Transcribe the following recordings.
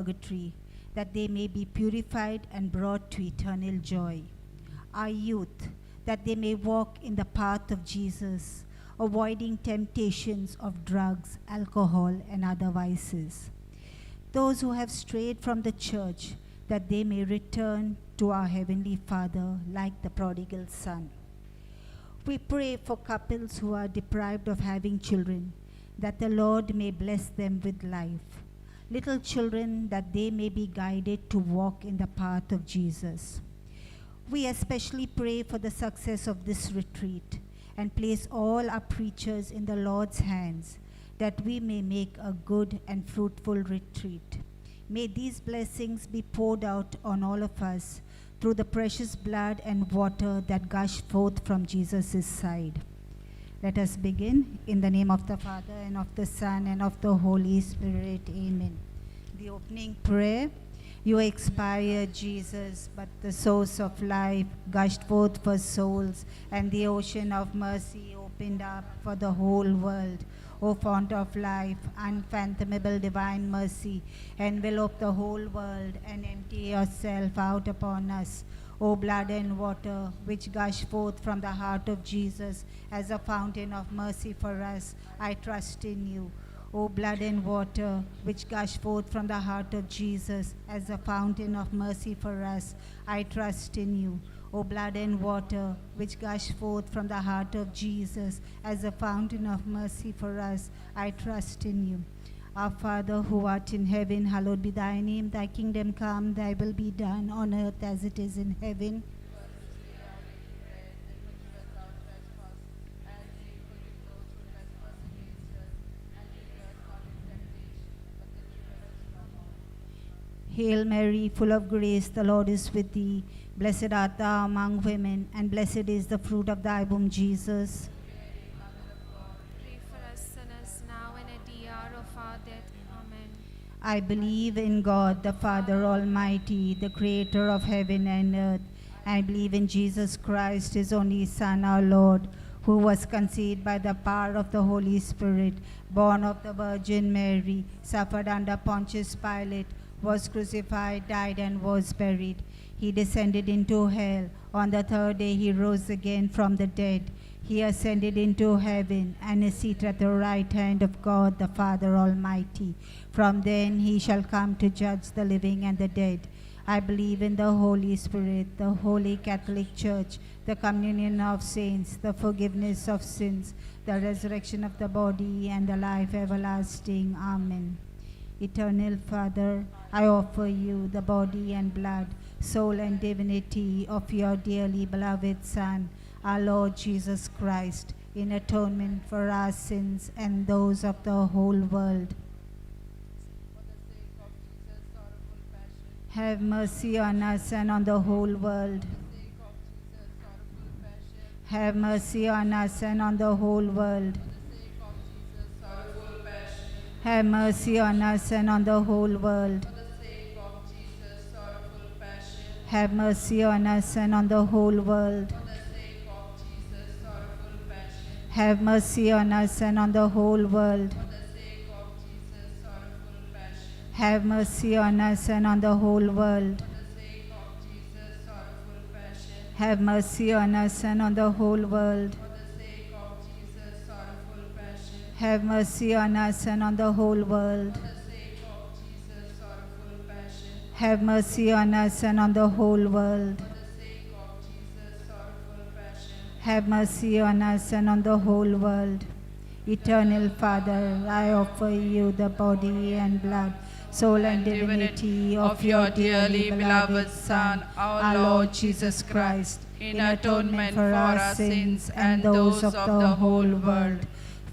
purgatory, that they may be purified and brought to eternal joy. Our youth, that they may walk in the path of Jesus, avoiding temptations of drugs, alcohol, and other vices. Those who have strayed from the church, that they may return to our Heavenly Father like the prodigal son. We pray for couples who are deprived of having children, that the Lord may bless them with life. Little children, that they may be guided to walk in the path of Jesus. We especially pray for the success of this retreat and place all our preachers in the Lord's hands, that we may make a good and fruitful retreat. May these blessings be poured out on all of us through the precious blood and water that gush forth from Jesus' side. Let us begin. In the name of the Father, and of the Son, and of the Holy Spirit. Amen. The opening prayer. You expired, Jesus, but the source of life gushed forth for souls, and the ocean of mercy opened up for the whole world. O fount of life, unfathomable divine mercy, envelope the whole world and empty yourself out upon us. O blood and water, which gush forth from the heart of Jesus as a fountain of mercy for us, I trust in you. O blood and water, which gush forth from the heart of Jesus as a fountain of mercy for us, I trust in you. O blood and water, which gush forth from the heart of Jesus as a fountain of mercy for us, I trust in you. Our Father, who art in heaven, hallowed be thy name. Thy kingdom come, thy will be done on earth as it is in heaven. Hail Mary, full of grace, the Lord is with thee. Blessed art thou among women, and blessed is the fruit of thy womb, Jesus. Pray for us sinners, now and at the hour of our death. Amen. I believe in God, the Father Almighty, the creator of heaven and earth. I believe in Jesus Christ, his only Son, our Lord, who was conceived by the power of the Holy Spirit, born of the Virgin Mary, suffered under Pontius Pilate, was crucified, died, and was buried. He descended into hell. On the third day he rose again from the dead. He ascended into heaven and is seated at the right hand of God the Father Almighty. From then he shall come to judge the living and the dead. I believe in the Holy Spirit, the Holy Catholic Church, the communion of saints, the forgiveness of sins, the resurrection of the body, and the life everlasting. Amen. Eternal Father, I offer you the body and blood, soul and divinity of your dearly beloved Son, our Lord Jesus Christ, in atonement for our sins and those of the whole world. Have mercy on us and on the whole world. Have mercy on us and on the whole world. Have mercy on us and on the whole world. Have mercy on us and on the whole world. Have mercy on us and on the whole world. Have mercy on us and on the whole world. Have mercy on us and on the whole world. Have mercy on us and on the whole world. Have mercy on us and on the whole world. Have mercy on us and on the whole world. Eternal Father, I offer you the body and blood, soul and divinity of your dearly beloved Son, our Lord Jesus Christ, in atonement for our sins and those of the whole world.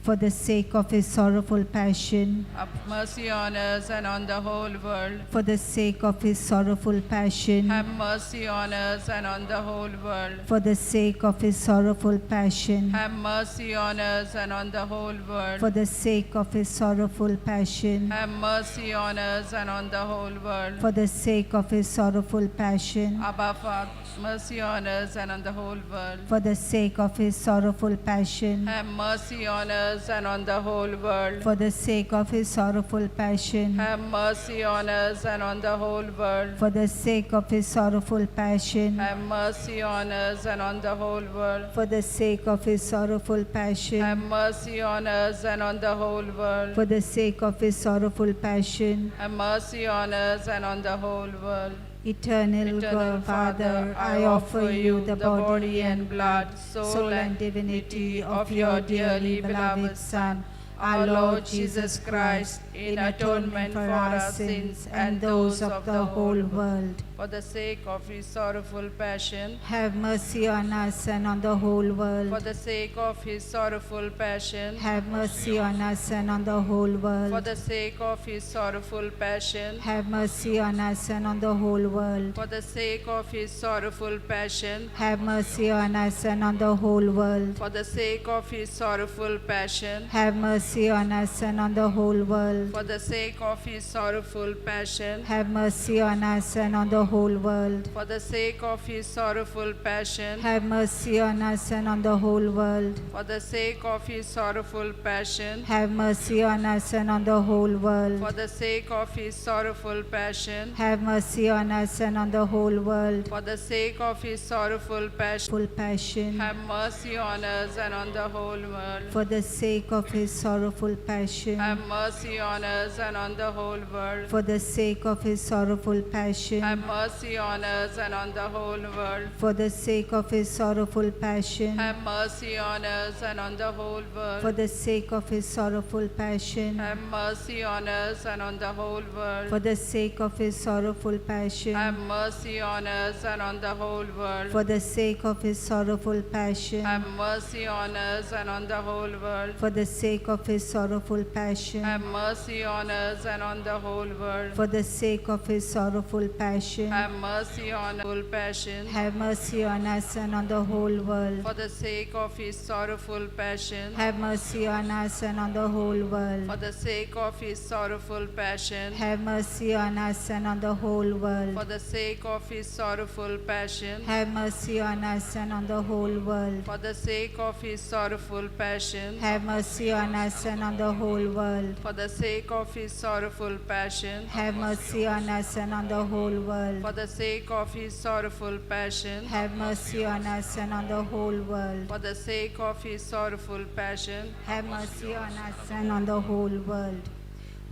For the sake of his sorrowful passion, have mercy on us and on the whole world. for the sake of his sorrowful passion, Have mercy on us and on the whole world. for the sake of his sorrowful passion, Have mercy on us and on the whole world. for the sake of his sorrowful passion, Have mercy on us and on the whole world. for the sake of his sorrowful passion, Abba Father, mercy on us and on the whole world. for the sake of his sorrowful passion, Have mercy on us us and on the whole world. For the sake of his sorrowful passion. Have mercy on us and on the whole world. For the sake of his sorrowful passion. Have mercy on us and on the whole world. For the sake of his sorrowful Have passion. mercy on us and on the whole world. For the sake of his sorrowful passion. Have mercy on us and on the whole world. Eternal God, Father, I offer you the body and blood, soul and divinity of your dearly beloved Son, our Lord Jesus Christ, in atonement for our sins and those of the whole world. For the sake of his sorrowful passion. Have mercy on us and on the whole For world. the sake of his sorrowful passion. Have mercy on us and on the whole For world. the sake of his sorrowful passion. Have mercy on us and on the whole world. For the sake of his sorrowful passion. Have mercy on us and on the whole world. For the sake of his sorrowful passion. Have mercy on us and on the whole world. For the sake of his sorrowful passion. Have mercy on us and on the whole world. For the sake of his sorrowful passion. Have mercy on us and on the whole world. For the sake of his sorrowful passion. Have mercy on us and on the whole For world. the sake of his sorrowful passion. Have mercy on us and on the whole world. For the sake of his sorrowful passion. Full passion. Have mercy on us and on the whole world. For the sake of his sorrowful passion. Have mercy on us and on the whole world. For the sake of his sorrowful passion. Have mercy on us and on the whole world. For the sake of his sorrowful passion. Have mercy on us and on the whole For world. the sake of his sorrowful passion. Have mercy on us and on the whole world. For the sake of his sorrowful passion. Have mercy on us and on the whole world. For the sake of his sorrowful passion. Have mercy on us and on the whole world. For the sake of his sorrowful passion. Have mercy on us and on the whole world. For the sake of his sorrowful passion. Have mercy on full passion. Have mercy on us and on the whole world. For the sake of his sorrowful passion. Have mercy on us and on the whole world. For the sake of his sorrowful passion. Have mercy on us and on the whole For world. the sake of his sorrowful passion. Have mercy on us and on the whole world. For the sake of his sorrowful passion. Have mercy on us and on the whole world. For the sake of his sorrowful passion. Have mercy on us and on the whole world. For the sake of his sorrowful passion. Have mercy on us and on the whole world. For the sake of his sorrowful passion. Have mercy on us and on the whole world.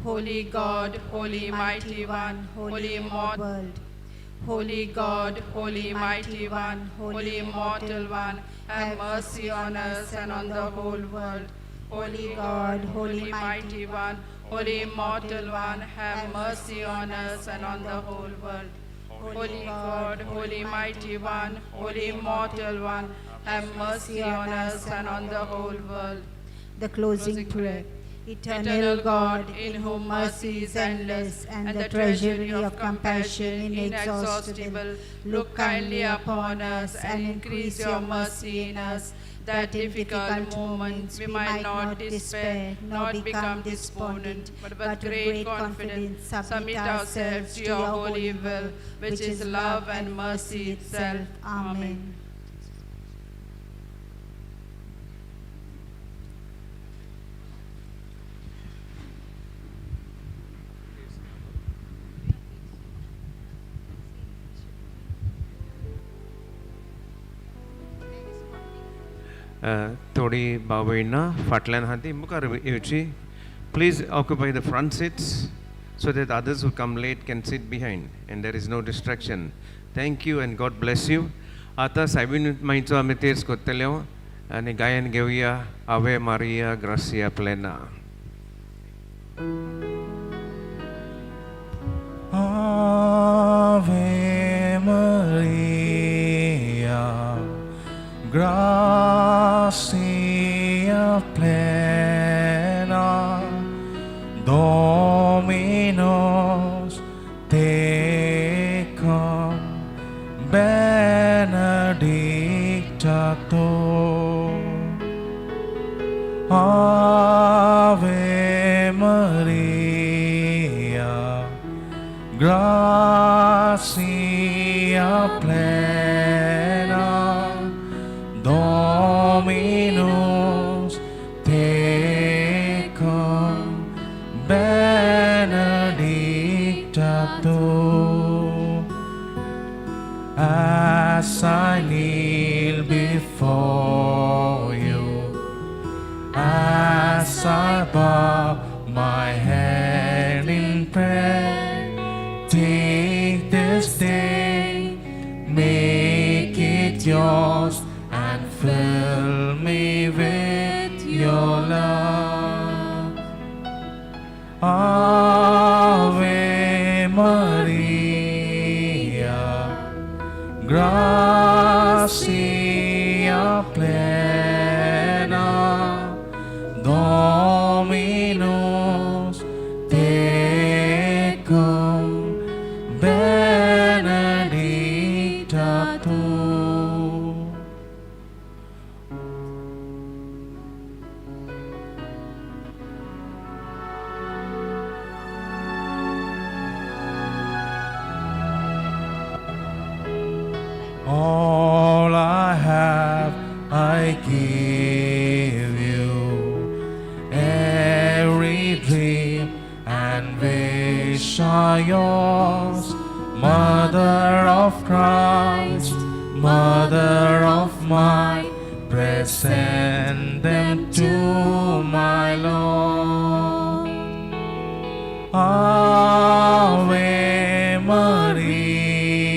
Holy God, Holy Mighty One, Holy Immortal world. Holy God, Holy Mighty One, Holy Immortal One, have mercy on us and on the whole world. Holy God, Holy Mighty One, Holy Immortal One, have mercy on us and on the whole world. Holy God, Holy Mighty One, Holy Immortal One, have mercy on us and on the whole world. The closing prayer. Eternal God, in whom mercy is endless and the treasury of compassion inexhaustible, look kindly upon us and increase your mercy in us, that in difficult moments we might not despair nor become despondent, but with great confidence submit ourselves to your holy will, which is love and mercy itself. Amen. Tori Bawaina, Fatlan Hati, Mukar Yuchi. Please occupy the front seats so that others who come late can sit behind and there is no distraction. Thank you and God bless you. Atas Ibn Maitzo Amitir Scotelio and Gayan Gevia Ave Maria Gracia Plena. Ave Maria, gracia plena, Dominus tecum, benedicta tu, Ave Maria, gracia plena, Dominus tecum. as I kneel before you, as I bow my head in prayer. Take this day, make it yours, and fill me with your love. Ave Maria, gratia plena, Dominus tecum, benedicta tu. All I have I give you, every dream and wish are yours. Mother of Christ, Mother of mine, present them to my Lord. Ave Maria,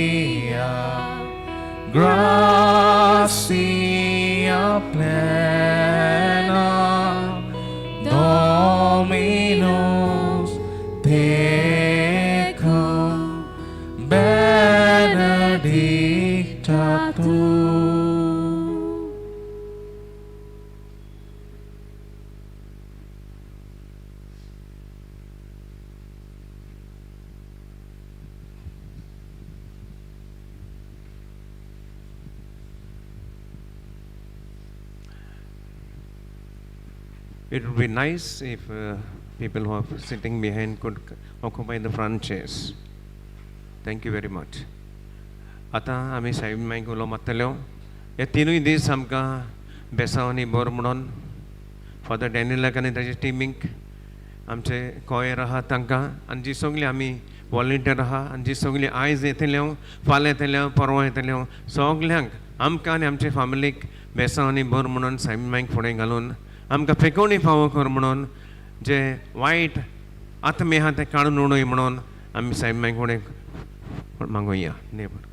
gratia plena, Dominus tecum, benedicta tu. It would be nice if people who are sitting behind could occupy the front chairs. Thank you very much. आता आमी साहेब मायक उलो मारतल्यो. हे तिनूय दीस आमकां बेसांवनी bore म्हणून father डॅनियलाक आनी ताचे टिमीक आमचे कॉयर आहा तांकां आनी जी सगळीं आमी वॉलंटियर आहा आनी जी सगळीं आयज येतल्यो फाल्यां येतल्यो परवां येतल्यो सगल्यांक आमकां आनी आमचे फॅमिलीक बेसांवनी बोर म्हणून साहेब मायक फुडें घालून आमकां फेकोवणी फावो कर म्हणून जे वायट आत्मे आहा ते काडून उडय म्हणून आमी साहेब मायक फुडें मागोया. नेबर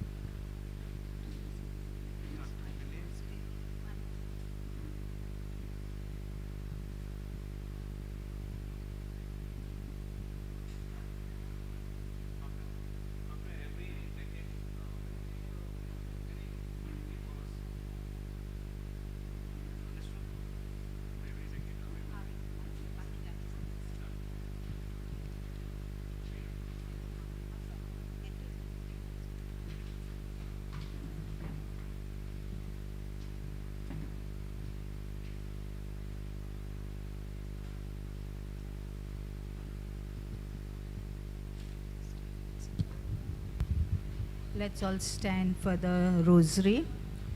Let's all stand for the Rosary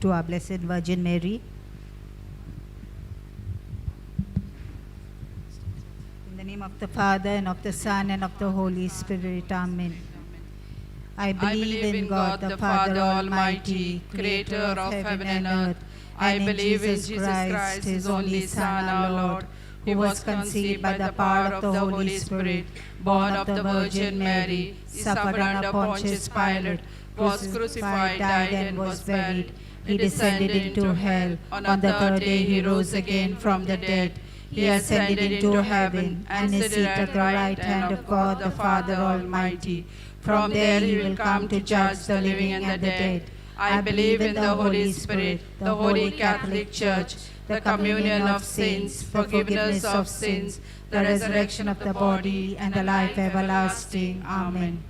to our Blessed Virgin Mary. In the name of the Father, and of the Son, and of the Holy Spirit. Amen. I believe in God, the Father Almighty, creator of heaven and earth. I believe in Jesus Christ, his only Son, our Lord, who was conceived by the power of the Holy Spirit, born of the Virgin Mary, suffered under Pontius Pilate, was crucified, died, and was buried. He descended into hell. On the third day he rose again from the dead. He ascended into heaven and is seated at the right hand of God the Father Almighty. From there he will come to judge the living and the dead. I believe in the Holy Spirit, the Holy Catholic Church, the communion of saints, forgiveness of sins, the resurrection of the body, and the life everlasting. Amen.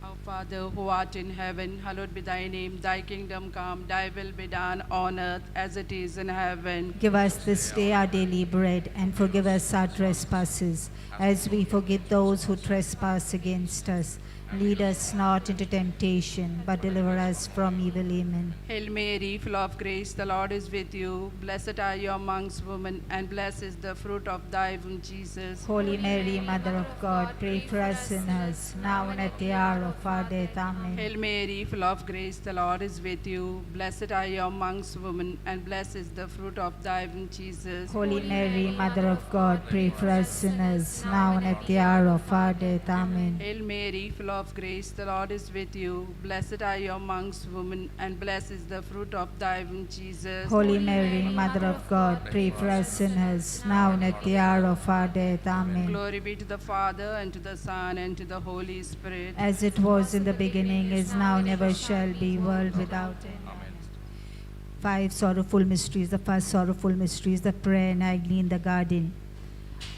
Our Father, who art in heaven, hallowed be thy name. Thy kingdom come, thy will be done on earth as it is in heaven. Give us this day our daily bread, and forgive us our trespasses, as we forgive those who trespass against us. Lead us not into temptation, but deliver us from evil. Amen. Hail Mary, full of grace, the Lord is with you. Blessed are you amongst women, and blessed is the fruit of thy womb, Jesus. Holy Mary, Mother of God, pray for us sinners, now and at the hour of our death. Amen. Hail Mary, full of grace, the Lord is with you. Blessed are you amongst women, and blessed is the fruit of thy womb, Jesus. Holy Mary, Mother of God, pray for us sinners, now and at the hour of our death. Amen. Hail Mary, full of grace, the Lord is with you. Blessed are you amongst women, and blessed is the fruit of thy womb, Jesus. Holy Mary, Mother of God, pray for us sinners, now and at the hour of our death. Amen. Glory be to the Father, and to the Son, and to the Holy Spirit. As it was in the beginning, is now, and ever shall be, world without end. Five sorrowful mysteries. The first sorrowful mystery is the prayer and agony in the garden.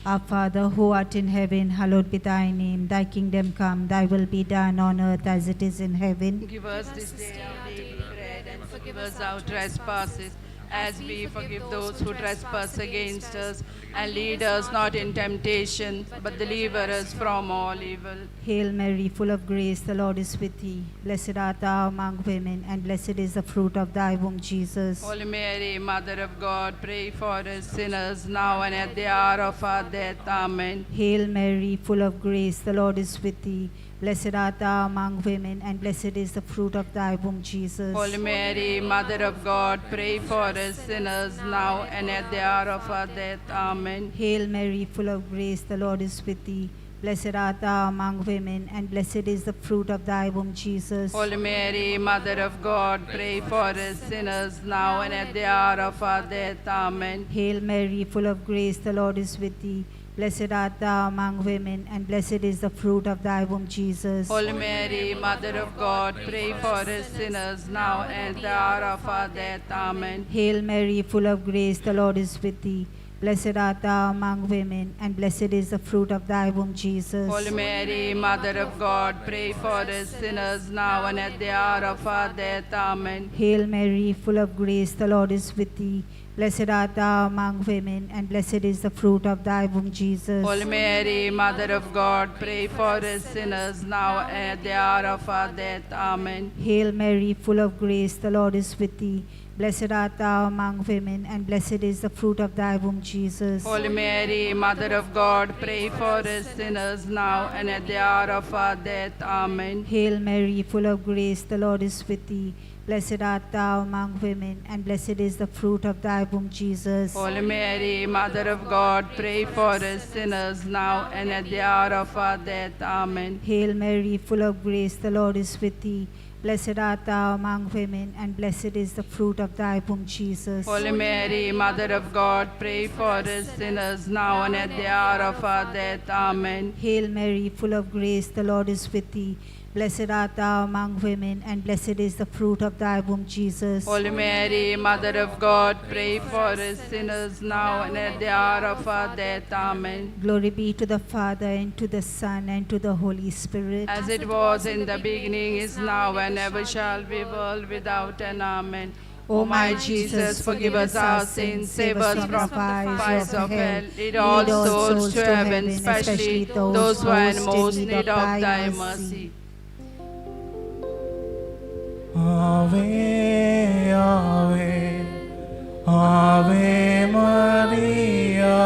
Our Father, who art in heaven, hallowed be thy name. Thy kingdom come, thy will be done on earth as it is in heaven. Give us this day our daily bread, and forgive us our trespasses, as we forgive those who trespass against us. And lead us not in temptation, but deliver us from all evil. Hail Mary, full of grace, the Lord is with thee. Blessed art thou among women, and blessed is the fruit of thy womb, Jesus. Holy Mary, Mother of God, pray for us sinners, now and at the hour of our death. Amen. Hail Mary, full of grace, the Lord is with thee. Blessed art thou among women, and blessed is the fruit of thy womb, Jesus. Holy Mary, Mother of God, pray for us sinners, now and at the hour of our death. Amen. Hail Mary, full of grace, the Lord is with thee. Blessed art thou among women, and blessed is the fruit of thy womb, Jesus. Holy Mary, Mother of God, pray for us sinners, now and at the hour of our death. Amen. Hail Mary, full of grace, the Lord is with thee. Blessed art thou among women, and blessed is the fruit of thy womb, Jesus. Holy Mary, Mother of God, pray for us sinners, now and at the hour of our death. Amen. Hail Mary, full of grace, the Lord is with thee. Blessed art thou among women, and blessed is the fruit of thy womb, Jesus. Holy Mary, Mother of God, pray for us sinners, now and at the hour of our death. Amen. Hail Mary, full of grace, the Lord is with thee. Blessed art thou among women, and blessed is the fruit of thy womb, Jesus. Holy Mary, Mother of God, pray for us sinners, now and at the hour of our death. Amen. Hail Mary, full of grace, the Lord is with thee. Blessed art thou among women, and blessed is the fruit of thy womb, Jesus. Holy Mary, Mother of God, pray for us sinners, now and at the hour of our death. Amen. Hail Mary, full of grace, the Lord is with thee. Blessed art thou among women, and blessed is the fruit of thy womb, Jesus. Holy Mary, Mother of God, pray for us sinners, now and at the hour of our death. Amen. Hail Mary, full of grace, the Lord is with thee. Blessed art thou among women, and blessed is the fruit of thy womb, Jesus. Holy Mary, Mother of God, pray for us sinners, now and at the hour of our death. Amen. Hail Mary, full of grace, the Lord is with thee. Blessed art thou among women, and blessed is the fruit of thy womb, Jesus. Holy Mary, Mother of God, pray for us sinners, now and at the hour of our death. Amen. Glory be to the Father, and to the Son, and to the Holy Spirit. As it was in the beginning, is now, and ever shall be, world without end. Amen. O my Jesus, forgive us our sins, save us from the fires of hell. Lead all souls to heaven, especially those who are in most need of thy mercy. Ave, Ave, Ave Maria,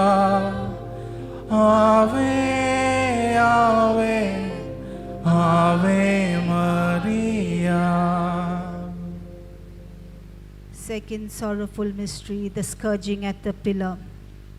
Ave, Ave, Ave Maria. Second sorrowful mystery, the scourging at the pillar.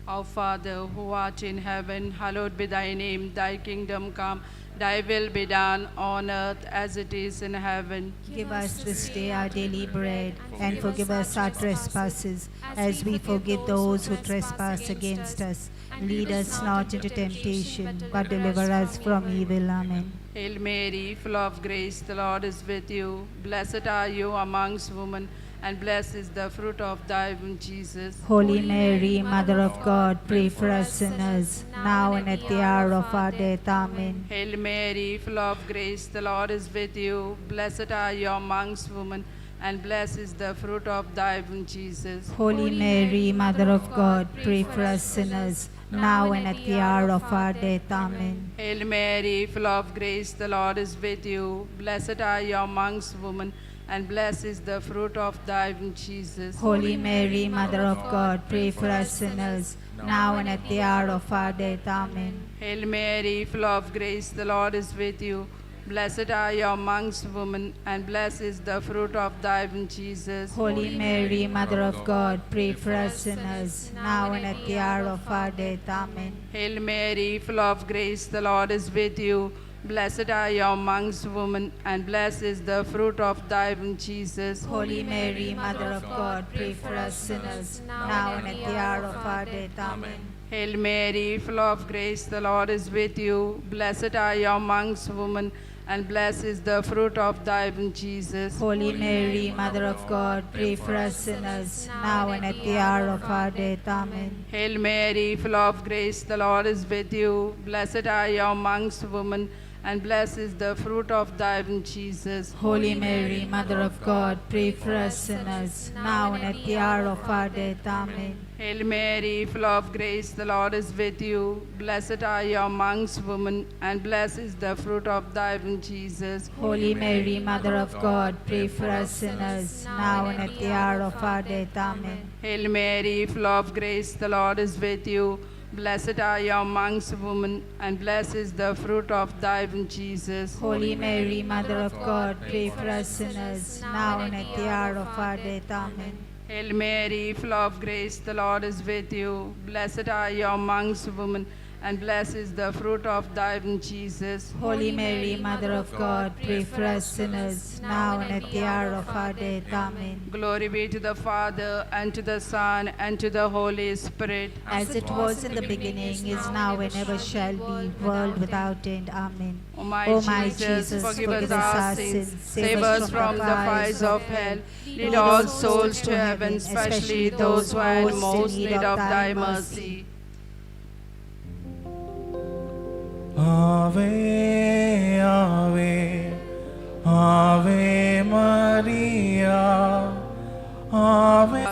Our Father, who art in heaven, hallowed be thy name. Thy kingdom come, thy will be done on earth as it is in heaven. Give us this day our daily bread, and forgive us our trespasses, as we forgive those who trespass against us. Lead us not into temptation, but deliver us from evil. Amen. Hail Mary, full of grace, the Lord is with you. Blessed are you amongst women, and blessed is the fruit of thy womb, Jesus. Holy Mary, Mother of God, pray for us sinners, now and at the hour of our death. Amen. Hail Mary, full of grace, the Lord is with you. Blessed are you amongst women, and blessed is the fruit of thy womb, Jesus. Holy Mary, Mother of God, pray for us sinners, now and at the hour of our death. Amen. Hail Mary, full of grace, the Lord is with you. Blessed are you amongst women, and blessed is the fruit of thy womb, Jesus. Holy Mary, Mother of God, pray for us sinners, now and at the hour of our death. Amen. Hail Mary, full of grace, the Lord is with you. Blessed are you amongst women, and blessed is the fruit of thy womb, Jesus. Holy Mary, Mother of God, pray for us sinners, now and at the hour of our death. Amen. Hail Mary, full of grace, the Lord is with you. Blessed are you amongst women, and blessed is the fruit of thy womb, Jesus. Holy Mary, Mother of God, pray for us sinners, now and at the hour of our death. Amen. Hail Mary, full of grace, the Lord is with you. Blessed are you amongst women, and blessed is the fruit of thy womb, Jesus. Holy Mary, Mother of God, pray for us sinners, now and at the hour of our death. Amen. Hail Mary, full of grace, the Lord is with you. Blessed are you amongst women, and blessed is the fruit of thy womb, Jesus. Holy Mary, Mother of God, pray for us sinners, now and at the hour of our death. Amen. Hail Mary, full of grace, the Lord is with you. Blessed are you amongst women, and blessed is the fruit of thy womb, Jesus. Holy Mary, Mother of God, pray for us sinners, now and at the hour of our death. Amen. Hail Mary, full of grace, the Lord is with you. Blessed are you amongst women, and blessed is the fruit of thy womb, Jesus. Holy Mary, Mother of God, pray for us sinners, now and at the hour of our death. Amen. Hail Mary, full of grace, the Lord is with you. Blessed are you amongst women, and blessed is the fruit of thy womb, Jesus. Holy Mary, Mother of God, pray for us sinners, now and at the hour of our death. Amen. Glory be to the Father, and to the Son, and to the Holy Spirit. As it was in the beginning, is now, and ever shall be, world without end. Amen. O my Jesus, forgive us our sins, save us from the fires of hell, lead all souls to heaven, especially those who are in most need of thy mercy. Ave, Ave, Ave Maria, Ave.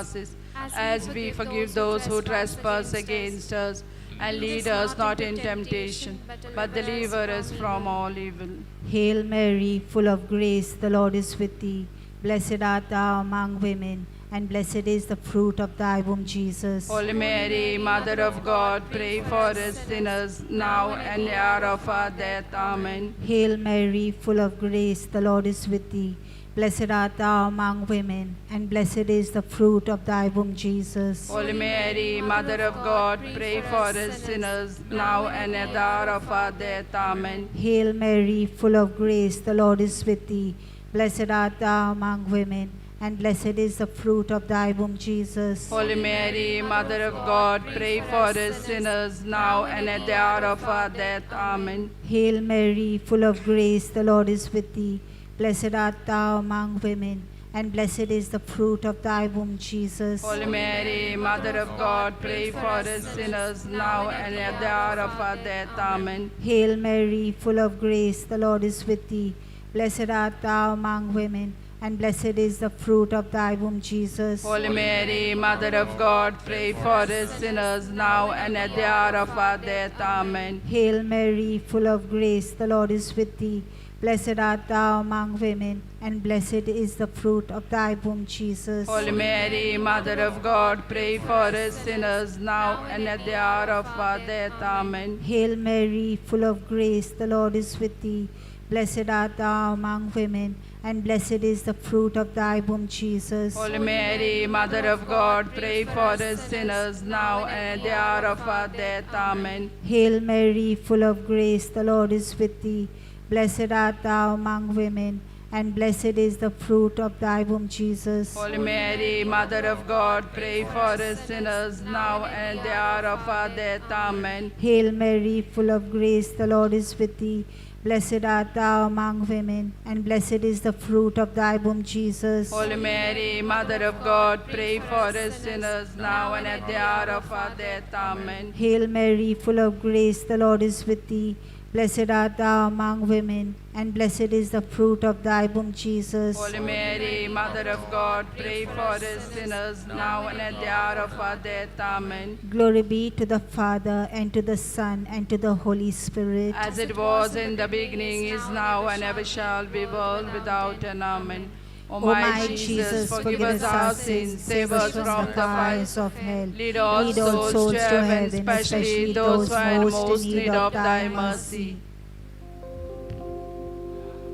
As we forgive those who trespass against us, and lead us not in temptation, but deliver us from all evil. Hail Mary, full of grace, the Lord is with thee. Blessed art thou among women, and blessed is the fruit of thy womb, Jesus. Holy Mary, Mother of God, pray for us sinners, now and the hour of our death. Amen. Hail Mary, full of grace, the Lord is with thee. Blessed art thou among women, and blessed is the fruit of thy womb, Jesus. Holy Mary, Mother of God, pray for us sinners, now and at the hour of our death. Amen. Hail Mary, full of grace, the Lord is with thee. Blessed art thou among women, and blessed is the fruit of thy womb, Jesus. Holy Mary, Mother of God, pray for us sinners, now and at the hour of our death. Amen. Hail Mary, full of grace, the Lord is with thee. Blessed art thou among women, and blessed is the fruit of thy womb, Jesus. Holy Mary, Mother of God, pray for us sinners, now and at the hour of our death. Amen. Hail Mary, full of grace, the Lord is with thee. Blessed art thou among women, and blessed is the fruit of thy womb, Jesus. Holy Mary, Mother of God, pray for us sinners, now and at the hour of our death. Amen. Hail Mary, full of grace, the Lord is with thee. Blessed art thou among women, and blessed is the fruit of thy womb, Jesus. Holy Mary, Mother of God, pray for us sinners, now and at the hour of our death. Amen. Hail Mary, full of grace, the Lord is with thee. Blessed art thou among women, and blessed is the fruit of thy womb, Jesus. Holy Mary, Mother of God, pray for us sinners, now and at the hour of our death. Amen. Hail Mary, full of grace, the Lord is with thee. Blessed art thou among women, and blessed is the fruit of thy womb, Jesus. Holy Mary, Mother of God, pray for us sinners, now and at the hour of our death. Amen. Hail Mary, full of grace, the Lord is with thee. Blessed art thou among women, and blessed is the fruit of thy womb, Jesus. Holy Mary, Mother of God, pray for us sinners now and at the hour of our death. Amen. Hail Mary, full of grace, the Lord is with thee. Blessed art thou among women, and blessed is the fruit of thy womb, Jesus. Holy Mary, Mother of God, pray for us sinners now and at the hour of our death. Amen. Glory be to the Father, and to the Son, and to the Holy Spirit. As it was in the beginning, is now, and ever shall be, world without end. Amen. O my Jesus, forgive us our sins, save us from the fires of hell. Lead all souls to heaven, especially those who are in most need of thy mercy.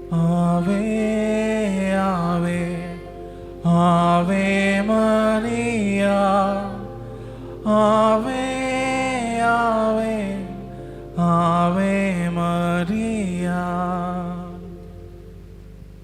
Ave, Ave, Ave Maria. Ave, Ave, Ave Maria.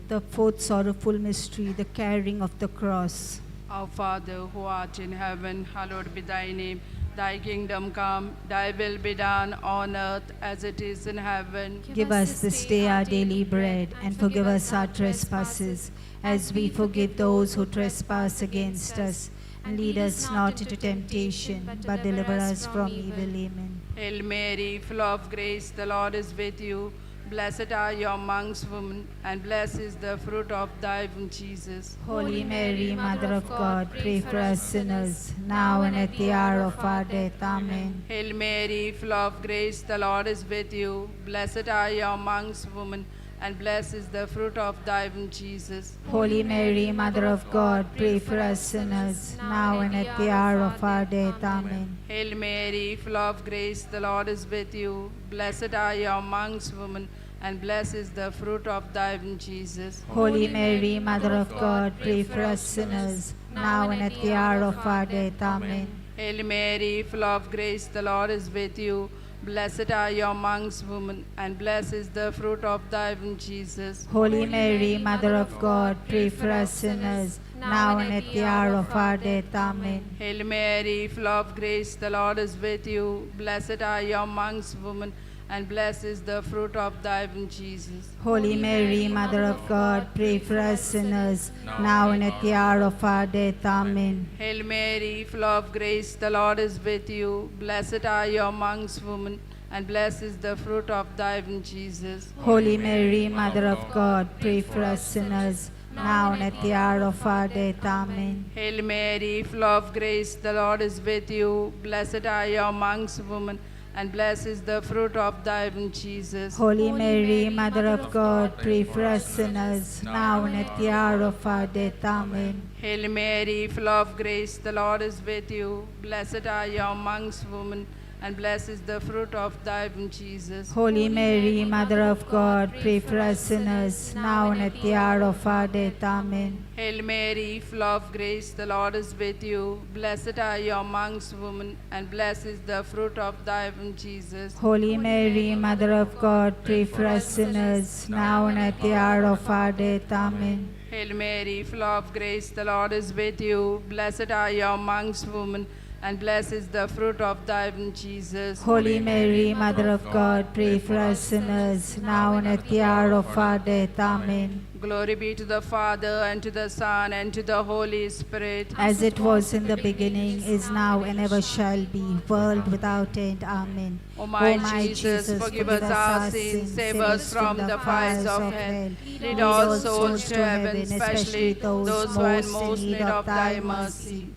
The fourth sorrowful mystery, the carrying of the cross. Our Father, who art in heaven, hallowed be thy name. Thy kingdom come, thy will be done on earth as it is in heaven. Give us this day our daily bread, and forgive us our trespasses, as we forgive those who trespass against us. And lead us not into temptation, but deliver us from evil. Amen. Hail Mary, full of grace, the Lord is with you. Blessed are you amongst women, and blessed is the fruit of thy womb, Jesus. Holy Mary, Mother of God, pray for us sinners, now and at the hour of our death. Amen. Hail Mary, full of grace, the Lord is with you. Blessed are you amongst women, and blessed is the fruit of thy womb, Jesus. Holy Mary, Mother of God, pray for us sinners, now and at the hour of our death. Amen. Hail Mary, full of grace, the Lord is with you. Blessed are you amongst women, and blessed is the fruit of thy womb, Jesus. Holy Mary, Mother of God, pray for us sinners, now and at the hour of our death. Amen. Hail Mary, full of grace, the Lord is with you. Blessed are you amongst women, and blessed is the fruit of thy womb, Jesus. Holy Mary, Mother of God, pray for us sinners, now and at the hour of our death. Amen. Hail Mary, full of grace, the Lord is with you. Blessed are you amongst women, and blessed is the fruit of thy womb, Jesus. Holy Mary, Mother of God, pray for us sinners, now and at the hour of our death. Amen. Hail Mary, full of grace, the Lord is with you. Blessed are you amongst women, and blessed is the fruit of thy womb, Jesus. Holy Mary, Mother of God, pray for us sinners, now and at the hour of our death. Amen. Hail Mary, full of grace, the Lord is with you. Blessed are you amongst women, and blessed is the fruit of thy womb, Jesus. Holy Mary, Mother of God, pray for us sinners, now and at the hour of our death. Amen. Hail Mary, full of grace, the Lord is with you. Blessed are you amongst women, and blessed is the fruit of thy womb, Jesus. Holy Mary, Mother of God, pray for us sinners, now and at the hour of our death. Amen. Hail Mary, full of grace, the Lord is with you. Blessed are you amongst women, and blessed is the fruit of thy womb, Jesus. Holy Mary, Mother of God, pray for us sinners, now and at the hour of our death. Amen. Hail Mary, full of grace, the Lord is with you. Blessed are you amongst women, and blessed is the fruit of thy womb, Jesus. Holy Mary, Mother of God, pray for us sinners, now and at the hour of our death. Amen. Glory be to the Father, and to the Son, and to the Holy Spirit. As it was in the beginning, is now, and ever shall be, world without end. Amen. O my Jesus, forgive us our sins, save us from the fires of hell. Lead all souls to heaven, especially those who are in most need of thy mercy.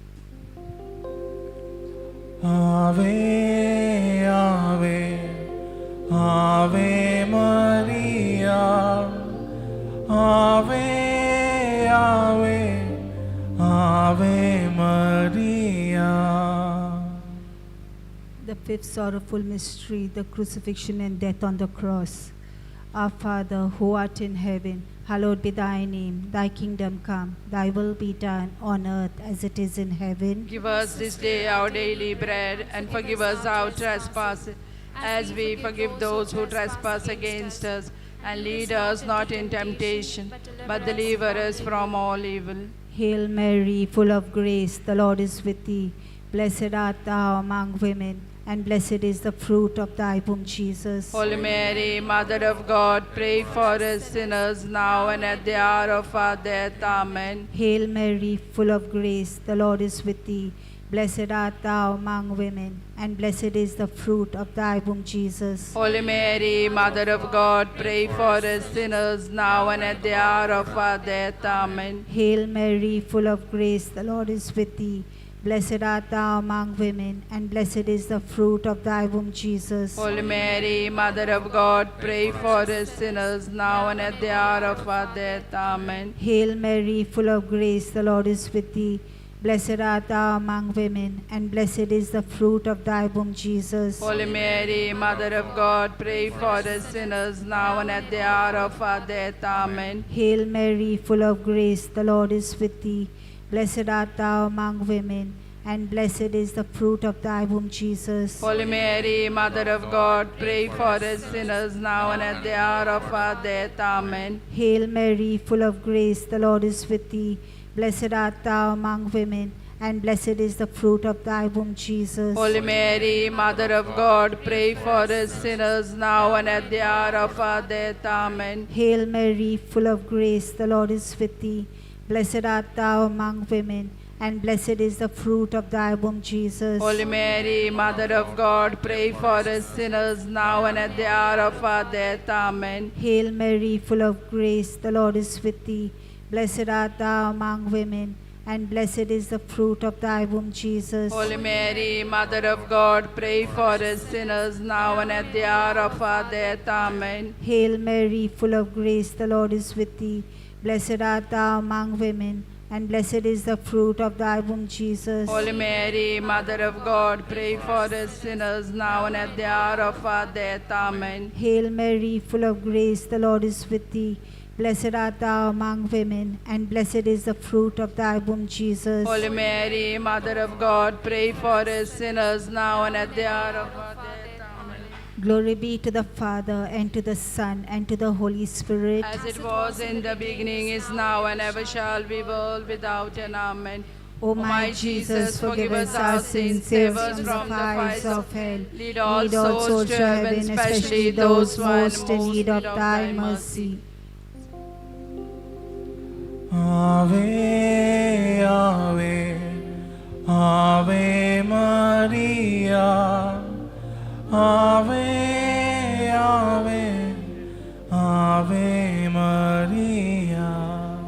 Ave, Ave, Ave Maria. Ave, Ave, Ave Maria. The fifth sorrowful mystery, the crucifixion and death on the cross. Our Father, who art in heaven, hallowed be thy name. Thy kingdom come, thy will be done on earth as it is in heaven. Give us this day our daily bread, and forgive us our trespasses, as we forgive those who trespass against us. And lead us not in temptation, but deliver us from all evil. Hail Mary, full of grace, the Lord is with thee. Blessed art thou among women, and blessed is the fruit of thy womb, Jesus. Holy Mary, Mother of God, pray for us sinners now and at the hour of our death. Amen. Hail Mary, full of grace, the Lord is with thee. Blessed art thou among women, and blessed is the fruit of thy womb, Jesus. Holy Mary, Mother of God, pray for us sinners now and at the hour of our death. Amen. Hail Mary, full of grace, the Lord is with thee. Blessed art thou among women, and blessed is the fruit of thy womb, Jesus. Holy Mary, Mother of God, pray for us sinners now and at the hour of our death. Amen. Hail Mary, full of grace, the Lord is with thee. Blessed art thou among women, and blessed is the fruit of thy womb, Jesus. Holy Mary, Mother of God, pray for us sinners now and at the hour of our death. Amen. Hail Mary, full of grace, the Lord is with thee. Blessed art thou among women, and blessed is the fruit of thy womb, Jesus. Holy Mary, Mother of God, pray for us sinners now and at the hour of our death. Amen. Hail Mary, full of grace, the Lord is with thee. Blessed art thou among women, and blessed is the fruit of thy womb, Jesus. Holy Mary, Mother of God, pray for us sinners now and at the hour of our death. Amen. Hail Mary, full of grace, the Lord is with thee. Blessed art thou among women, and blessed is the fruit of thy womb, Jesus. Holy Mary, Mother of God, pray for us sinners now and at the hour of our death. Amen. Hail Mary, full of grace, the Lord is with thee. Blessed art thou among women, and blessed is the fruit of thy womb, Jesus. Holy Mary, Mother of God, pray for us sinners now and at the hour of our death. Amen. Hail Mary, full of grace, the Lord is with thee. Blessed art thou among women, and blessed is the fruit of thy womb, Jesus. Holy Mary, Mother of God, pray for us sinners now and at the hour of our death. Amen. Hail Mary, full of grace, the Lord is with thee. Blessed art thou among women, and blessed is the fruit of thy womb, Jesus. Holy Mary, Mother of God, pray for us sinners now and at the hour of our death. Amen. Glory be to the Father, and to the Son, and to the Holy Spirit. As it was in the beginning, is now, and ever shall be, world without end. Amen. O my Jesus, forgive us our sins, save us from the fires of hell. Lead all souls to heaven, especially those most in need of thy mercy. Ave, Ave, Ave Maria. Ave, Ave, Ave Maria.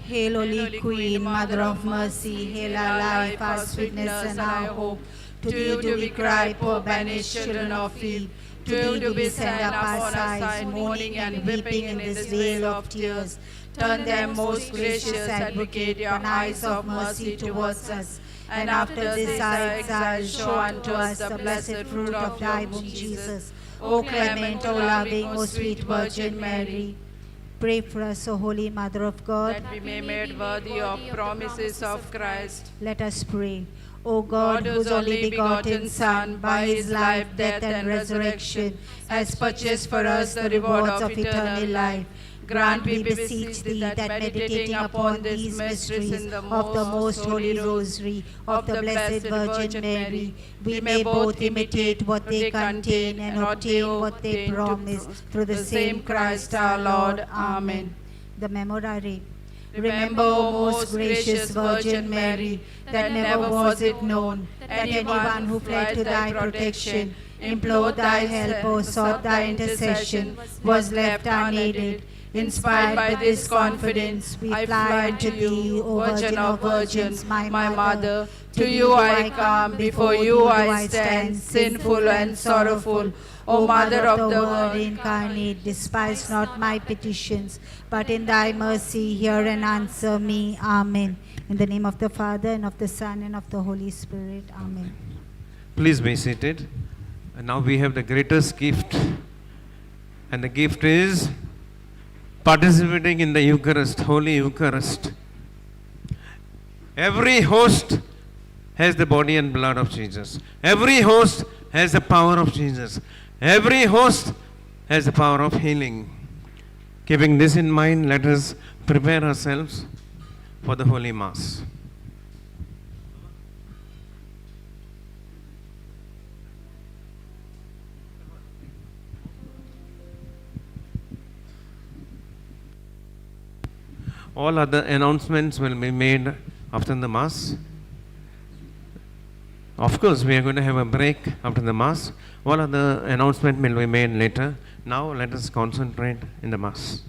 Hail, Holy Queen, Mother of Mercy, hail our life, our sweetness, and our hope. To thee do we cry, poor banished children of Eve. To thee do we send up our sighs, mourning and weeping in this vale of tears. Turn them, most gracious Advocate, your eyes of mercy towards us, and after this our exile, show unto us the blessed fruit of thy womb, Jesus. O clement, O loving, O sweet Virgin Mary, pray for us, O Holy Mother of God, that we may be made worthy of promises of Christ. Let us pray. O God, whose only begotten Son, by his life, death, and resurrection, has purchased for us the rewards of eternal life, grant, we beseech thee, that meditating upon these mysteries of the most holy Rosary of the Blessed Virgin Mary, we may both imitate what they contain and obtain what they promise, through the same Christ our Lord. Amen. The Memorare. Remember, O most gracious Virgin Mary, that never was it known that anyone who fled to thy protection, implored thy help, or sought thy intercession, was left unaided. Inspired by this confidence, we fly unto thee, O Virgin of Virgins, my Mother. To you I come, before you I stand, sinful and sorrowful. O Mother of the Word incarnate, despise not my petitions, but in thy mercy hear and answer me. Amen. In the name of the Father, and of the Son, and of the Holy Spirit. Amen. Please be seated. And now we have the greatest gift. And the gift is participating in the Eucharist, Holy Eucharist. Every host has the body and blood of Jesus. Every host has the power of Jesus. Every host has the power of healing. Keeping this in mind, let us prepare ourselves for the Holy Mass. All other announcements will be made after the Mass. Of course, we are going to have a break after the Mass. All other announcements will be made later. Now let us concentrate in the Mass.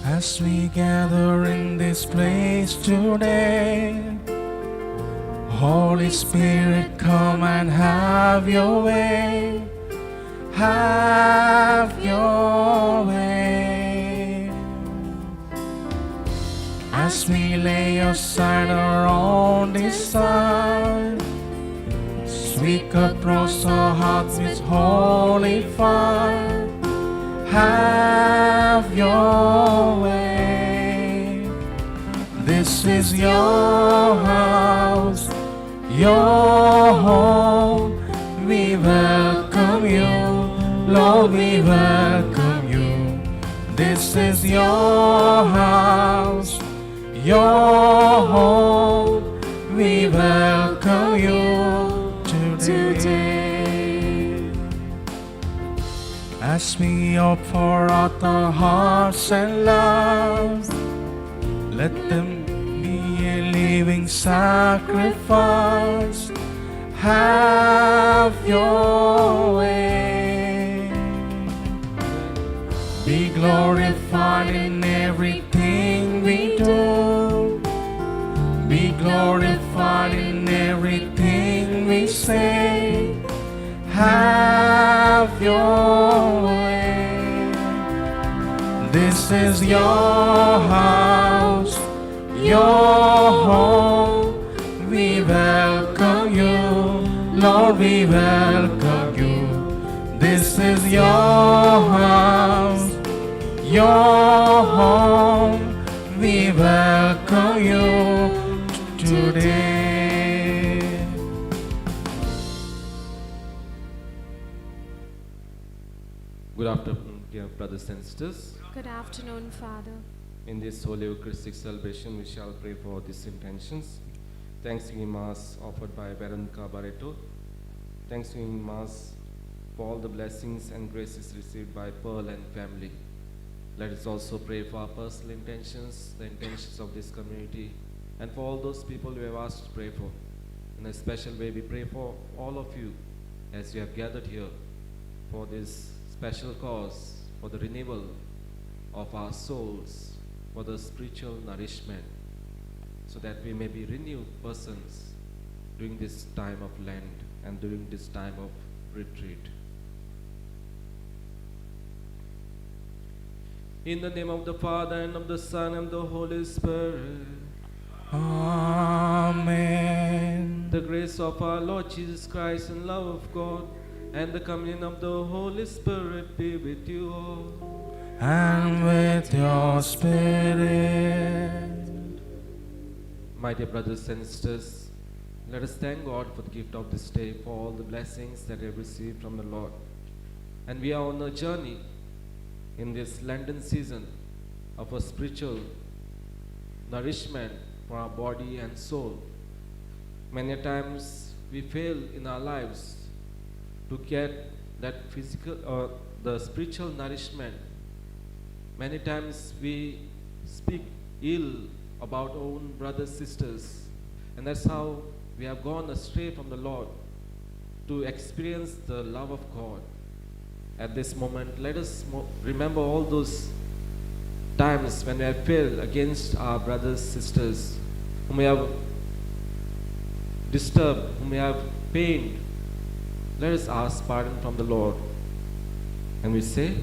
As we gather in this place today, Holy Spirit, come and have your way. Have your way. As we lay aside our own desire, sweet cup roast our hearts with holy fire. Have your way. This is your house, your home. We welcome you, Lord, we welcome you. This is your house, your home. We welcome you today. As we pour out our hearts and lives, let them be a living sacrifice. Have your way. Be glorified in everything we do. Be glorified in everything we say. Have your way. This is your house, your home. We welcome you, Lord, we welcome you. This is your house, your home. We welcome you today. Good afternoon, dear brothers and sisters. Good afternoon, Father. In this Holy Eucharistic celebration, we shall pray for these intentions. Thanksgiving Mass offered by Veronica Barreto. Thanksgiving Mass for all the blessings and graces received by Pearl and family. Let us also pray for our personal intentions, the intentions of this community, and for all those people we have asked to pray for. In a special way, we pray for all of you as you have gathered here for this special cause, for the renewal of our souls, for the spiritual nourishment, so that we may be renewed persons during this time of Lent and during this time of retreat. In the name of the Father, and of the Son, and of the Holy Spirit. Amen. The grace of our Lord Jesus Christ and love of God and the communion of the Holy Spirit be with you all. And with your spirit. My dear brothers and sisters, let us thank God for the gift of this day, for all the blessings that we have received from the Lord. And we are on a journey in this Lenten season of a spiritual nourishment for our body and soul. Many times we fail in our lives to get that physical or the spiritual nourishment. Many times we speak ill about our own brothers, sisters, and that's how we have gone astray from the Lord to experience the love of God. At this moment, let us remember all those times when we have failed against our brothers, sisters, whom we have disturbed, whom we have pained. Let us ask pardon from the Lord. And we say,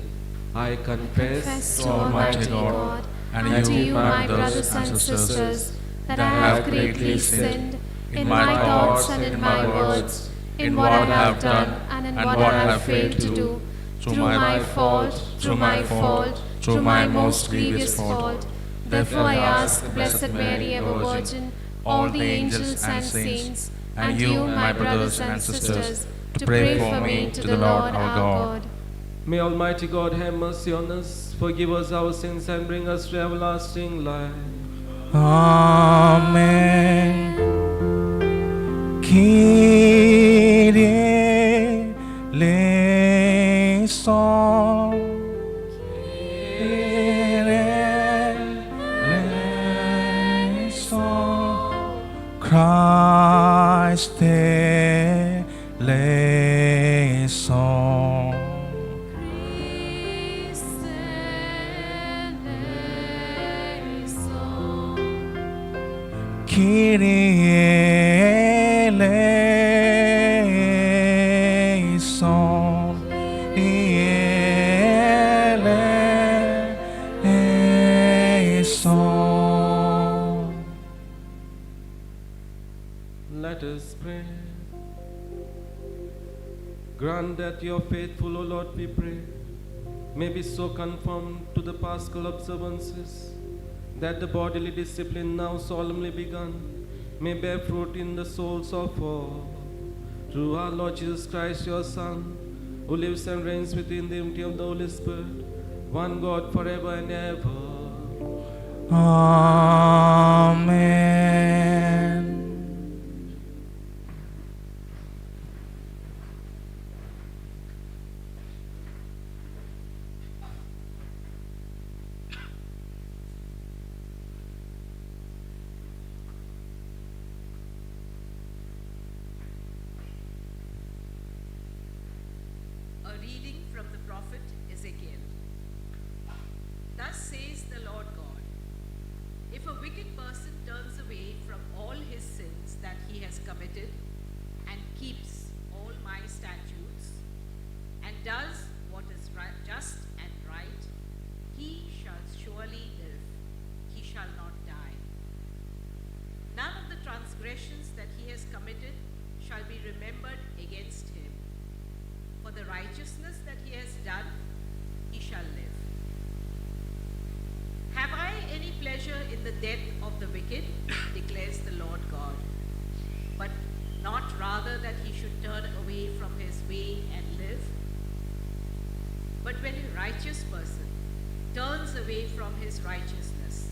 I confess To Almighty God and to you, my brothers and sisters, that I have greatly sinned in my thoughts and in my words, in what I have done and in what I have failed to do, through my fault, through my most grievous fault. Therefore I ask the Blessed Mary, ever Virgin, all the angels and saints, and you, my brothers and sisters, to pray for me to the Lord our God. May Almighty God have mercy on us, forgive us our sins, and bring us to everlasting life. Amen. Kyrie eleison. Kyrie eleison. Christ eleison. Kyrie eleison, eleison. Let us pray. Grant that your faithful, O Lord, we pray, may be so conformed to the Paschal observances that the bodily discipline now solemnly begun may bear fruit in the souls of all. Through our Lord Jesus Christ, your Son, who lives and reigns within the unity of the Holy Spirit, one God forever and ever. Amen. A reading from the prophet Ezekiel. Thus says the Lord God, if a wicked person turns away from all his sins that he has committed and keeps all my statutes and does what is just and right, he shall surely live, he shall not die. None of the transgressions that he has committed shall be remembered against him. For the righteousness that he has done, he shall live. Have I any pleasure in the death of the wicked, declares the Lord God, but not rather that he should turn away from his way and live? But when a righteous person turns away from his righteousness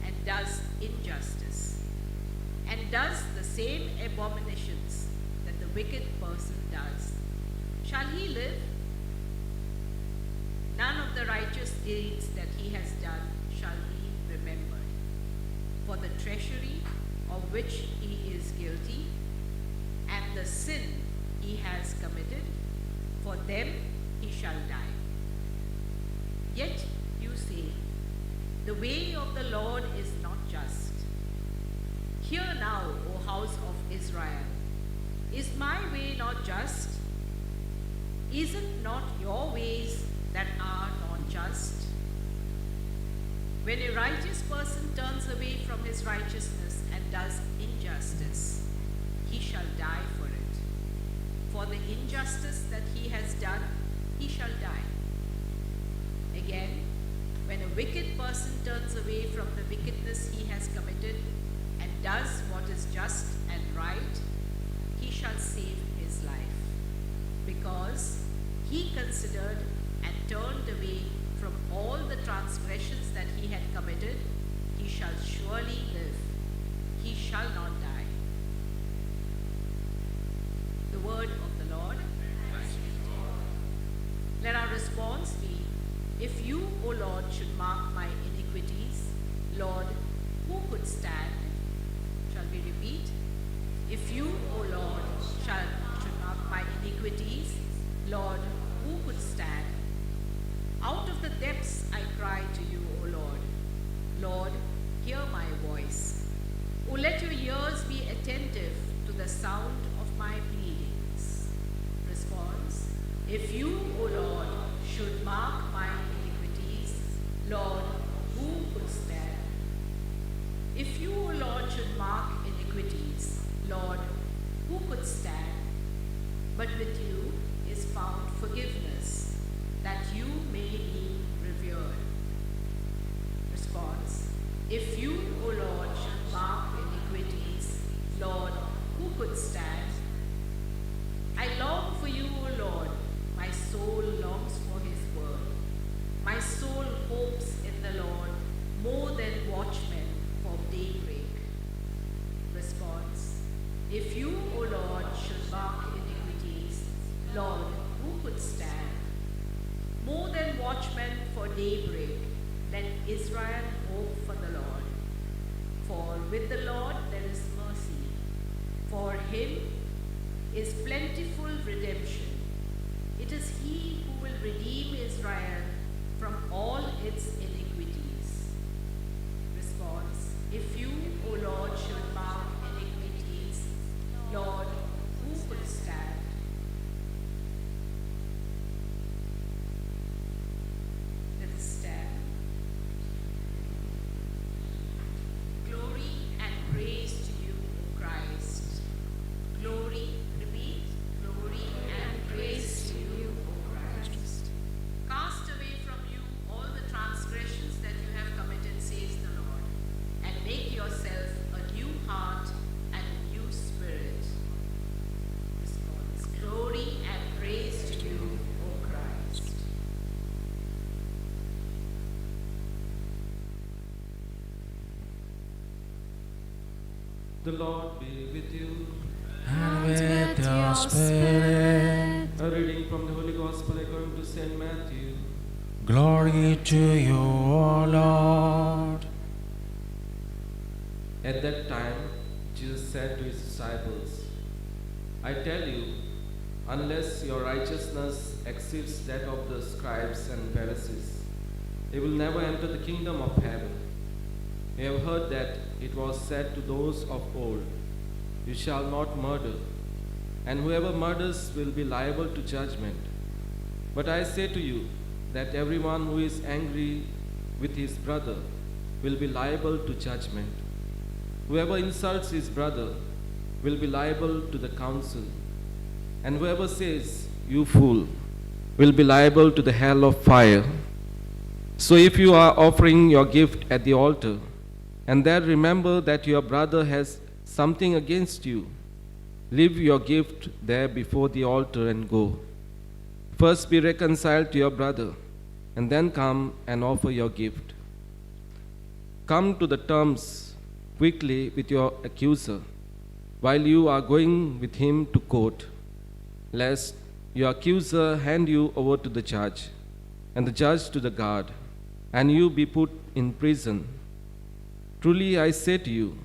and does injustice, and does the same abominations that the wicked person does, shall he live? None of the righteous deeds that he has done shall be remembered. For the treachery of which he is guilty, and the sin he has committed, for them he shall die. Yet you say, the way of the Lord is not just. Hear now, O house of Israel, is my way not just? Is it not your ways that are not just? When a righteous person turns away from his righteousness and does injustice, he shall die for it. For the injustice that he has done, he shall die. Again, when a wicked person turns away from the wickedness he has committed and does what is just and right, he shall save his life. Because he considered and turned away from all the transgressions that he had committed, he shall surely live. He shall not die. The word of the Lord. Let our response be, if you, O Lord, should mark my iniquities, Lord, who could stand? Shall we repeat? If you, O Lord, should mark my iniquities, Lord, who could stand? Out of the depths I cry to you, O Lord. Lord, hear my voice. O let your ears be attentive to the sound of my pleadings. Response, if you, O Lord, should mark my iniquities, Lord, who could stand? If you, O Lord, should mark iniquities, Lord, who could stand? But with you is found forgiveness, that you may be revered. Response, if you, O Lord, should mark iniquities, Lord, who could stand? I long for you, O Lord, my soul longs for his word. My soul hopes in the Lord more than watchmen for daybreak. Response, if you, O Lord, should mark iniquities, Lord, who could stand? More than watchmen for daybreak, let Israel hope for the Lord. For with the Lord there is mercy. For him is plentiful redemption. It is he who will redeem Israel from all its iniquities. Response, if you, O Lord, should mark iniquities, Lord, The Lord be with you. And with your spirit. A reading from the Holy Gospel according to St. Matthew. Glory to you, O Lord. At that time, Jesus said to his disciples, I tell you, unless your righteousness exceeds that of the scribes and Pharisees, you will never enter the kingdom of heaven. You have heard that it was said to those of old, you shall not murder, and whoever murders will be liable to judgment. But I say to you that everyone who is angry with his brother will be liable to judgment. Whoever insults his brother will be liable to the council, and whoever says, you fool, will be liable to the hell of fire. So if you are offering your gift at the altar, and there remember that your brother has something against you, leave your gift there before the altar and go. First be reconciled to your brother, and then come and offer your gift. Come to the terms quickly with your accuser, while you are going with him to court, lest your accuser hand you over to the judge, and the judge to the guard, and you be put in prison. Truly I say to you,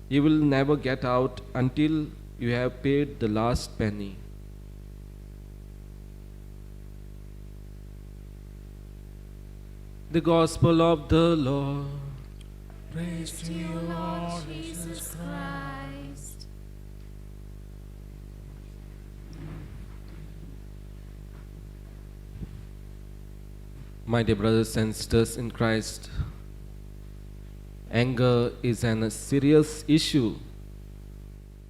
you will never get out until you have paid the last penny. The Gospel of the Lord. Praise to you, Lord Jesus Christ. My dear brothers and sisters in Christ, anger is a serious issue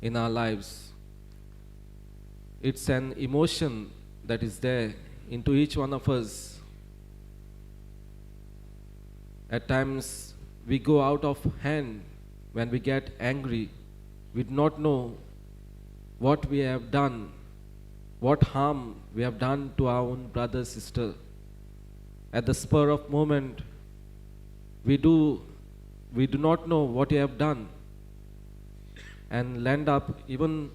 in our lives. It's an emotion that is there into each one of us. At times, we go out of hand when we get angry. We do not know what we have done, what harm we have done to our own brother, sister. At the spur of moment, we do not know what we have done, and land up even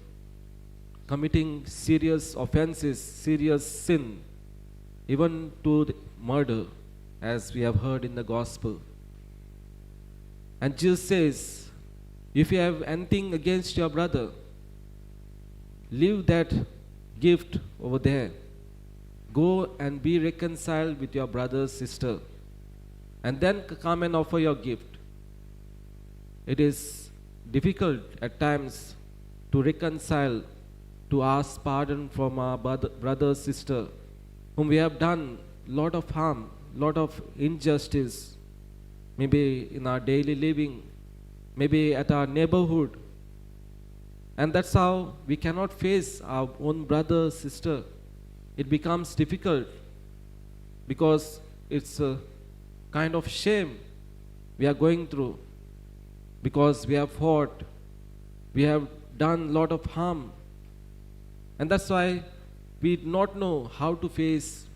committing serious offenses, serious sin, even to the murder, as we have heard in the Gospel. And Jesus says, if you have anything against your brother, leave that gift over there. Go and be reconciled with your brother, sister, and then come and offer your gift. It is difficult at times to reconcile, to ask pardon from our brother, sister, whom we have done lot of harm, lot of injustice, maybe in our daily living, maybe at our neighborhood. And that's how we cannot face our own brother, sister. It becomes difficult because it's a kind of shame we are going through, because we have fought, we have done a lot of harm. And that's why we do not know how to face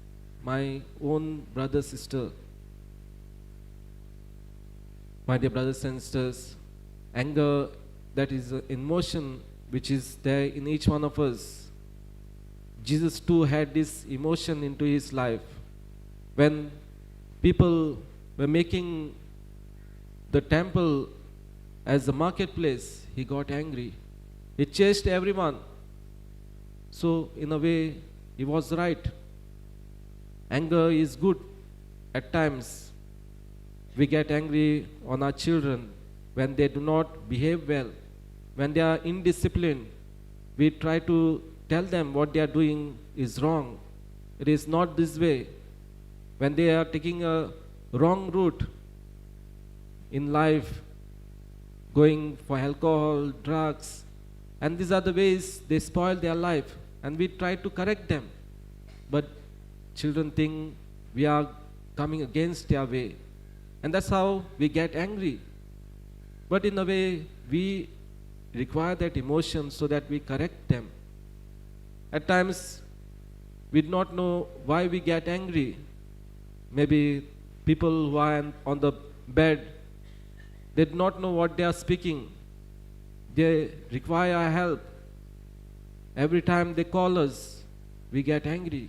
my own brother, sister. My dear brothers and sisters, anger, that is an emotion which is there in each one of us. Jesus too had this emotion into his life. When people were making the temple as a marketplace, he got angry. He chased everyone. So in a way, he was right. Anger is good at times. We get angry on our children when they do not behave well, when they are indisciplined. We try to tell them what they are doing is wrong. It is not this way. When they are taking a wrong route in life, going for alcohol, drugs, and these are the ways they spoil their life, and we try to correct them. But children think we are coming against their way, and that's how we get angry. But in a way, we require that emotion so that we correct them. At times, we do not know why we get angry. Maybe people who are on the bed, they do not know what they are speaking. they require our help. Every time they call us, we get angry.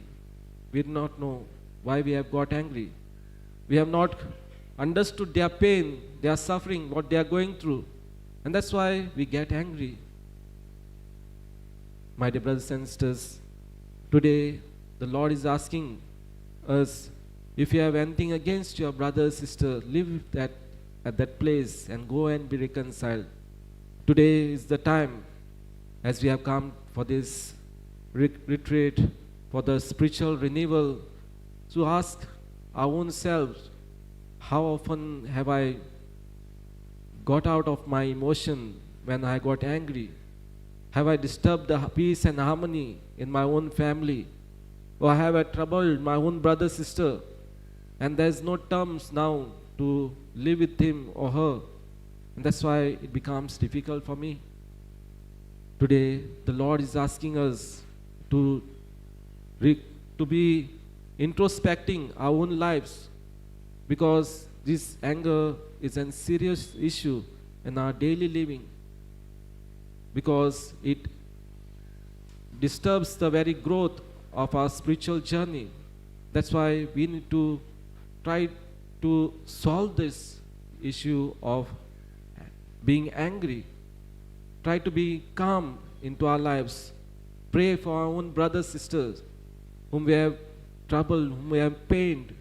We do not know why we have got angry. We have not understood their pain, their suffering, what they are going through. And that's why we get angry. My dear brothers and sisters, today the Lord is asking us, if you have anything against your brother or sister, leave that at that place and go and be reconciled. Today is the time, as we have come for this retreat, for the spiritual renewal, to ask our own selves, how often have I got out of my emotion when I got angry? Have I disturbed the peace and harmony in my own family? Or have I troubled my own brother, sister? And there's no terms now to live with him or her. And that's why it becomes difficult for me. Today, the Lord is asking us to be introspecting our own lives, because this anger is a serious issue in our daily living, because it disturbs the very growth of our spiritual journey. That's why we need to try to solve this issue of being angry. Try to be calm into our lives. Pray for our own brothers, sisters, whom we have troubled, whom we have pained.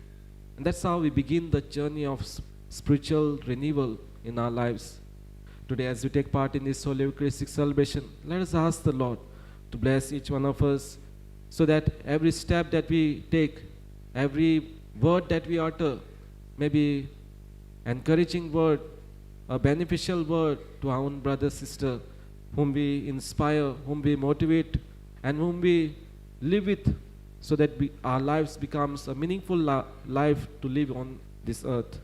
And that's how we begin the journey of spiritual renewal in our lives. Today, as we take part in this Holy Eucharistic celebration, let us ask the Lord to bless each one of us, so that every step that we take, every word that we utter, may be encouraging word, a beneficial word to our own brother, sister, whom we inspire, whom we motivate, and whom we live with, so that our lives becomes a meaningful life to live on this earth.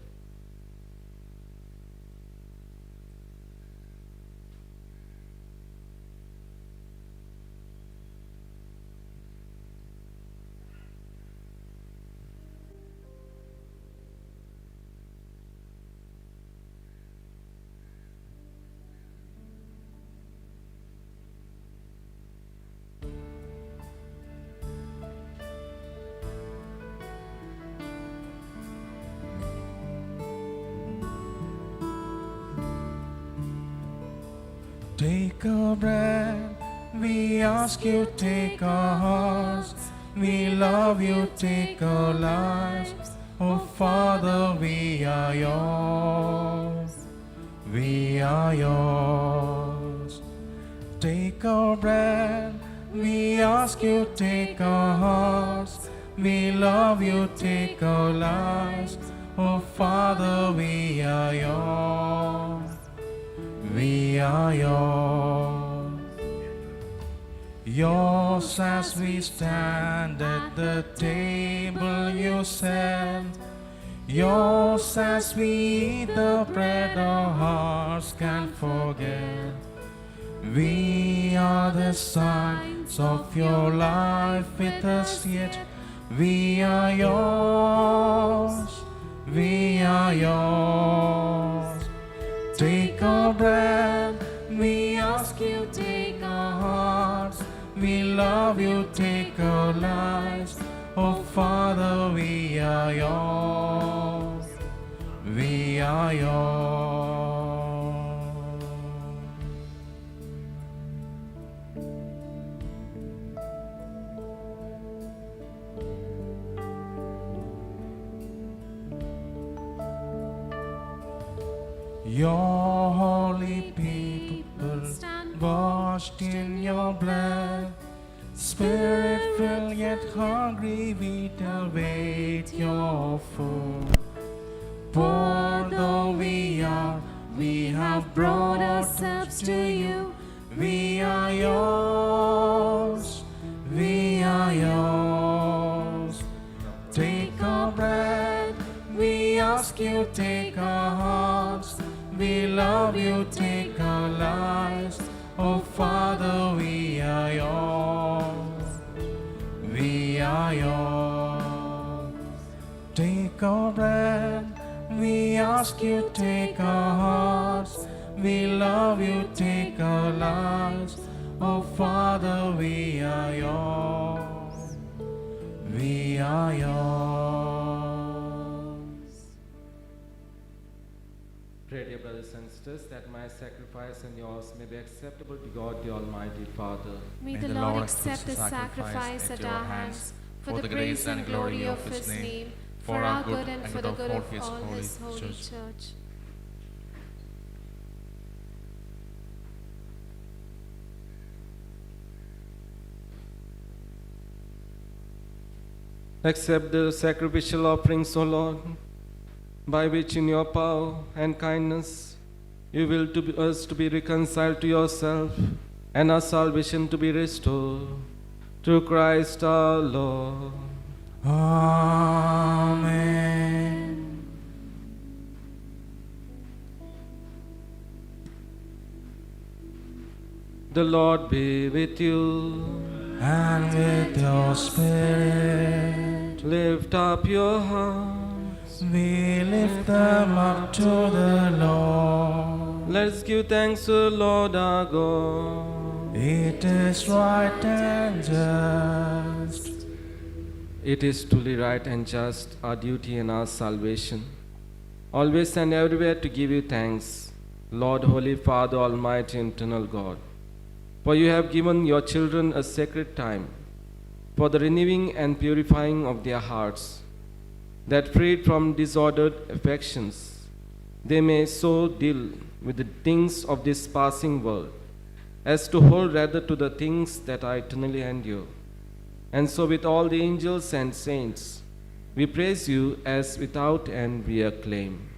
Take our bread, we ask you, take our hearts. We love you, take our lives. Oh Father, we are yours. We are yours. Take our bread, we ask you, take our hearts. We love you, take our lives. Oh Father, we are yours. We are yours. Yours as we stand at the table you set. Yours as we eat the bread our hearts can't forget. We are the signs of your life with us yet. We are yours. We are yours. Take our bread, we ask you, take our hearts. We love you, take our lives. Oh Father, we are yours. We are yours. Your holy people washed in your blood, Spirit filled yet hungry, we await your food. Poor though we are, we have brought ourselves to you. We are yours. We are yours. Take our bread, we ask you, take our hearts. We love you, take our lives. Oh Father, we are yours. We are yours. Take our bread, we ask you, take our hearts. We love you, take our lives. Oh Father, we are yours. We are yours. Pray, dear brothers and sisters, that my sacrifice and yours may be acceptable to God, the Almighty Father. May the Lord accept the sacrifice at our hands for the grace and glory of His name, for our good and for the good of all His holy church. Accept the sacrificial offerings, O Lord, by which in your power and kindness you will us to be reconciled to yourself and our salvation to be restored. Through Christ our Lord. Amen. The Lord be with you. And with your spirit, Lift up your hearts. we lift them up to the Lord. Let's give thanks to the Lord our God. It is right and just. It is truly right and just, our duty and our salvation, always and everywhere to give you thanks, Lord, Holy Father, Almighty, Eternal God. For you have given your children a sacred time for the renewing and purifying of their hearts, that freed from disordered affections, they may so deal with the things of this passing world, as to hold rather to the things that are eternally endure. And so with all the angels and saints, we praise you as without end we acclaim.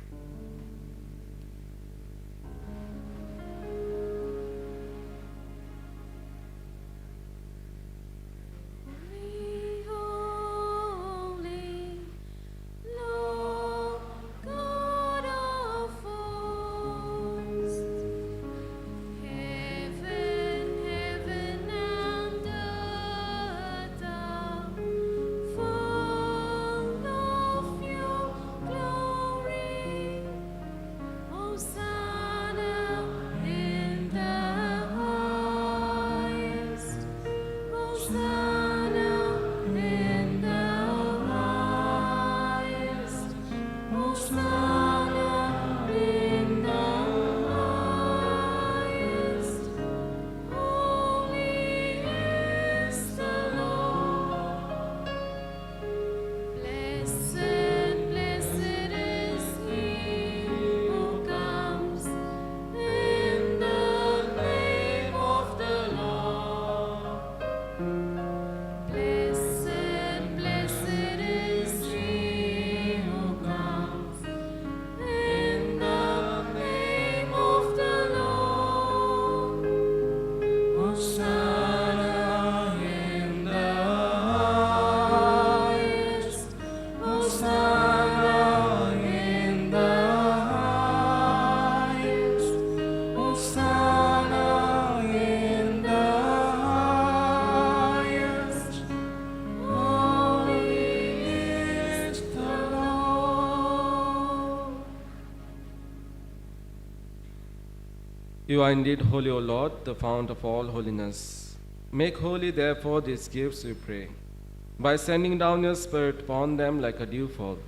You are indeed holy, O Lord, the fount of all holiness. Make holy, therefore, these gifts, we pray, by sending down your Spirit upon them like a dewfall,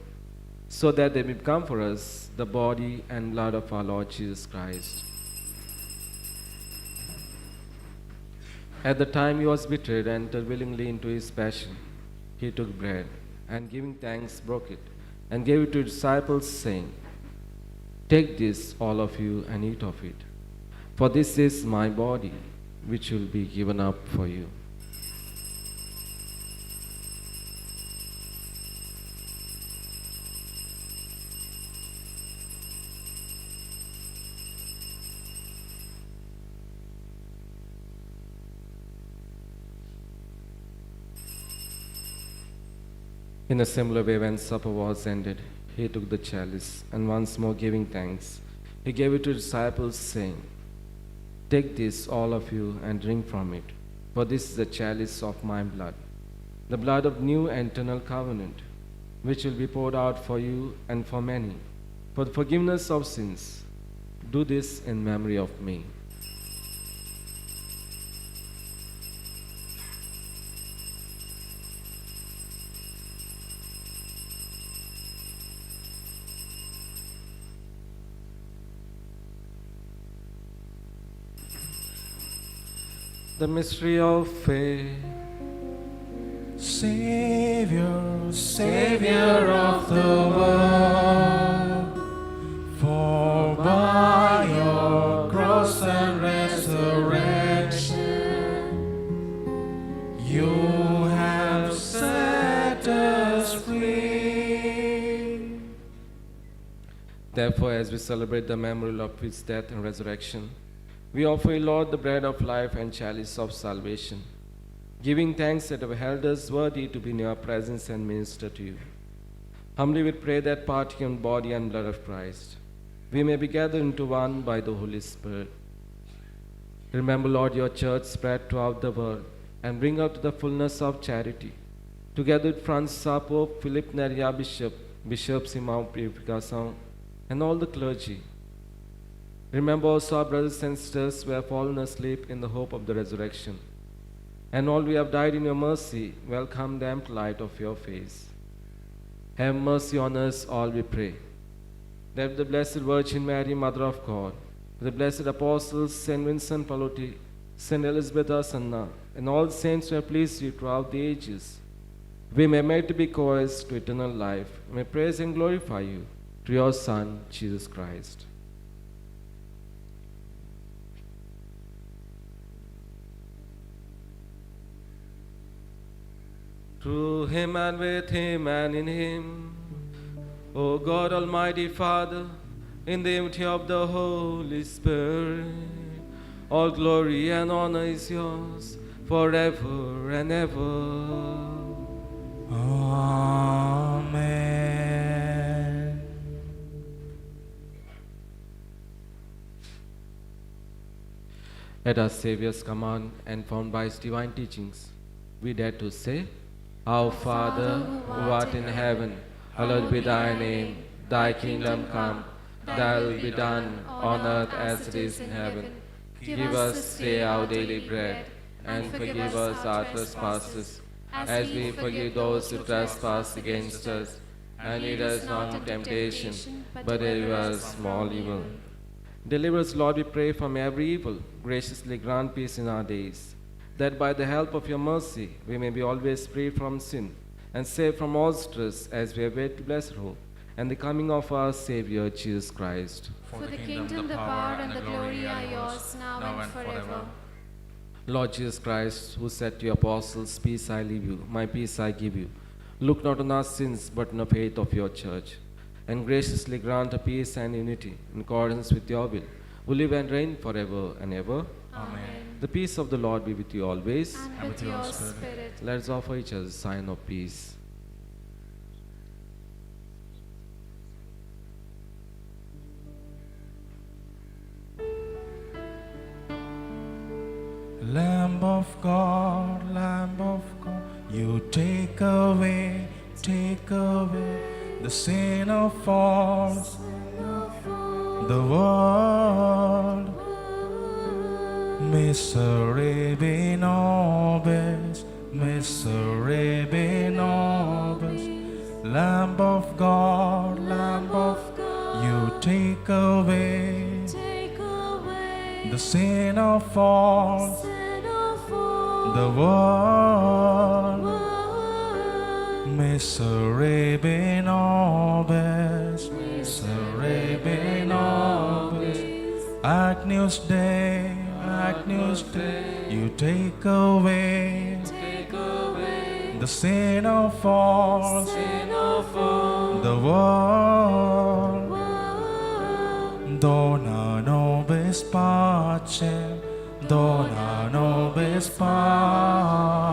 so that they may become for us the body and blood of our Lord Jesus Christ. At the time he was betrayed and entered willingly into his passion, he took bread, and giving thanks, broke it, and gave it to his disciples, saying, "Take this, all of you, and eat of it. For this is my body, which will be given up for you." In a similar way, when supper was ended, he took the chalice, and once more giving thanks, he gave it to his disciples, saying, "Take this, all of you, and drink from it, for this is the chalice of my blood, the blood of new and eternal covenant, which will be poured out for you and for many, for the forgiveness of sins. Do this in memory of me. The mystery of faith. Savior, Savior of the world, for by your cross and resurrection, you have set us free. Therefore, as we celebrate the memorial of his death and resurrection, we offer you, Lord, the bread of life and chalice of salvation, giving thanks that have held us worthy to be in your presence and minister to you. Humbly we pray that partaking in body and blood of Christ, we may be gathered into one by the Holy Spirit. Remember, Lord, your church spread throughout the world and bring her to the fullness of charity. Together with Francis our Pope, Philip Neria Bishop, Bishop Simão Purificação, and all the clergy. Remember also our brothers and sisters who have fallen asleep in the hope of the resurrection. And all we have died in your mercy, welcome the ample light of your face. Have mercy on us all, we pray. That the Blessed Virgin Mary, Mother of God, the blessed apostles, Saint Vincent Pallotti, Saint Elizabeth our Sanna, and all the saints who have pleased you throughout the ages, we may merit to be co-heirs to eternal life. May praise and glorify you through your Son, Jesus Christ. Through him and with him and in him, O God Almighty Father, in the unity of the Holy Spirit, all glory and honor is yours forever and ever. Amen. At our Saviour's command and found by his divine teachings, we dare to say, Our Father, who art in heaven, hallowed be thy name. Thy kingdom come, thy will be done on earth as it is in heaven. Give us this day our daily bread, and forgive us our trespasses, as we forgive those who trespass against us. And lead us not into temptation, but deliver us from all evil. Deliver us, Lord, we pray, from every evil. Graciously grant peace in our days, that by the help of your mercy we may be always free from sin and saved from all stress, as we await the blessed hope and the coming of our Savior Jesus Christ. For the kingdom, the power, and the glory are yours, now and forever. Lord Jesus Christ, who said to your apostles, Peace I leave you, my peace I give you, look not on our sins, but on the faith of your church, and graciously grant a peace and unity in accordance with your will, who live and reign forever and ever. Amen. The peace of the Lord be with you always. And with your spirit. Let us offer each other a sign of peace. Lamb of God, you take away the sin of all the world. Miserere nobis, Lamb of God, you take away the sin of all the world. Miserere nobis, Agnus Dei, you take away the sin of all the world. Dona nobis pacem, dona nobis pacem.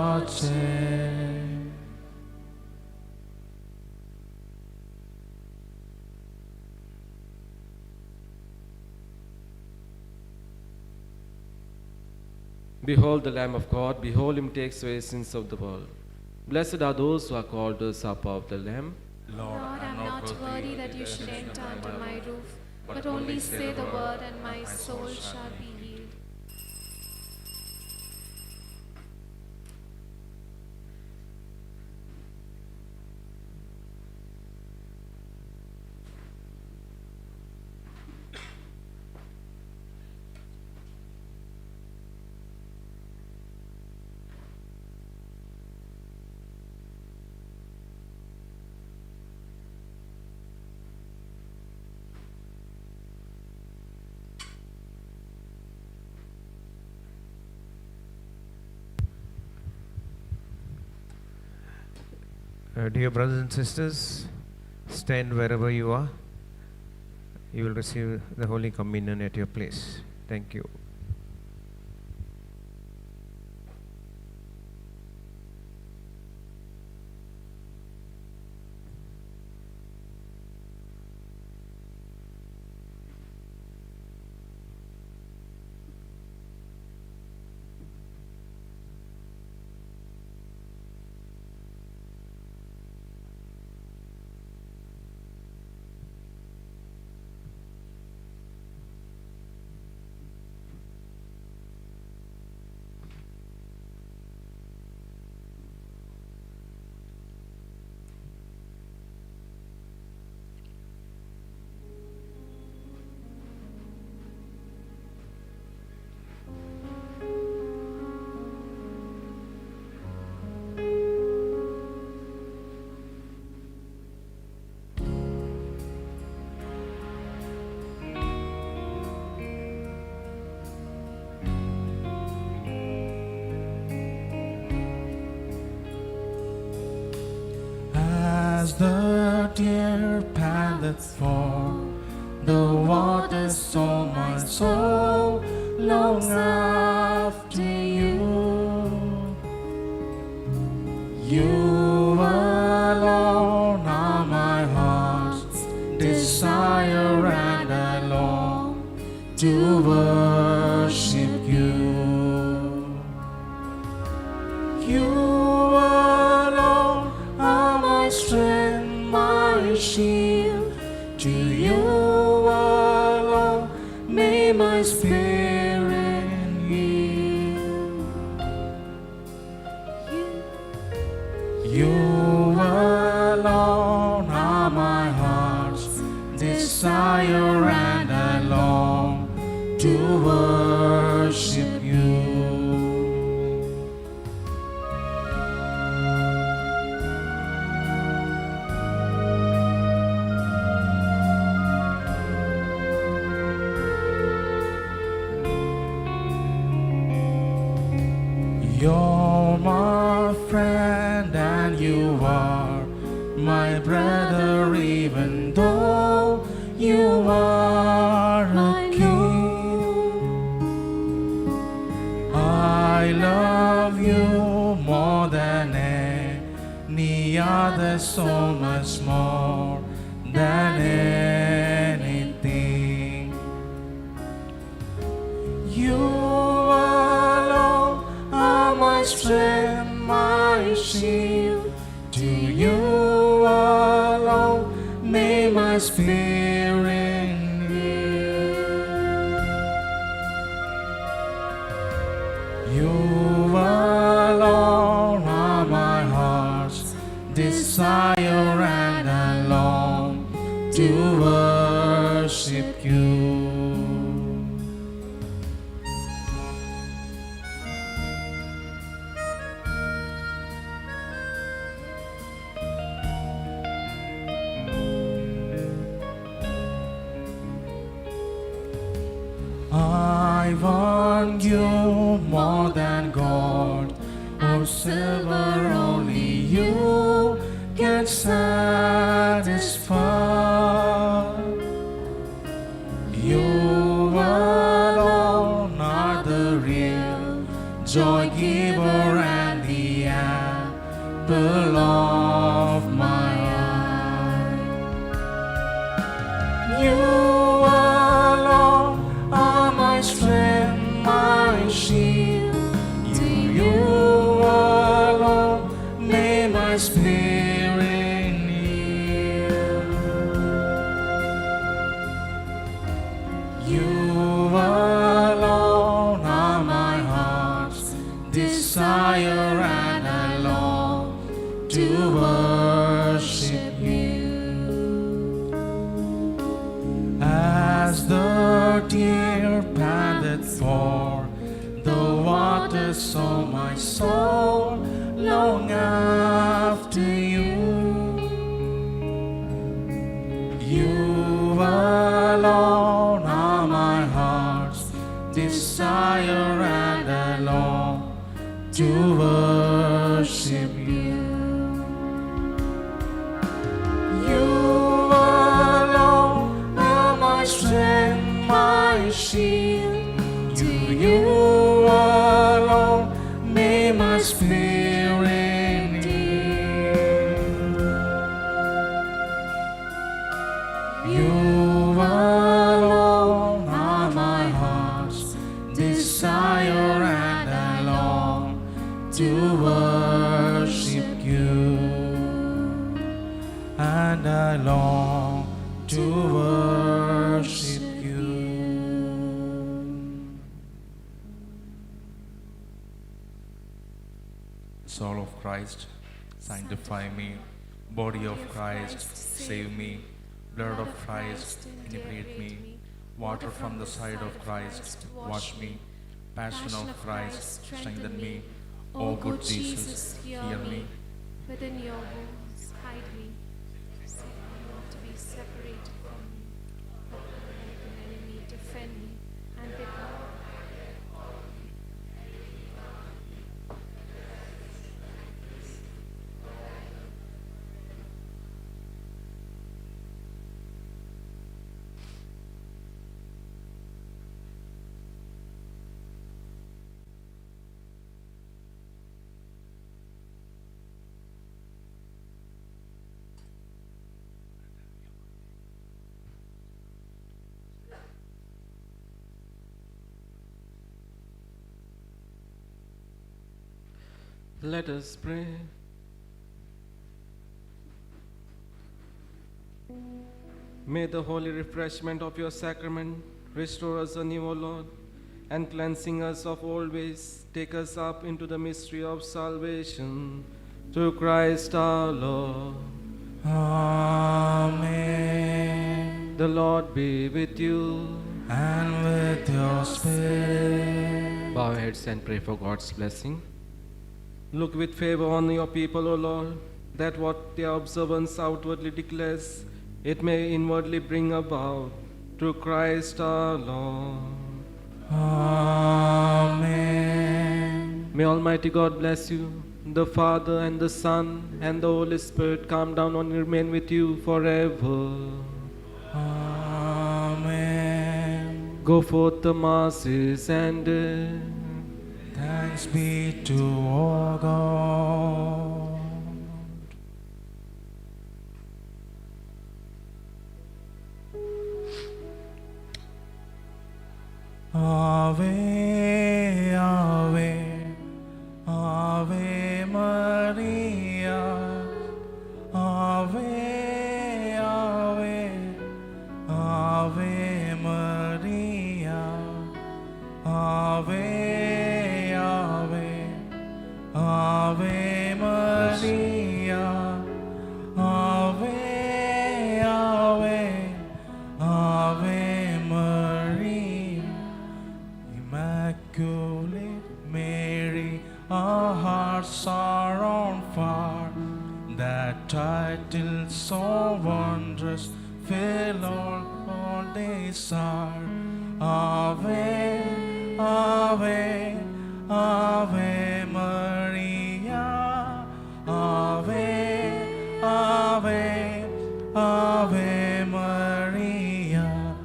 Behold the Lamb of God, behold him takes away the sins of the world. Blessed are those who are called to the supper of the Lamb. Lord, I am not worthy that you should enter under my roof, But only say the word, and my soul shall be healed. Dear brothers and sisters, stand wherever you are. You will receive the Holy Communion at your place. Thank you. As the deer panteth for the waters, so my soul longs after you. You alone are my heart's desire, and I long to worship you. You alone are my strength, my shield. To you alone may my spirit yield. You alone are my heart's desire, and I long to worship you. You're my friend and you are my brother, even though you are a king. I love you more than any other, so much more than anything. You alone are my strength, my shield. To you alone may my spirit yield. You alone are my heart's desire, and I long to worship you. I want you more than gold or silver, only you can satisfy. You alone are the real joy giver and the apple of my eye. You alone are my strength, my shield. To you alone may my spirit yield. to worship you. As the deer panteth for the waters, so my soul long after you. You alone are my heart's desire, and I long to worship you. You alone are my strength, my shield. To you alone may my spirit yield. You alone are my heart's desire, and I long to worship you. And I long to worship you. Soul of Christ, sanctify me. Body of Christ, save me. Blood of Christ, inebriate me. Water from the side of Christ, wash me. Passion of Christ, strengthen me. O good Jesus, hear me. Within your wounds, hide me. Save me not to be separated from you. But like an enemy, defend me and defend me. Let us pray. May the holy refreshment of your sacrament restore us anew, O Lord, and cleansing us of all ways, take us up into the mystery of salvation. Through Christ our Lord. Amen. The Lord be with you. And with your spirit. Bow our heads and pray for God's blessing. Look with favor on your people, O Lord, that what their observance outwardly declares, it may inwardly bring about, through Christ our Lord. Amen. May Almighty God bless you, the Father and the Son and the Holy Spirit come down and remain with you forever. Amen. Go forth the masses and Thanks be to our God. Ave, Ave, Ave Maria. Ave, Ave, Ave Maria. Ave, Ave, Ave Maria. Ave, Ave, Ave Maria. Immaculate Mary, our hearts are on fire. That title so wondrous, fill all desire. Ave, Ave, Ave Maria. Ave, Ave, Ave Maria.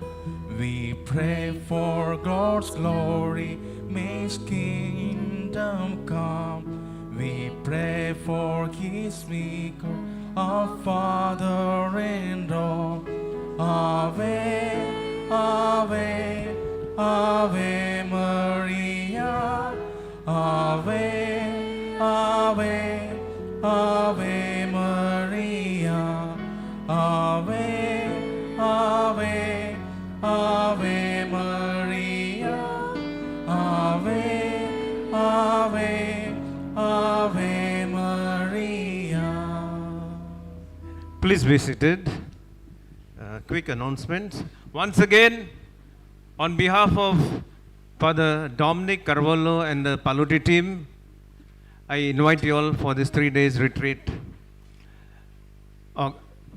We pray for God's glory, may His kingdom come. We pray for His Maker, our Father in Rome. Ave, Ave, Ave Maria. Ave, Ave, Ave Maria. Ave, Ave, Ave Maria. Ave, Ave, Ave Maria. Please be seated. Quick announcements. Once again, on behalf of Father Dominic Carvalho and the Pallotti team, I invite you all for this 3 days retreat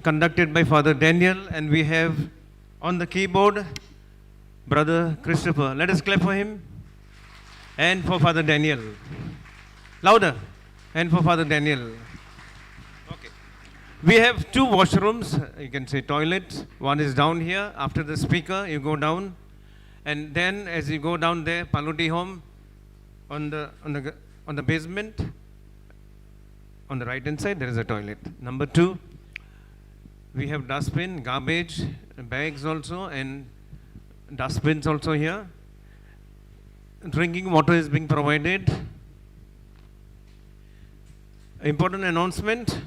conducted by Father Daniel, and we have on the keyboard Brother Christopher. Let us clap for him and for Father Daniel. Louder. And for Father Daniel. Okay. We have 2 washrooms, you can say toilets. One is down here. After the speaker, you go down. And then as you go down there, Pallotti home, on the basement, on the right hand side, there is a toilet. Number 2, we have dustbin, garbage, bags also, and dustbins also here. Drinking water is being provided. Important announcement,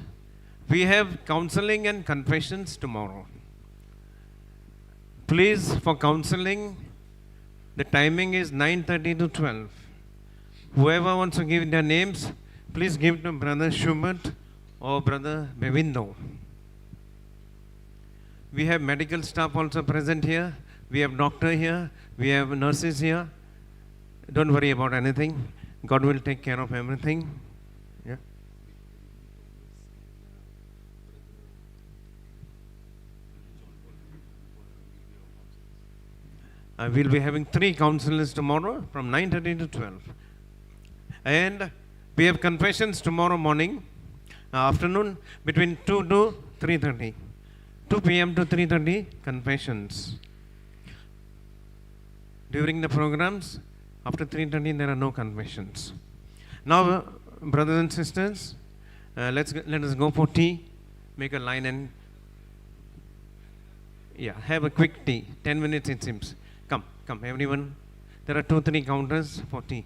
we have counseling and confessions tomorrow. Please, for counseling, the timing is 9:30 to 12. Whoever wants to give their names, please give to Brother Schubert or Brother Bevindo. We have medical staff also present here. We have doctor here. We have nurses here. Don't worry about anything. God will take care of everything. Yeah. We'll be having 3 counselors tomorrow from 9:30 to 12. And we have confessions tomorrow morning, afternoon, between 2 to 3:30. 2 p.m. to 3:30, confessions. During the programs, after 3:30, there are no confessions. Now, brothers and sisters, let us go for tea. Make a line and have a quick tea. 10 minutes it seems. Come, everyone. There are 2-3 counters for tea.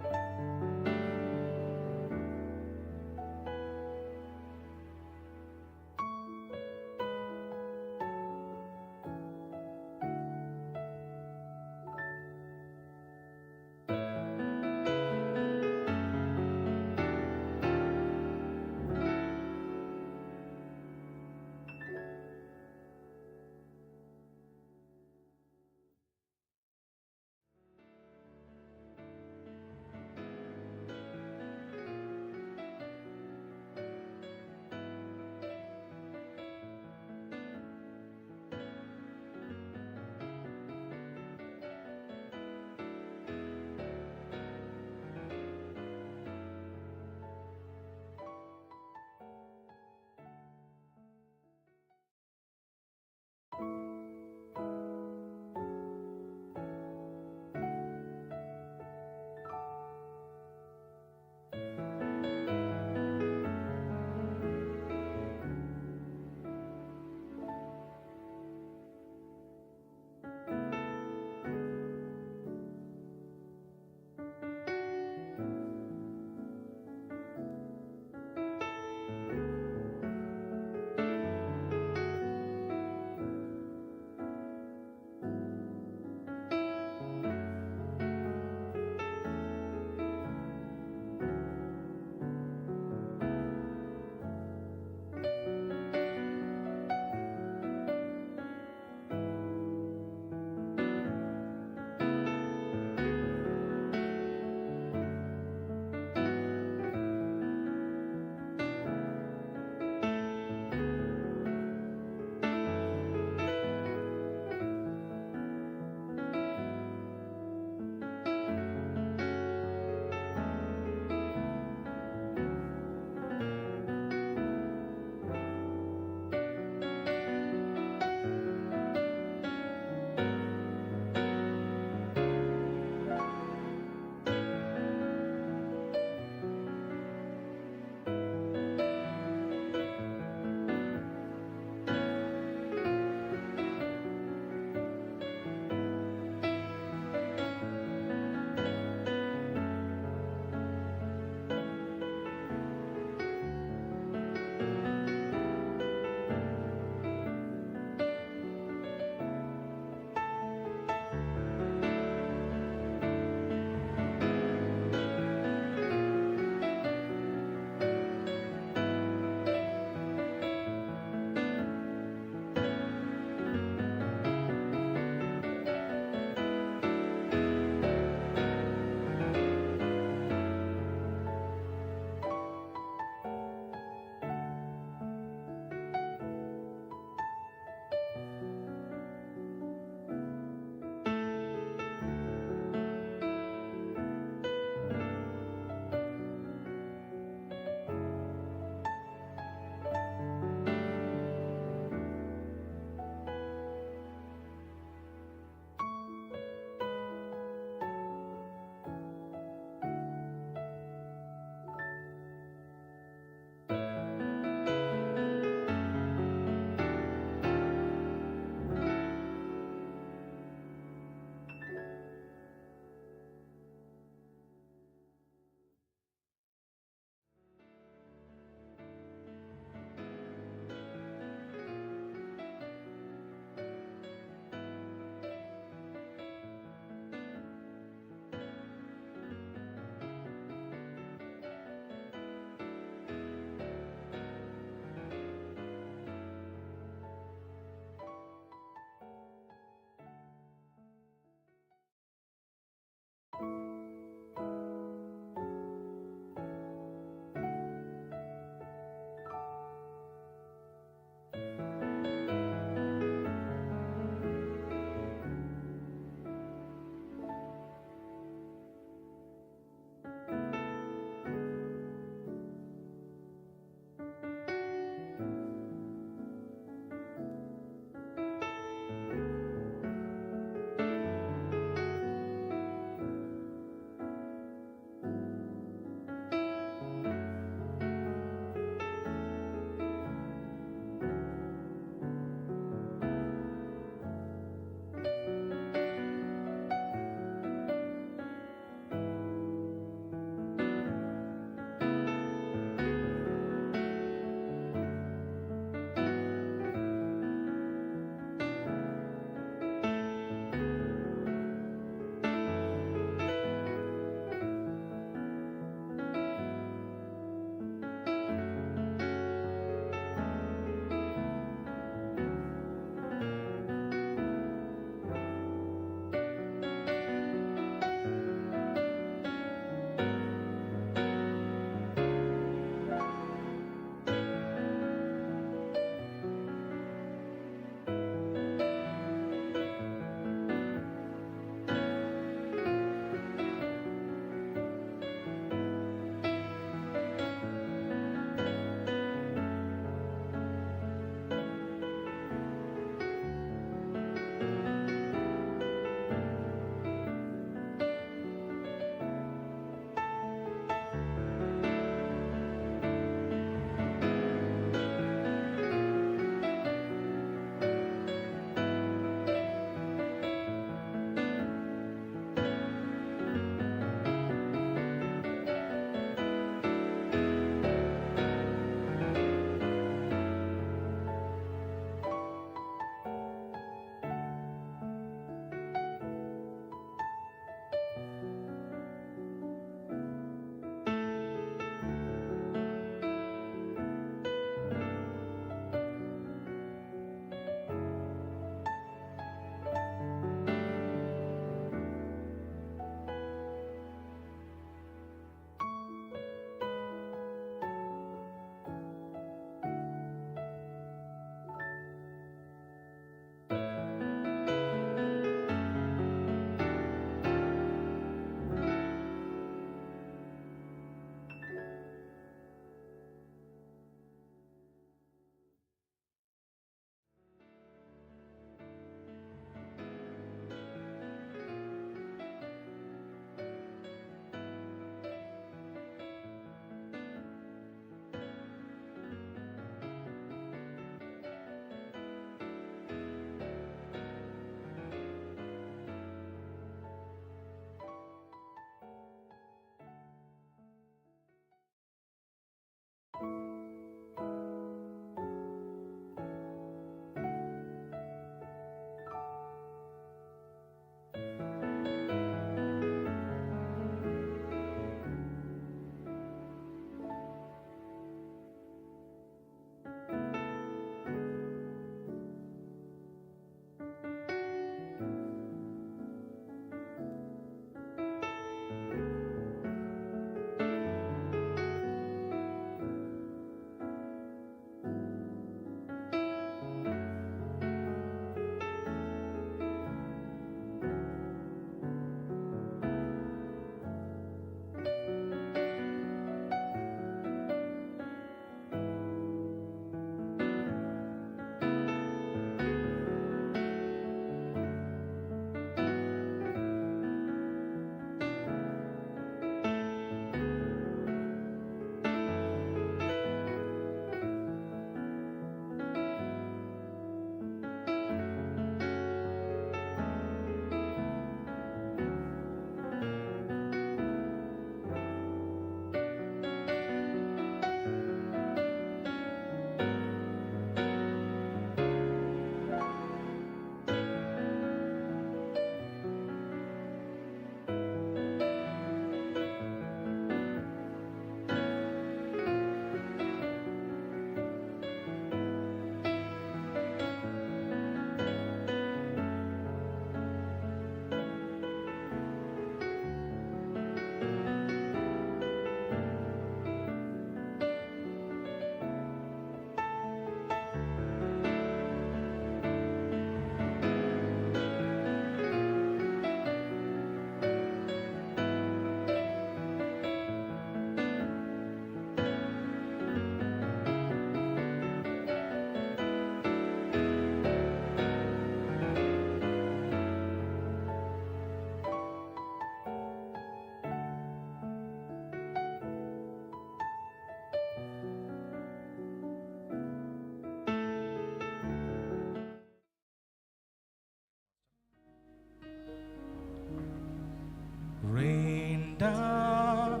down,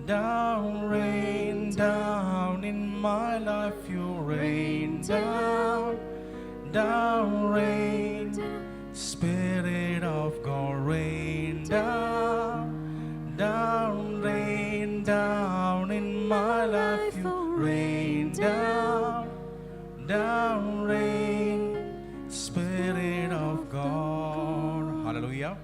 down, rain down in my life. You rain down, down, rain. Spirit of God, rain down, down, rain down in my life. You rain down, down, rain. Spirit of God. Hallelujah.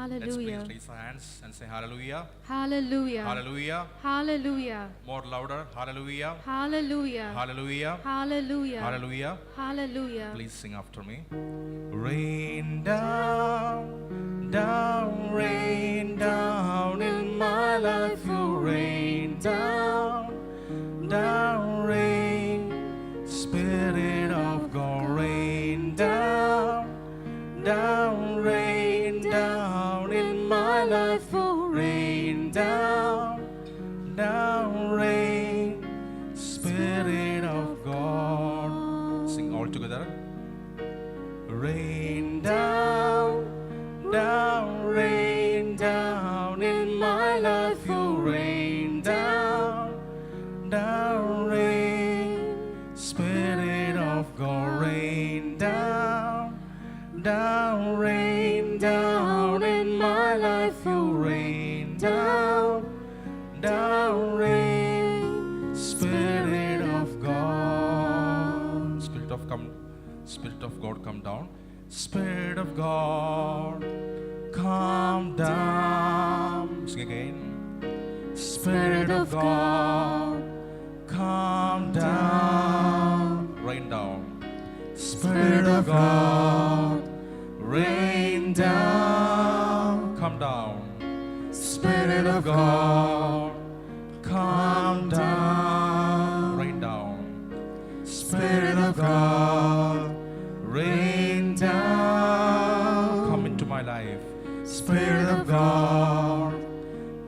Let's please Hallelujah. raise our hands and say hallelujah. Hallelujah. Hallelujah. Hallelujah. More louder. Hallelujah. Hallelujah. Hallelujah. Hallelujah. Hallelujah. Hallelujah. Please sing after me. Rain down, down, rain down in my life. You rain down, down, rain. Spirit of God, rain down, down, rain down in my life. You rain down, down, rain. Spirit of God. Sing all together. Rain down, down, rain down in my life. You rain down, down, rain. Spirit of God, rain down, down, rain down in my life. You rain down, down, rain. Spirit of God. Spirit of God, come down. Spirit of God, come down. Sing again. Spirit of God, come down. Rain down. Spirit of God, rain down. Come down. Spirit of God, come down. Rain down. Spirit of God, rain down. Come into my life. Spirit of God,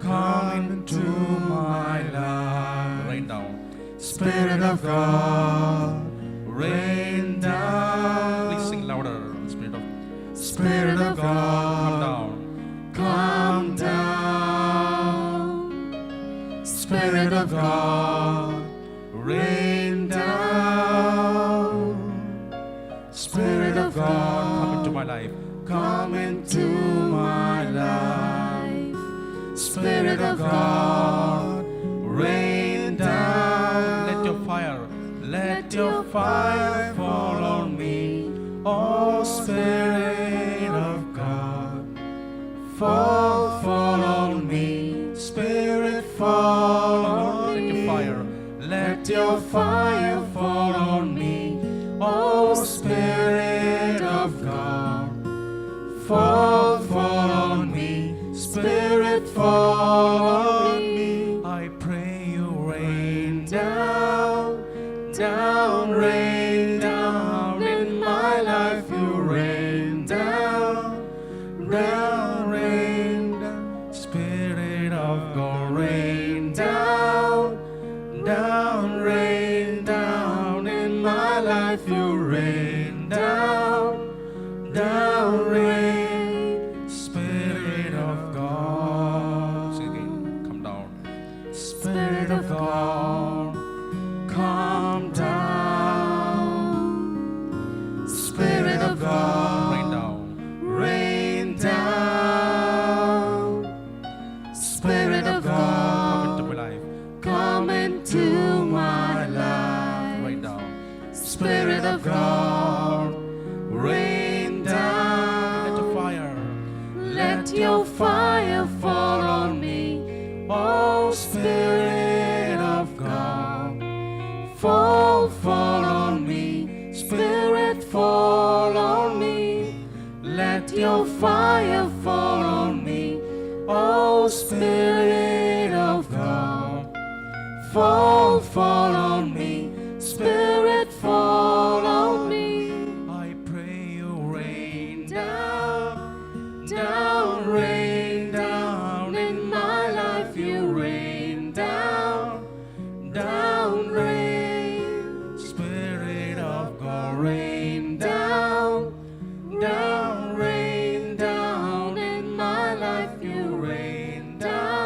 come into my life. Rain down. Spirit of God, rain down. Please sing louder. Spirit of God, come down. Spirit of God, rain down. Spirit of God, come into my life. Come into my life. Spirit of God, rain down. Let your fire fall on me. Oh, Spirit of God, fall on me. Spirit, fall on me. Let your fire fall on me. Oh, Spirit of God, fall on me. Spirit, fall on me. I pray you rain down, down, rain down in my life. You rain down, down, rain down. Spirit of God, rain down, down, rain down in my life. You rain down, down, rain. Spirit of God. Sing again. Come down. Spirit of God, come down. Spirit of God, rain down. Rain down. Spirit of God, come into my life. Come into my life. Rain down. Spirit of God, rain down. Let your fire fall on me. Oh, Spirit of God, fall on me. Spirit, fall on me. Let your fire fall on me. Oh, Spirit of God, fall on me. Spirit, fall on me. I pray you rain down, down, rain down in my life. You rain down, down, rain. Spirit of God, rain down, down, rain down in my life. You rain down.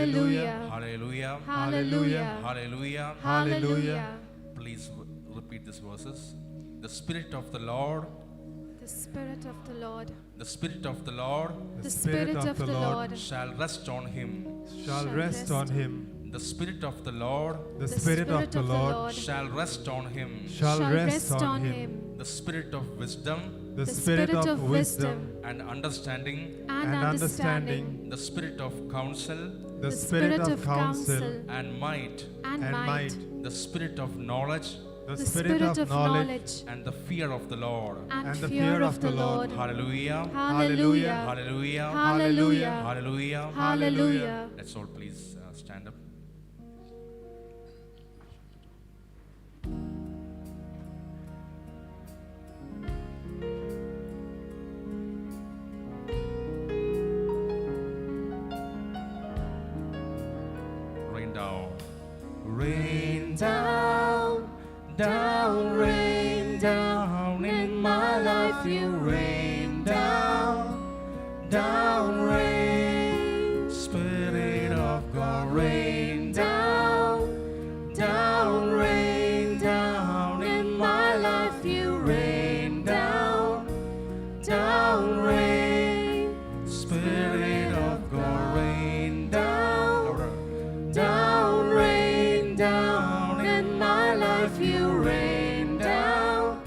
Hallelujah. Hallelujah. Hallelujah. Hallelujah. Hallelujah. Please repeat these verses. The Spirit of the Lord, The Spirit of the Lord, the Spirit of the Lord the Spirit of the Lord shall rest on him. shall rest on him. The Spirit of the Lord The Spirit of the Lord shall rest on him. shall rest on him. The Spirit of wisdom The Spirit of wisdom and understanding, and understanding, the Spirit of counsel the Spirit of counsel and might, and and might, might, the Spirit of knowledge the the Spirit of knowledge and the fear of the Lord. and the fear of the Lord. Hallelujah. Hallelujah. Hallelujah. Hallelujah. Hallelujah. Hallelujah. Let's all please stand up. Rain down. Rain down, down, rain down in my life. You rain down, down, rain. Spirit of God, rain down, down, rain down in my life. You rain down, down, rain. Spirit of God, rain down, down, rain down in my life. You rain down,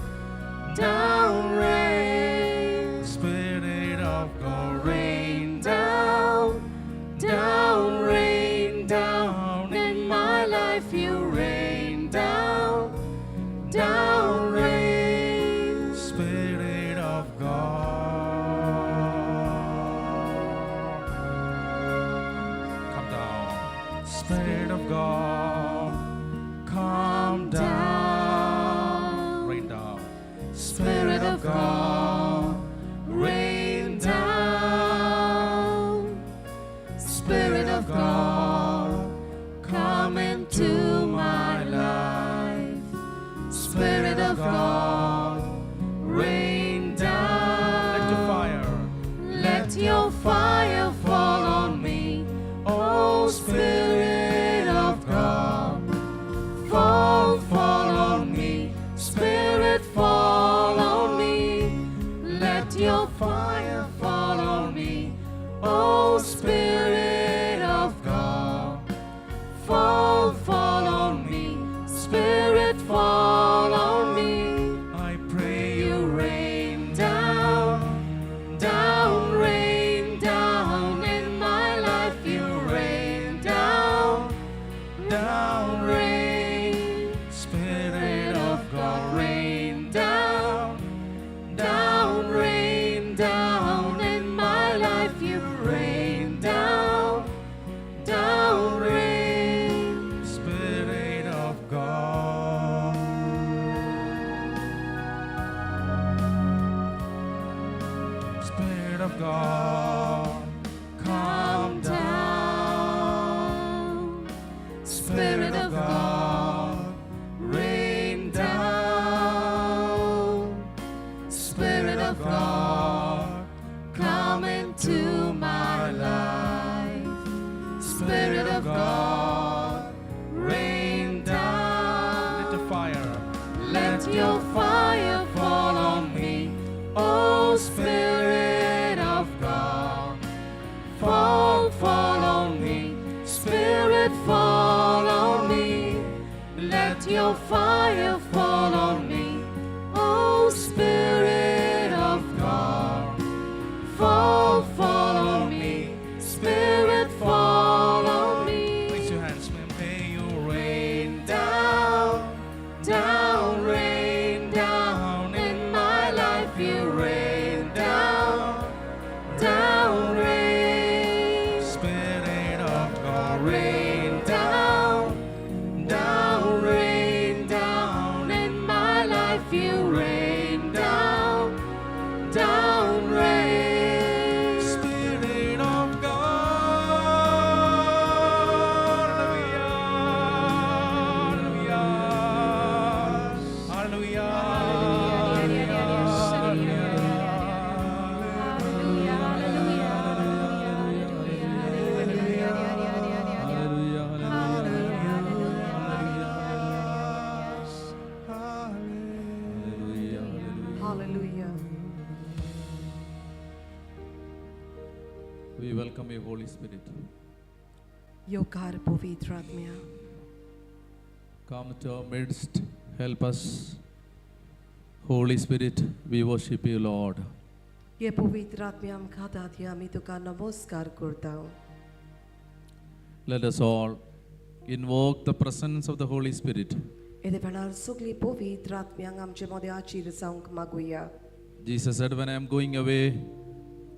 down, rain. Spirit of God, rain down, down, rain down in my life. You rain down, down, rain. Spirit of God. Come down. Spirit of God, come down. Rain down. Spirit of God, rain down. Spirit of God, come into my life. Spirit of God, rain down. Let your fire. Let your fire fall on me, oh Spirit of God. Fall on me, Spirit, fall on me. Let your fire fall on me, oh Spirit of God. Fall on me, Spirit, fall on me. I pray you rain down, down, rain down in my life. You rain down, down, rain. Spirit of God, rain down, down, rain down in my life. You rain down, down, rain. Spirit of God. Spirit of God, come down. Spirit of God, rain down. Spirit of God, come into my life. Spirit of God, rain down. Let your fire. Let your fire fall on me, oh Spirit of God. Fall on me, Spirit, fall on me. Let your fire fall on me, oh Spirit of God. Fall on me, Spirit, fall on me. Raise your hands. May you rain down, down, rain down in my life. You rain down, down, rain. Spirit of God, rain down, down, rain down in Come, you Holy Spirit. Yokar Povitratmya. Come to our midst. Help us. Holy Spirit, we worship you, Lord. ये पवित्र आत्म्या आमकां दाती आमी तुका नमस्कार करता. Let us all invoke the presence of the Holy Spirit. एदे वेळार सगळी पवित्र आत्म्यांक आमचे मदें आशीर जावंक मागुया. Jesus said, when I am going away,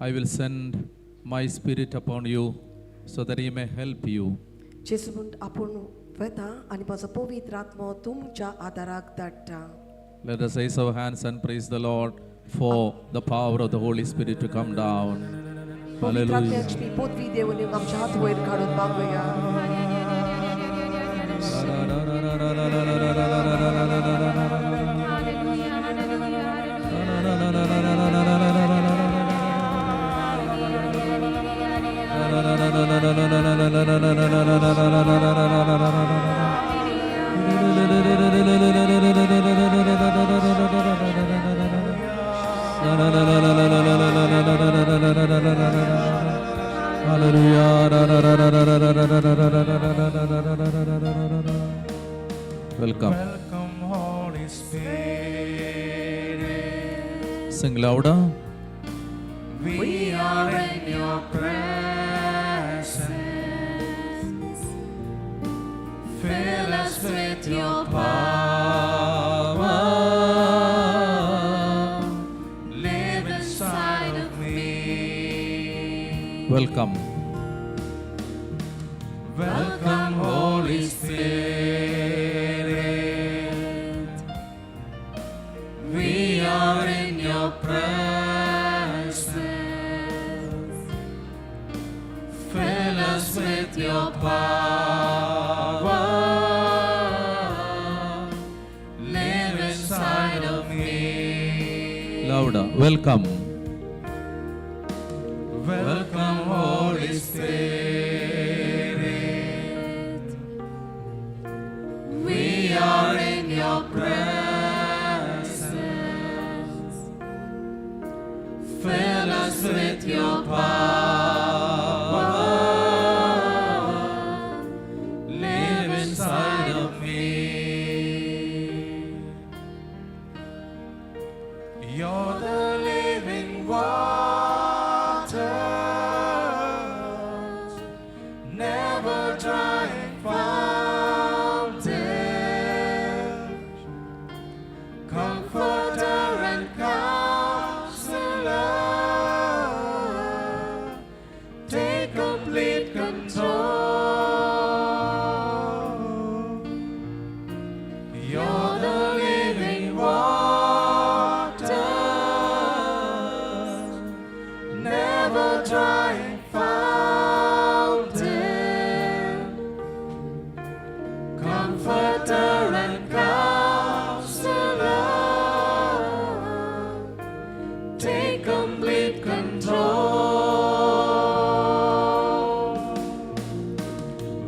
I will send my spirit upon you so that he may help you. जेसू म्हूण आपूण वता आनी म्हजो पवित्र आत्मो तुमच्या आदाराक धाडटा. Let us raise our hands and praise the Lord for the power of the Holy Spirit to come down. पवित्र Hallelujah. आत्म्याची पदवी देवन आमच्या हात वयर काडून मागुया. Welcome. Welcome, Holy Spirit. Sing louder. We are in your presence. Fill us with your power. Live inside of me. Welcome. Welcome, Holy Spirit. We are in your presence. Fill us with your power. Live inside of me. Louder. Welcome. Welcome, Holy Spirit. We are in your presence. Fill us with your power. Live inside of me. You're the living water, never drying fountain, comforter and counselor. Take complete control. You're the living water, never drying fountain, comforter and counselor. Take complete control.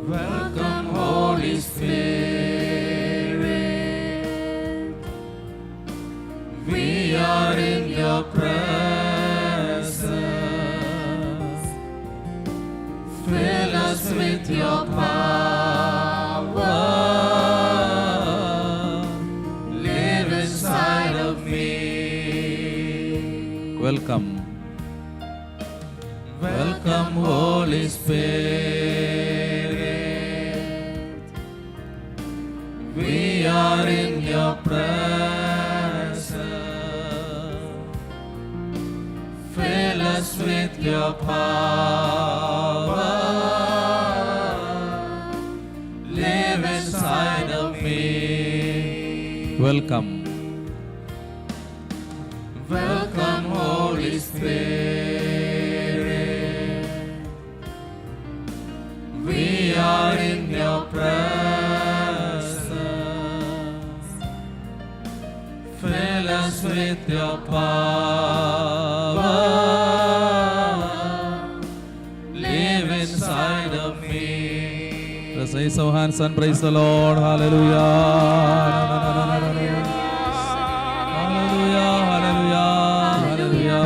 Welcome, Holy Spirit. We are in your presence. Fill us with your power. Live inside of me. Welcome. Welcome, Holy Spirit. We are in your presence. Fill us with your power. Live inside of me. Welcome. Welcome, Holy Spirit. We are in your presence. Fill us with your power. Live inside of me. Let's raise our hands and praise the Lord. Hallelujah. Hallelujah. Hallelujah. Hallelujah.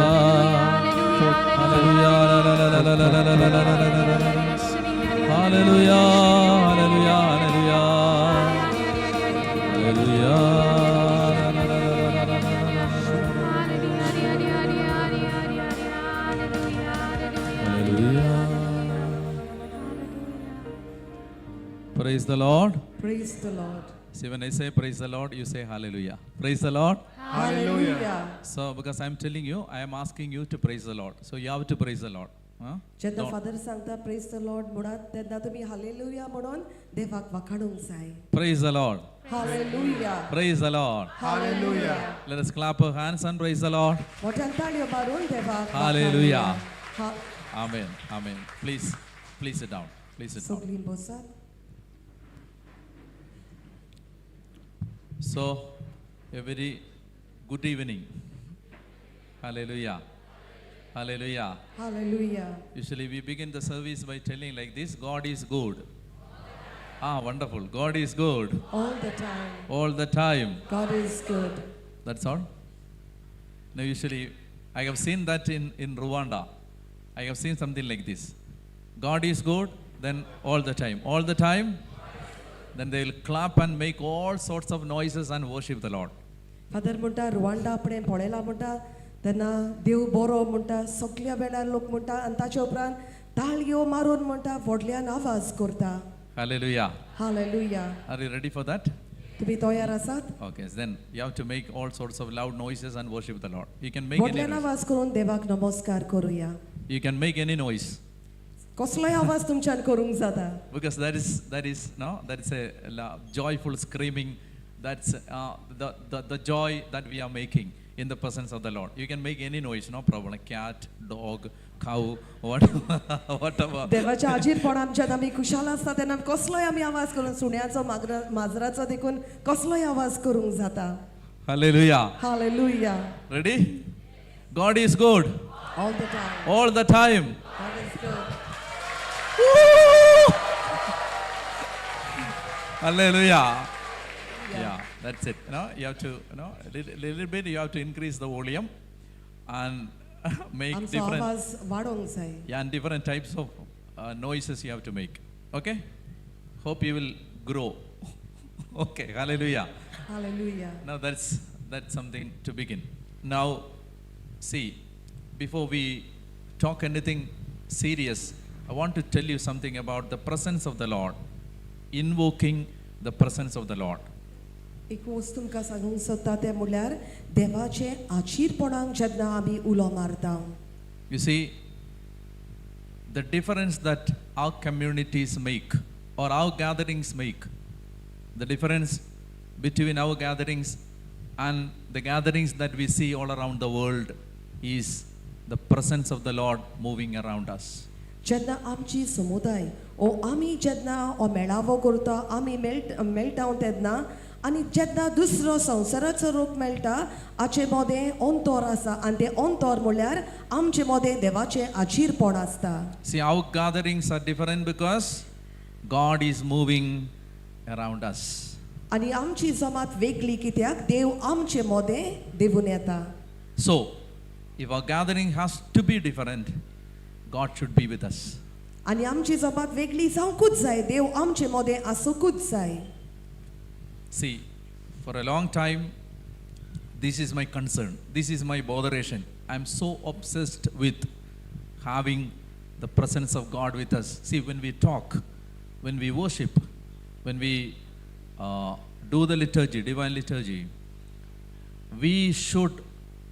Hallelujah, hallelujah, hallelujah. Praise the Lord. Praise the Lord. See, when I say praise the Lord, you say hallelujah. Praise the Lord. Hallelujah. So, because I'm telling you, I am asking you to praise the Lord. So, you have to praise the Lord. Huh? जेन्ना Don't- father सांगता praise the Lord म्हणत तेन्ना तुम्ही hallelujah म्हणून देवाक वखाणूंक जाय. Praise the Lord. Hallelujah. Praise the Lord. Hallelujah. Let us clap our hands and praise the Lord. मोठ्यान ताळयो मारून देवाक Hallelujah. हा- Amen. Amen. Please sit down. Please sit down. सगळीं बसात. So, a very good evening. Hallelujah. Hallelujah. Hallelujah. Usually we begin the service by telling like this, God is good. Ah, wonderful. God is good. All the time. All the time. God is good. That's all. Now usually, I have seen that in Rwanda. I have seen something like this. God is good, then all the time. All the time, then they will clap and make all sorts of noises and worship the Lord. Father म्हणटा Rwanda आपणे पळयला म्हणटा तेन्ना देव बरो म्हणटा सगळ्या वेळार लोक म्हणटा आनी ताचे उपरांत ताळयो मारून म्हणटा व्हडल्यान आवाज करता. Hallelujah. Hallelujah. Are you ready for that? तुम्ही तयार आसात? Okay, so then you have to make all sorts of loud noises and worship the Lord. You can make any व्हडल्यान noise. आवाज करून देवाक नमस्कार करूया. You can make any noise. कसलोय आवाज तुमच्यान करूंक जाता. Because that is a joyful screaming. That's the joy that we are making in the presence of the Lord. You can make any noise, no problem. A cat, dog, cow, whatever. देवाच्या आजीरपण आमच्यात आमी खुशाल आसता तेन्ना कसलोय आमी आवाज करून सुण्याचो माजराचो देखून कसलोय आवाज करूंक जाता. Hallelujah. Hallelujah. Ready? God is good. All the time. All the time. God is good. Hallelujah. Yeah, that's it. You have to, little bit. You have to increase the volume and make आमचो different. आवाज वाडोंक जाय. Yeah, and different types of noises you have to make. Okay? Hope you will grow. Okay, hallelujah. Hallelujah. Now that's something to begin. Now, see, before we talk anything serious, I want to tell you something about the presence of the Lord. Invoking the presence of the Lord. एक वस्त तुमकां सांगूंक सोदता तें म्हणल्यार देवाचे आजीरपणाक जेन्ना आमी उलो मारता. You see, the difference that our communities make or our gatherings make, the difference between our gatherings and the gatherings that we see all around the world is the presence of the Lord moving around us. जेन्ना आमची समुदाय ओ आमी जेन्ना हो मेळावो करता आमी मेळटा तेन्ना आनी जेन्ना दुसरो संवसाराचो रूप मेळटा हाचे मदें अंतर आसा आनी तें अंतर म्हणल्यार आमचे मदें देवाचें आजीरपण आसता. See, our gatherings are different because God is moving around us. आनी आमची जमात वेगळी कित्याक देव आमचे मदें देवून येता. So, if our gathering has to be different, God should be with us. आनी आमची जमात वेगळी जावंकूच जाय देव आमचे मदें आसूंकूच जाय. See, for a long time, this is my concern. This is my botheration. I'm so obsessed with having the presence of God with us. See, when we talk, when we worship, when we do the liturgy, divine liturgy, we should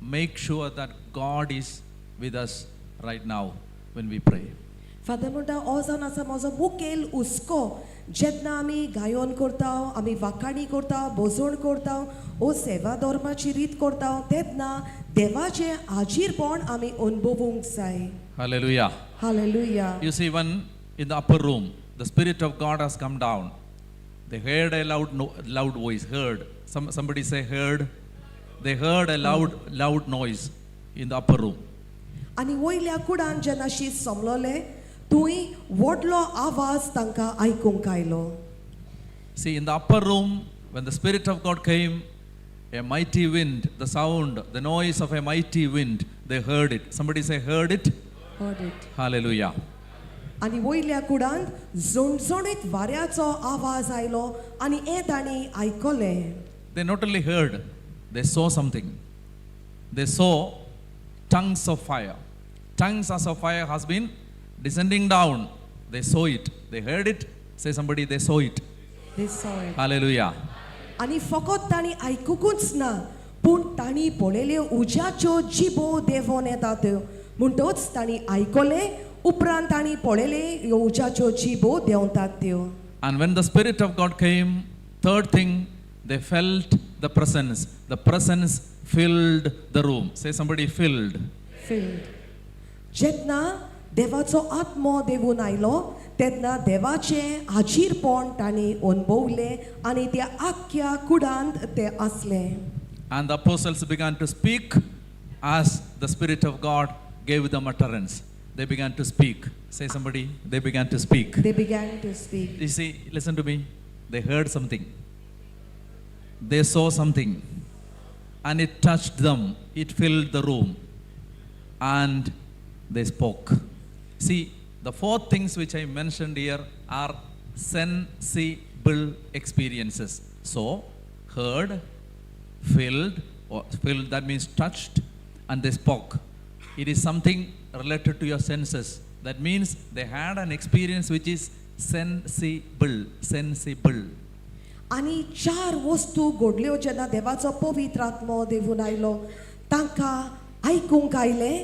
make sure that God is with us right now when we pray. Father म्हणटा हो जावन आसा म्हजो मुखेल हुस्को जेन्ना आमी गायन करता आमी वाखाणी करता बोजोण करता ओ सेवा धर्माची रीत करता तेन्ना देवाचें आजीरपण आमी अनुभवूंक जाय. Hallelujah. Hallelujah. You see, when in the upper room, the Spirit of God has come down. They heard a loud voice. Heard. Somebody say heard. They heard a loud noise in the upper room. आनी वयल्या कुडान जेन्ना शीत समलोले थंय व्हडलो आवाज तांकां आयकूंक आयलो. See, in the upper room, when the Spirit of God came, a mighty wind, the sound, the noise of a mighty wind, they heard it. Somebody say, heard it. heard it. Hallelujah. आणि वयल्या कुडांत झणझणीत वाऱ्याचो आवाज आयलो आणि हें तांणी आयकलें. They not only heard, they saw something. They saw tongues of fire. Tongues as of fire has been descending down. They saw it. They heard it. Say somebody, they saw it. They saw it. Hallelujah. आणि फकत तांणी आयकुकूच ना, पूण तांणी पळयल्यो उज्याच्यो जिबो देंवोन येतात. म्हणटच तांणी आयकलें, उपरांत तांणी पळयलें ह्यो उज्याच्यो जिबो देंवतात त्यो. And when the Spirit of God came, third thing, they felt the presence. The presence filled the room. Say somebody, filled. Filled. जेन्ना देवाचो आत्मो देवून आयलो, तेन्ना देवाचें हाजीरपण तांणी अनुभवलें आनी त्या आख्ख्या कुडांत ते आसले. And the apostles began to speak as the Spirit of God gave them utterance. They began to speak. Say somebody, they began to speak. They began to speak. You see, listen to me. They heard something. They saw something. And it touched them. It filled the room. And they spoke. See, the four things which I mentioned here are sensible experiences. So, heard, filled, that means touched, and they spoke. It is something related to your senses. That means they had an experience which is sensible. आणि चार वस्तू घडल्यो जेन्ना देवाचो पवित्र आत्मो देवून आयलो, तांकां आयकूंक आयलें,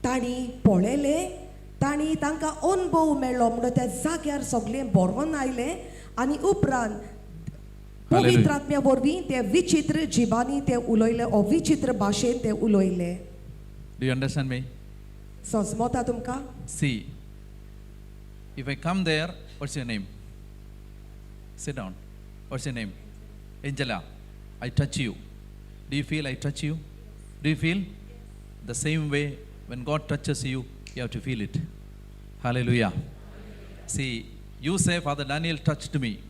तांणी पळयलें, तांणी तांकां अनुभव मेळ्ळो म्हणून त्या जाग्यार सगळें बरोवन आयलें आणि उपरांत पवित्र आत्म्या वरवीं ते विचित्र जिबांनी ते उलयले, ओ विचित्र भाशेन ते उलयले. Do you understand me? समजता तुमकां? See, if I come there, what's your name? Sit down. What's your name? Angela. I touch you. Do you feel I touch you? Do you feel? The same way when God touches you, you have to feel it. Hallelujah. See, you say, Father Daniel touched me.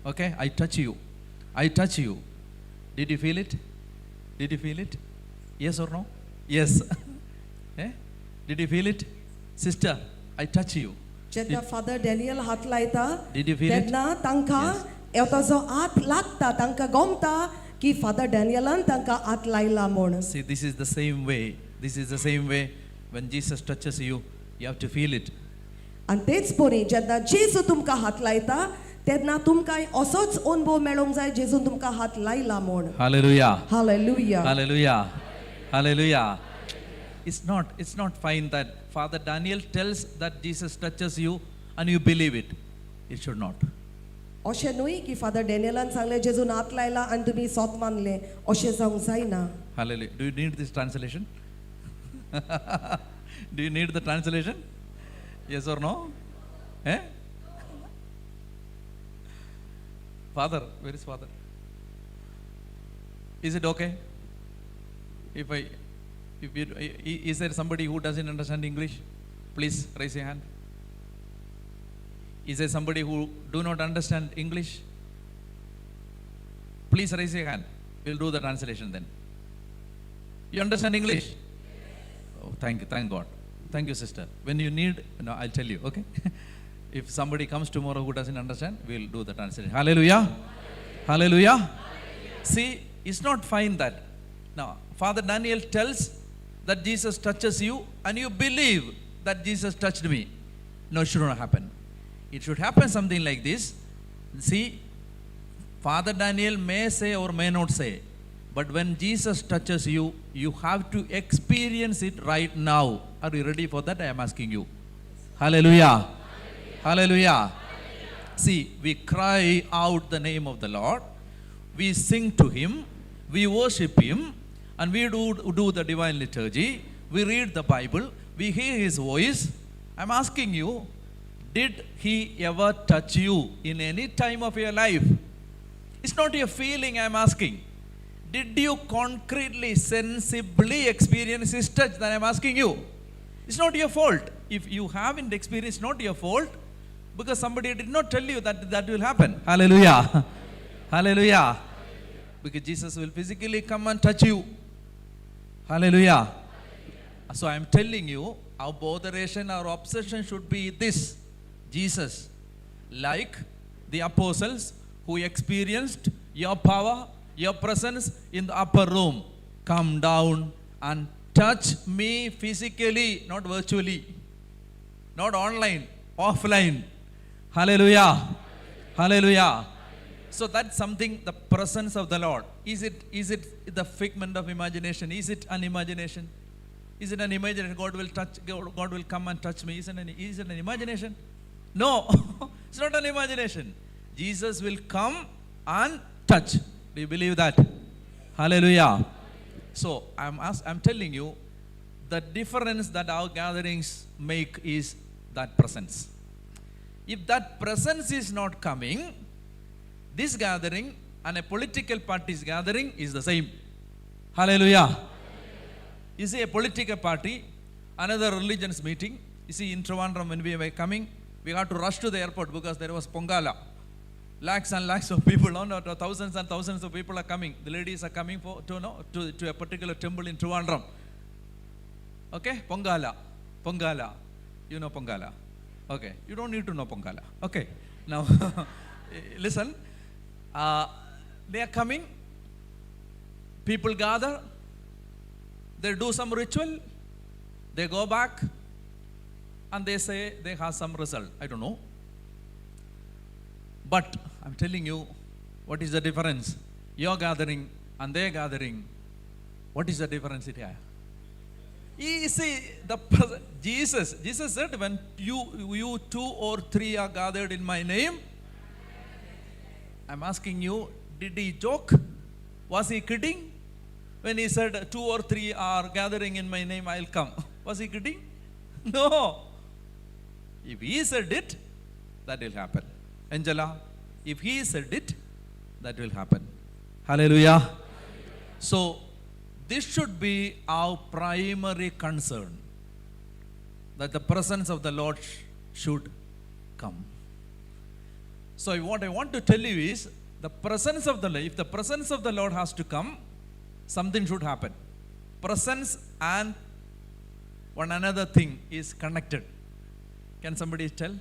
Okay, I touch you. I touch you. Did you feel it? Did you feel it? Yes or no? Yes. Eh? Did you feel it? Sister, I touch you. जेन्ना father Daniel हात लायता, Did you feel it? तेन्ना तांकां ताजो हात लागता, तांकां गमता की फादर डॅनियलान तांकां हात लायला म्हूण. See, this is the same way. This is the same way when Jesus touches you, you have to feel it. आनी तेच परी जेन्ना जेजू तुमकां हात लायता, तेन्ना तुमकां असोच अनुभव मेळोंक जाय जेजून तुमकां हात लायला म्हूण. Hallelujah. Hallelujah. Hallelujah. Hallelujah. It's not fine that Father Daniel tells that Jesus touches you and you believe it. It should not. अशें न्हय की फादर डॅनियलान सांगलें जेजून हात लायला आनी तुमी सोत मानलें, अशें जावंक जायना. Hallelujah. Do you need this translation? Do you need the translation? Yes or no? Eh? Father, where is Father? Is it okay? Is there somebody who doesn't understand English? Please raise your hand. Is there somebody who do not understand English? Please raise your hand. We'll do the translation then. You understand English? Oh, thank God. Thank you, sister. When you need, I'll tell you, okay? If somebody comes tomorrow who doesn't understand, we'll do the translation. Hallelujah. Hallelujah. See, it's not fine that. Now, Father Daniel tells that Jesus touches you and you believe that Jesus touched me. No, it should not happen. It should happen something like this. See, Father Daniel may say or may not say, but when Jesus touches you, you have to experience it right now. Are you ready for that? I am asking you. Hallelujah. Hallelujah. See, we cry out the name of the Lord. We sing to Him. We worship Him. And we do the divine liturgy. We read the Bible. We hear His voice. I'm asking you, did He ever touch you in any time of your life? It's not your feeling I'm asking. Did you concretely, sensibly experience His touch that I'm asking you? It's not your fault. If you haven't experienced, it's not your fault, because somebody did not tell you that will happen. Hallelujah. Hallelujah. Because Jesus will physically come and touch you. Hallelujah. So I'm telling you, Our botheration, our obsession should be this: Jesus, like the apostles who experienced your power, your presence in the upper room. Come down and touch me physically, not virtually, not online, offline. Hallelujah. Hallelujah. So that's something, the presence of the Lord. Is it the figment of imagination? Is it an imagination? Is it an imagination? God will come and touch me. Is it an imagination? No, it's not an imagination. Jesus will come and touch. Do you believe that? Hallelujah. So I'm telling you, the difference that our gatherings make is that presence. If that presence is not coming, this gathering and a political party's gathering is the same. Hallelujah. You see, a political party, another religion's meeting. You see, in Trivandrum when we were coming, we had to rush to the airport because there was Pongala. Lakhs and lakhs of people, thousands and thousands of people are coming. The ladies are coming to a particular temple in Trivandrum. Okay, Pongala. You know Pongala. Okay, you don't need to know Pongala. Okay, now listen. They are coming. People gather. They do some ritual. They go back, and they say they have some result. I don't know. But I'm telling you, what is the difference? Your gathering and their gathering. What is the difference here? You see, Jesus said, when you 2 or 3 are gathered in my name. I'm asking you, did he joke? Was he kidding? When he said 2 or 3 are gathering in my name, I'll come. Was he kidding? No. If he said it, that will happen. Angela, if he said it, that will happen. Hallelujah. So, this should be our primary concern, that the presence of the Lord should come. So what I want to tell you is, the presence of the Lord, if the presence of the Lord has to come, something should happen. Presence and one another thing is connected. Can somebody tell?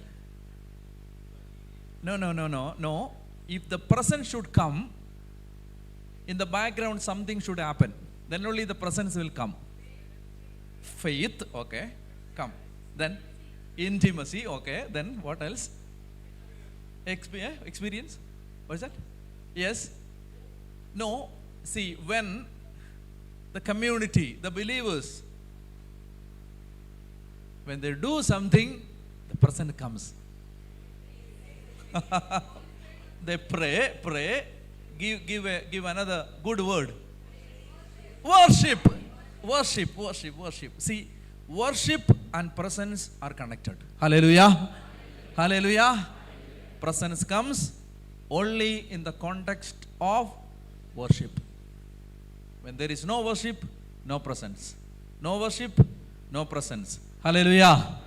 No. If the presence should come, in the background something should happen. Then only the presence will come. Faith, okay, come. Then intimacy, okay. Then what else? Experience. What is that? Yes. No. See, when the community, the believers, when they do something, the presence comes. They pray, give another good word. Worship. See, worship and presence are connected. Hallelujah. Hallelujah. Presence comes only in the context of worship. When there is no worship, no presence. No worship, no presence. Hallelujah.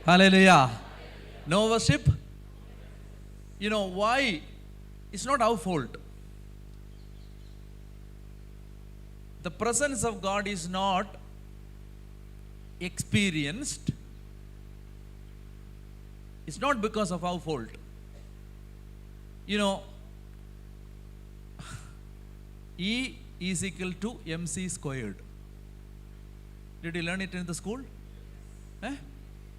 Hallelujah. No worship. You know why? It's not our fault. The presence of God is not experienced. It's not because of our fault. You know, E is equal to MC squared. Did you learn it in the school?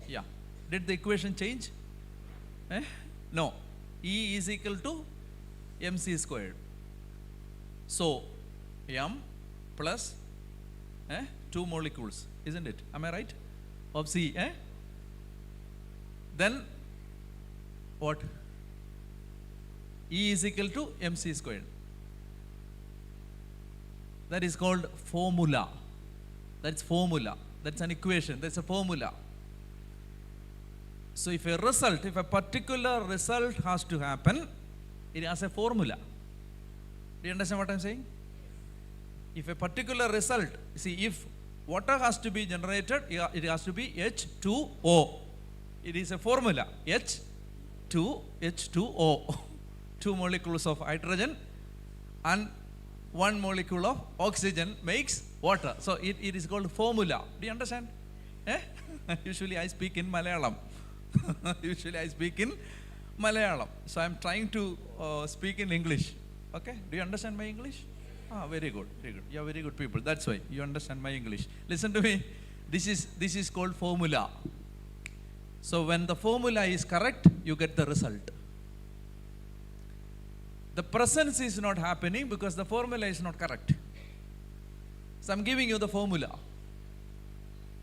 Yeah. Did the equation change? No. E is equal to MC squared. So, M plus 2 molecules, isn't it? Am I right? Of C. Then, what? E is equal to MC squared. That is called formula. That's formula. That's an equation. That's a formula. So if a particular result has to happen, it has a formula. Do you understand what I'm saying? If a particular result, see, if water has to be generated, it has to be H2O. It is a formula. H2O. 2 molecules of hydrogen and 1 molecule of oxygen makes water. So it is called formula. Do you understand? Eh? Usually I speak in Malayalam. Usually I speak in Malayalam. So I'm trying to speak in English. Okay? Do you understand my English? Ah, very good, very good. You are very good people. That's why you understand my English. Listen to me. This is called formula. So when the formula is correct, you get the result. The presence is not happening because the formula is not correct. So I'm giving you the formula.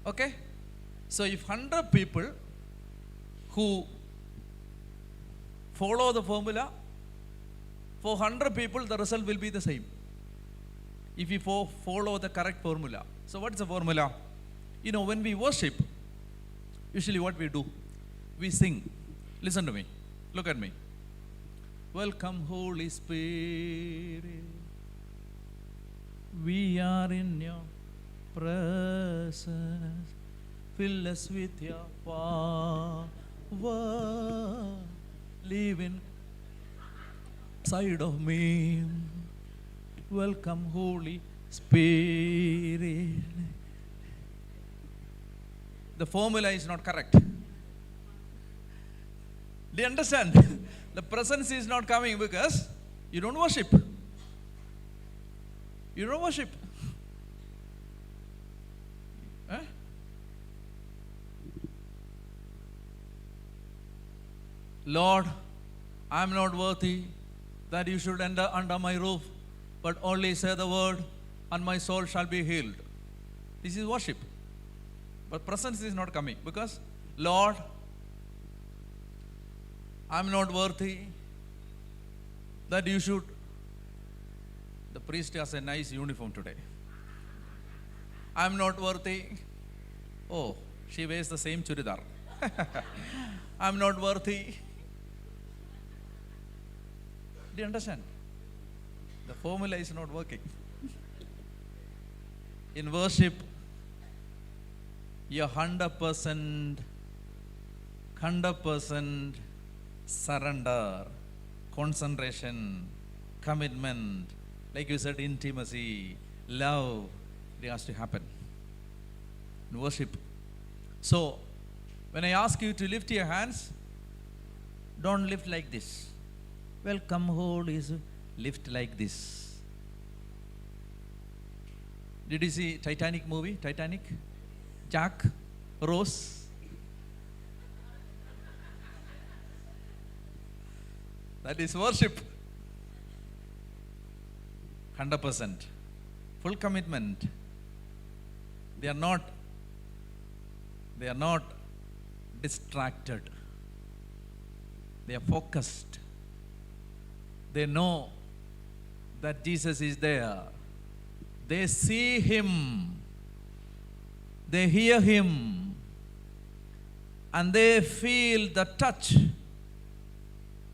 Okay? So if 100 people who follow the formula, for 100 people the result will be the same. If you follow the correct formula. So what is the formula? You know, when we worship, usually what we do, we sing. Listen to me. Look at me. Welcome, Holy Spirit. We are in your presence. Fill us with your power. Live inside of me. Welcome, Holy Spirit. The formula is not correct. Do you understand? The presence is not coming because you don't worship. You don't worship. Eh? Lord, I am not worthy that you should enter under my roof, but only say the word and my soul shall be healed. This is worship. But presence is not coming because, Lord, I am not worthy that you should. The priest has a nice uniform today. I am not worthy. Oh, she wears the same churidar. I am not worthy. Do you understand? The formula is not working. In worship, you're 100% surrender, concentration, commitment, like you said, intimacy, love. It has to happen in worship. So, when I ask you to lift your hands, don't lift like this. Welcome, Holy Spirit. Lift like this. Did you see Titanic movie? Titanic? Jack? Rose? That is worship. 100%. Full commitment. They are not distracted. They are focused. They know that Jesus is there. They see Him. They hear Him. And they feel the touch.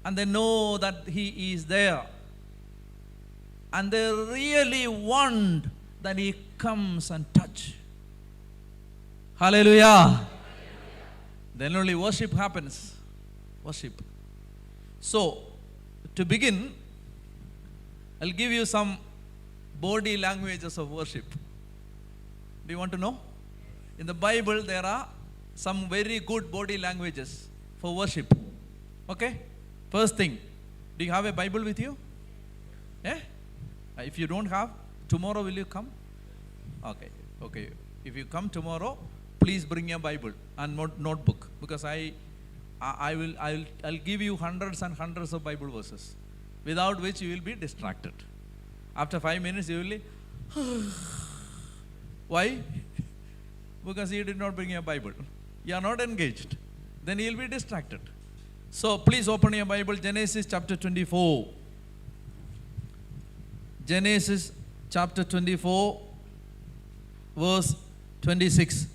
And they know that He is there. And they really want that He comes and touch. Hallelujah. Then only worship happens. Worship. So, to begin, I'll give you some body languages of worship. Do you want to know? In the Bible, there are some very good body languages for worship. Okay? First thing, do you have a Bible with you? Eh? If you don't have, tomorrow will you come? Okay. Okay. If you come tomorrow, please bring your Bible and notebook, because I'll give you hundreds and hundreds of Bible verses, without which you will be distracted. After 5 minutes, you will be, why? Because you did not bring your Bible. You are not engaged. Then you will be distracted. So please open your Bible, Genesis chapter 24. Genesis chapter 24, verse 26.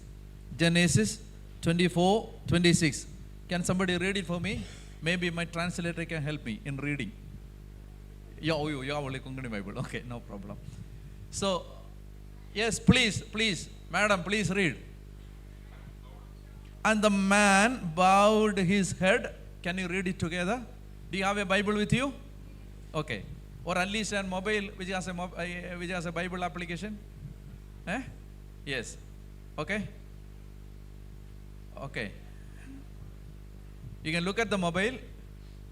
Genesis 24, 26. Can somebody read it for me? Maybe my translator can help me in reading. Yeah, only Kongani Bible. Okay, no problem. So, yes, please, madam, please read. And the man bowed his head. Can you read it together? Do you have a Bible with you? Okay. Or at least a mobile which has a Bible application? Eh? Yes. Okay. Okay. You can look at the mobile,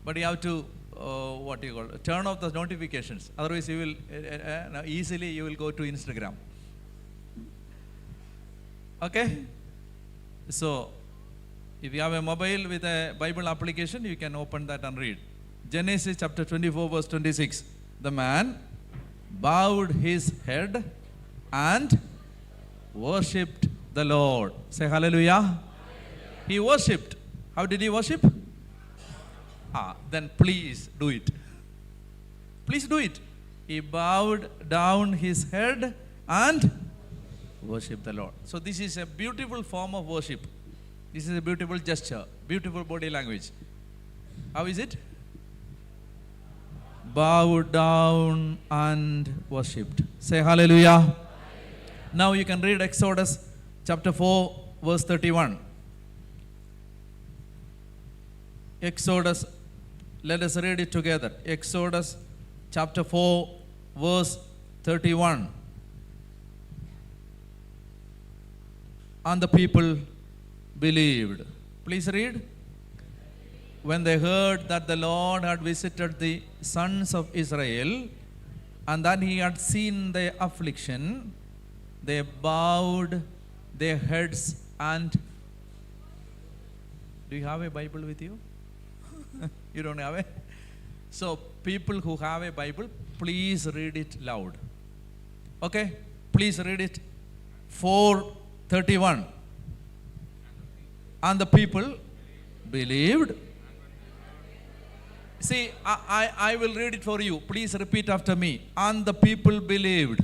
but you have to, turn off the notifications. Otherwise, you will, easily you will go to Instagram. Okay? So, if you have a mobile with a Bible application, you can open that and read. Genesis chapter 24, verse 26. The man bowed his head and worshipped the Lord. Say hallelujah. Hallelujah. He worshipped. How did he worship? Then please do it. Please do it. He bowed down his head and worshiped the Lord. So this is a beautiful form of worship. This is a beautiful gesture, beautiful body language. How is it? Bowed down and worshipped. Say hallelujah. Hallelujah. Now you can read Exodus chapter 4, verse 31. Exodus, let us read it together. Exodus chapter 4, verse 31. And the people believed. Please read. When they heard that the Lord had visited the sons of Israel and that he had seen their affliction, they bowed their heads and... Do you have a Bible with you? You don't have it? So, people who have a Bible, please read it loud. Okay? Please read it. 4:31. And the people believed. See, I will read it for you. Please repeat after me. And the people believed.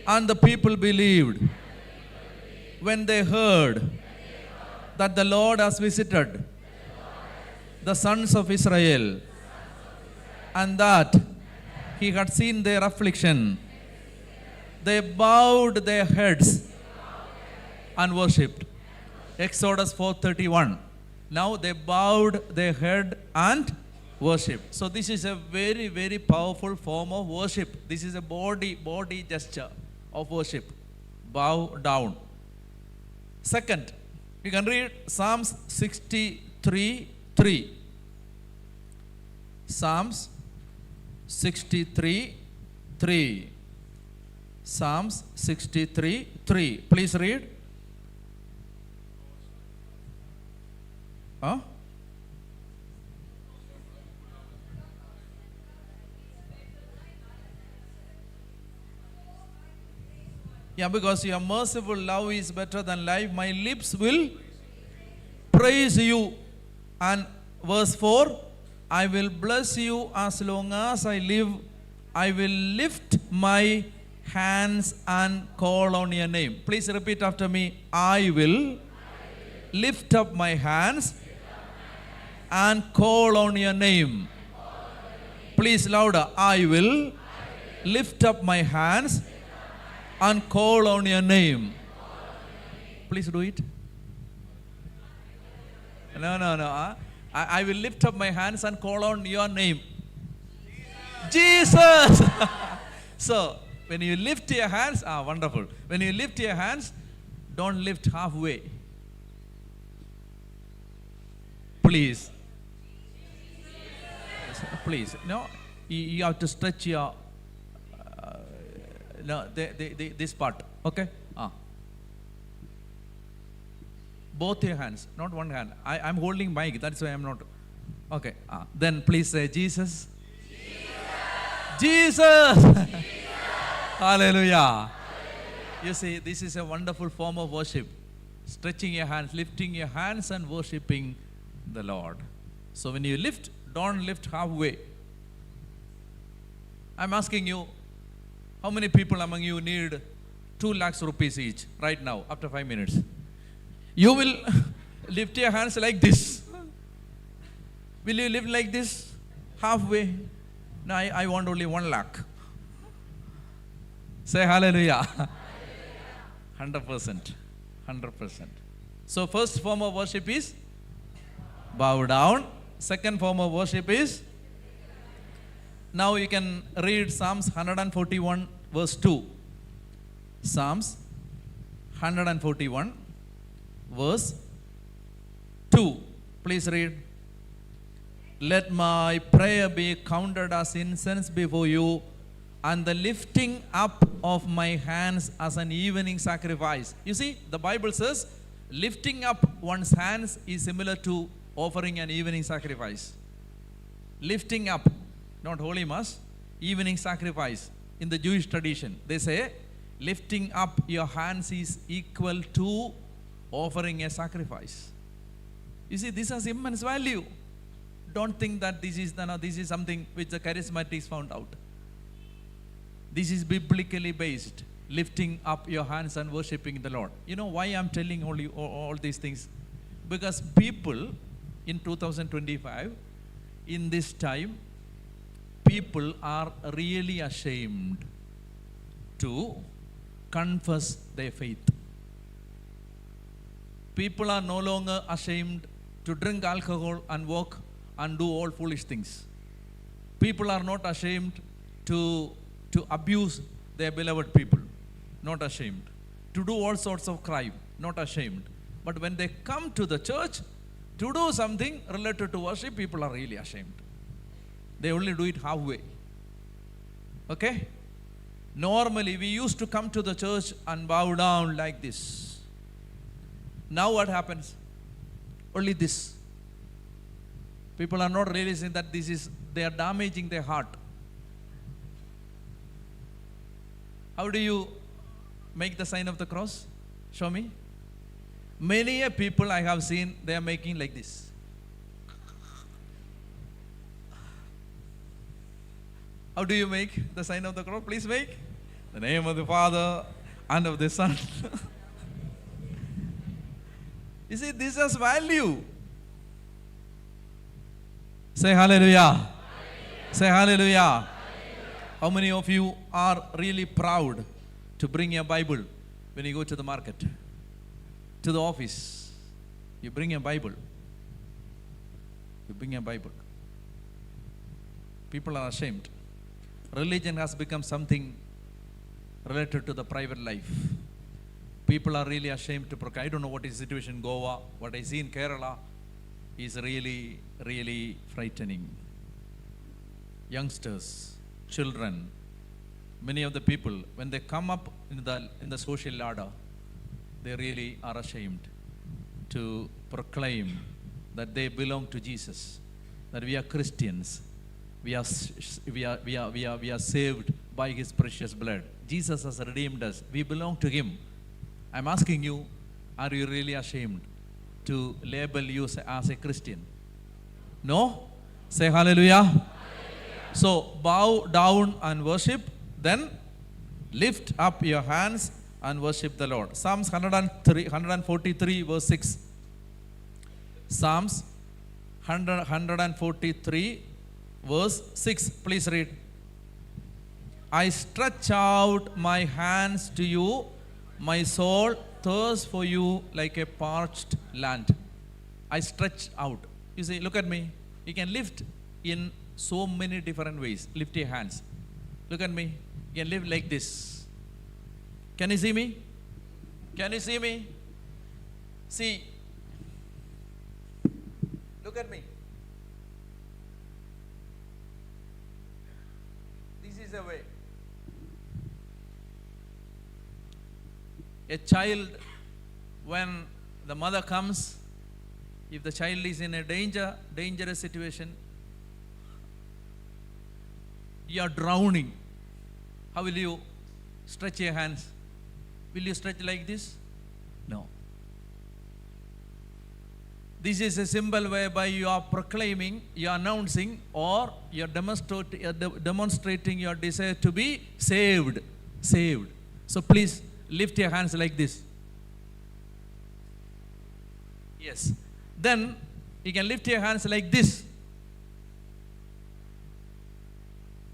And the people believed. When they heard that the Lord has visited the sons of Israel and that he had seen their affliction, they bowed their heads and worshipped. Exodus 4:31. Now they bowed their head and worshipped. So this is a very, very powerful form of worship. This is a body gesture of worship. Bow down. Second, you can read Psalms 63:3. Psalms 63:3. Psalms 63:3. Please read. Huh? Yeah, because your merciful love is better than life. My lips will praise you. And verse 4, I will bless you as long as I live. I will lift my hands and call on your name. Please repeat after me. I will lift up my hands and call on your name. Please louder. I will lift up my hands and call on your name. Please do it. No. I will lift up my hands and call on your name. Jesus! So, when you lift your hands, wonderful. When you lift your hands, don't lift halfway. Please. Please. No, you have to stretch your, this part. Okay? Both your hands, not one hand. I'm holding mic, that's why I'm not. Okay. Then please say, Jesus. Jesus. Hallelujah. Hallelujah. You see, this is a wonderful form of worship. Stretching your hands, lifting your hands and worshipping the Lord. So when you lift, don't lift halfway. I'm asking you, how many people among you need 2 lakhs rupees each right now after 5 minutes? You will lift your hands like this. Will you lift like this? Halfway? No, I want only 1 lakh. Say hallelujah. 100%. 100%. So first form of worship is bow down. Second form of worship is, now you can read Psalms 141 verse 2. Psalms 141 verse 2. Please read. Let my prayer be counted as incense before you, and the lifting up of my hands as an evening sacrifice. You see, the Bible says lifting up one's hands is similar to offering an evening sacrifice. Lifting up, not holy mass, evening sacrifice. In the Jewish tradition, they say lifting up your hands is equal to offering a sacrifice. You see, this has immense value. Don't think that this is something which the charismatics found out. This is biblically based. Lifting up your hands and worshiping the Lord. You know why I'm telling all these things? Because people in 2025, in this time, people are really ashamed to confess their faith. People are no longer ashamed to drink alcohol and walk and do all foolish things. People are not ashamed to abuse their beloved people. Not ashamed. To do all sorts of crime. Not ashamed. But when they come to the church to do something related to worship, people are really ashamed. They only do it halfway. Okay? Normally, we used to come to the church and bow down like this. Now what happens? Only this. People are not realizing that they are damaging their heart. How do you make the sign of the cross? Show me. Many people I have seen, they are making like this. How do you make the sign of the cross? Please make. The name of the Father and of the Son. You see, this has value. Say hallelujah. Hallelujah. Say hallelujah. Hallelujah. How many of you are really proud to bring your Bible when you go to the market, to the office? You bring a Bible. You bring a Bible. People are ashamed. Religion has become something related to the private life. People are really ashamed to proclaim. I don't know what is the situation in Goa. What I see in Kerala is really, really frightening. Youngsters, children, many of the people, when they come up in the social ladder, they really are ashamed to proclaim that they belong to Jesus, that we are Christians, we are saved by His precious blood. Jesus has redeemed us. We belong to Him. I'm asking you, are you really ashamed to label you as a Christian? No? Say hallelujah. Hallelujah. So bow down and worship, then lift up your hands and worship the Lord. Psalms 143 verse 6. Psalms 143 verse 6. Please read. I stretch out my hands to you, my soul thirsts for you like a parched land. I stretch out. You see, look at me. You can lift in so many different ways. Lift your hands. Look at me. You can lift like this. Can you see me? Can you see me? See. Look at me. This is a way. A child, when the mother comes, if the child is in a dangerous situation, you are drowning. How will you stretch your hands? Will you stretch like this? No. This is a symbol whereby you are proclaiming, you are announcing, or you are demonstrating your desire to be saved. Saved. So please lift your hands like this. Yes. Then you can lift your hands like this.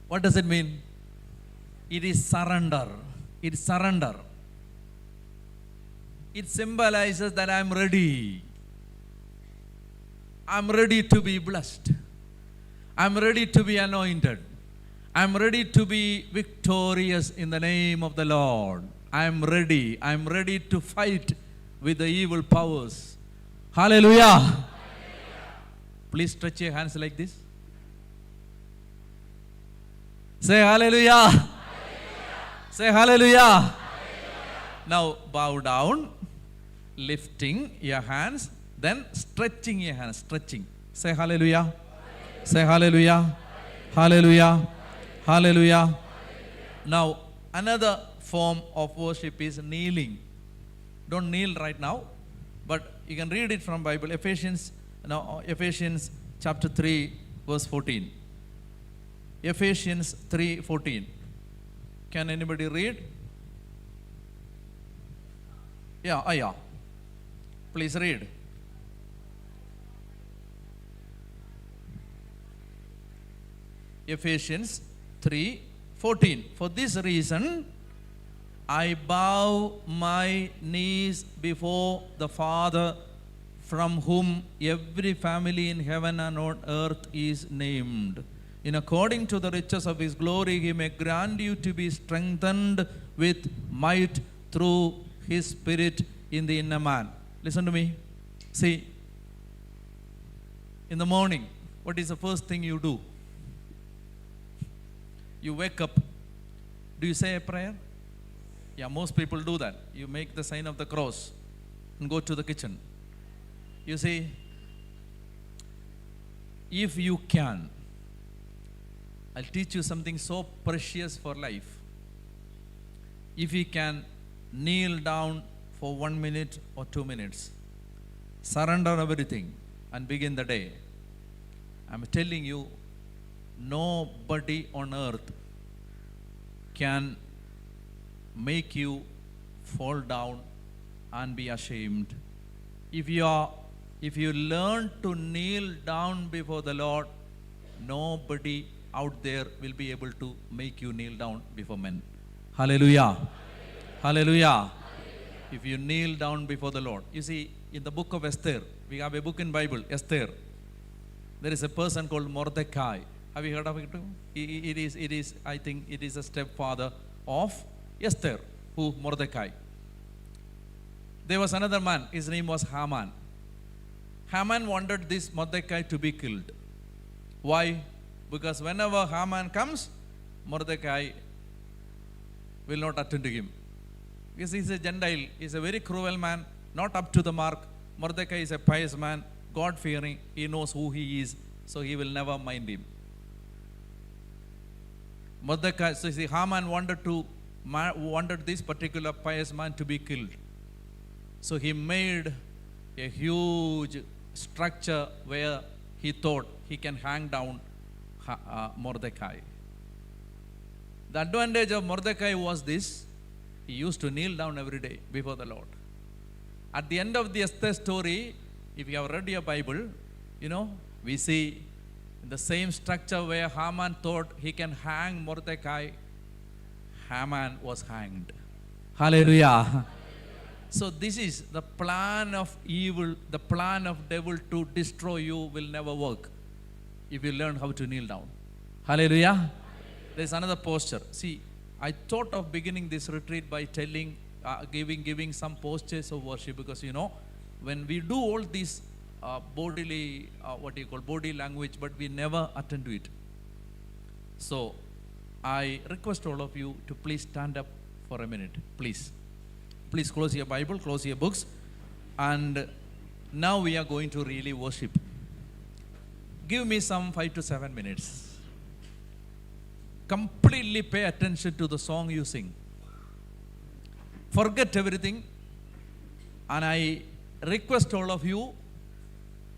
What does it mean? It is surrender. It is surrender. It symbolizes that I am ready. I am ready to be blessed. I am ready to be anointed. I am ready to be victorious in the name of the Lord. I am ready. I am ready to fight with the evil powers. Hallelujah. Please stretch your hands like this. Say hallelujah. Hallelujah. Say hallelujah. Hallelujah. Now bow down, lifting your hands, then stretching your hands, stretching. Say hallelujah. Hallelujah. Say hallelujah. Hallelujah. Hallelujah. Hallelujah. Now another form of worship is kneeling. Don't kneel right now, but you can read it from Bible. Ephesians chapter 3 verse 14. Ephesians 3:14. Can anybody read? Yeah. Please read. Ephesians 3:14. For this reason, I bow my knees before the Father, from whom every family in heaven and on earth is named. In according to the riches of his glory, he may grant you to be strengthened with might through his Spirit in the inner man. Listen to me. See, in the morning, what is the first thing you do? You wake up. Do you say a prayer? Yeah, most people do that. You make the sign of the cross and go to the kitchen. You see, if you can, I'll teach you something so precious for life. If you can kneel down for 1 minute or 2 minutes, surrender everything and begin the day, I'm telling you, nobody on earth can make you fall down and be ashamed. If you learn to kneel down before the Lord, nobody out there will be able to make you kneel down before men. Hallelujah. Hallelujah. Hallelujah. If you kneel down before the Lord. You see, in the book of Esther, we have a book in Bible, Esther. There is a person called Mordecai. Have you heard of it? It is, I think it is a stepfather of Esther, who Mordecai. There was another man, his name was Haman. Haman wanted this Mordecai to be killed. Why? Because whenever Haman comes, Mordecai will not attend to him. Because he's a Gentile, he's a very cruel man, not up to the mark. Mordecai is a pious man, God-fearing, he knows who he is, so he will never mind him. Mordecai, so see, Haman wanted this particular pious man to be killed. So he made a huge structure where he thought he can hang down Mordecai. The advantage of Mordecai was this: he used to kneel down every day before the Lord. At the end of the Esther story, if you have read your Bible, we see the same structure where Haman thought he can hang Mordecai, Haman was hanged. Hallelujah. So this is the plan of evil, the plan of devil to destroy you will never work if you learn how to kneel down. Hallelujah. There's another posture. See, I thought of beginning this retreat by giving some postures of worship, because when we do all these bodily, body language, but we never attend to it. So I request all of you to please stand up for a minute, please. Please close your Bible, close your books, and now we are going to really worship. Give me some 5 to 7 minutes. Completely pay attention to the song you sing. Forget everything, and I request all of you,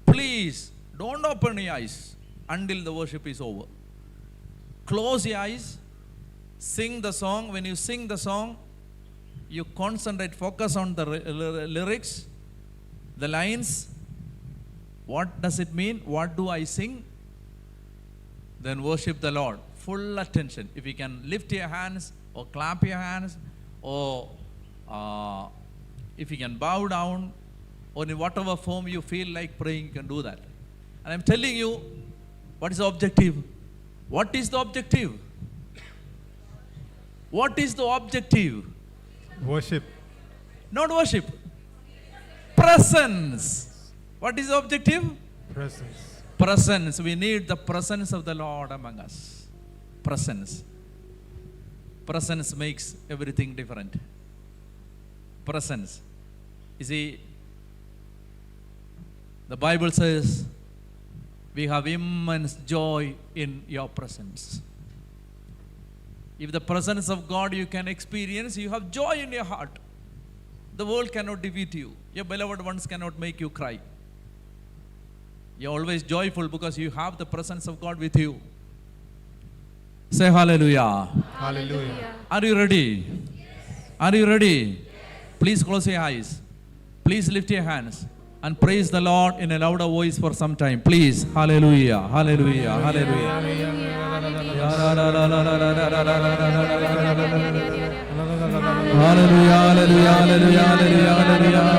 please don't open your eyes until the worship is over. Close your eyes, sing the song. When you sing the song, you concentrate, focus on the lyrics, the lines. What does it mean? What do I sing? Then worship the Lord. Full attention. If you can lift your hands or clap your hands, or if you can bow down, or in whatever form you feel like praying, you can do that. And I'm telling you, what is the objective? What is the objective? What is the objective? Worship. Not worship. presence. What is the objective? Presence. Presence. We need the presence of the Lord among us. Presence. Presence makes everything different. Presence. You see, the Bible says, we have immense joy in your presence. If the presence of God you can experience, you have joy in your heart. The world cannot defeat you. Your beloved ones cannot make you cry. You're always joyful because you have the presence of God with you. Say hallelujah. Hallelujah. Are you ready? Yes. Are you ready? Yes. Please close your eyes. Please lift your hands and praise the Lord in a louder voice for some time. Please. Hallelujah. Hallelujah. Hallelujah. Hallelujah. Hallelujah. Hallelujah.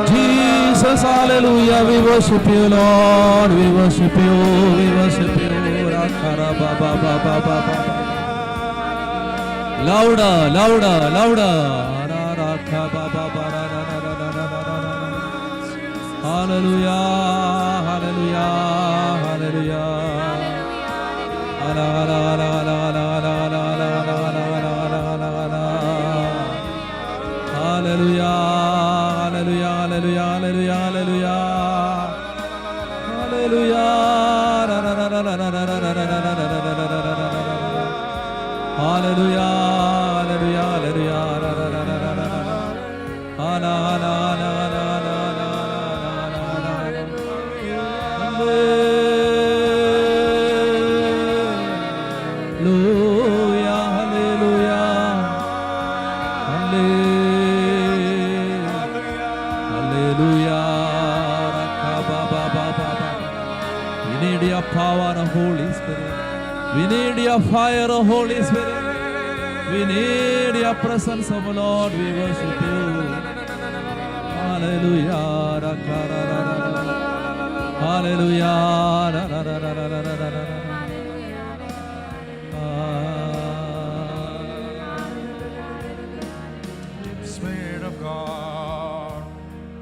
Jesus, hallelujah, we worship you, Lord, we worship you, we worship you. Louder, louder, louder. Hallelujah, hallelujah, hallelujah. Hallelujah, hallelujah, hallelujah, hallelujah, hallelujah. Hallelujah. Hallelujah, hallelujah, power of Holy Spirit. We need your fire of Holy Spirit. We need your presence of Lord. We worship you. Hallelujah. Hallelujah. Spirit of God,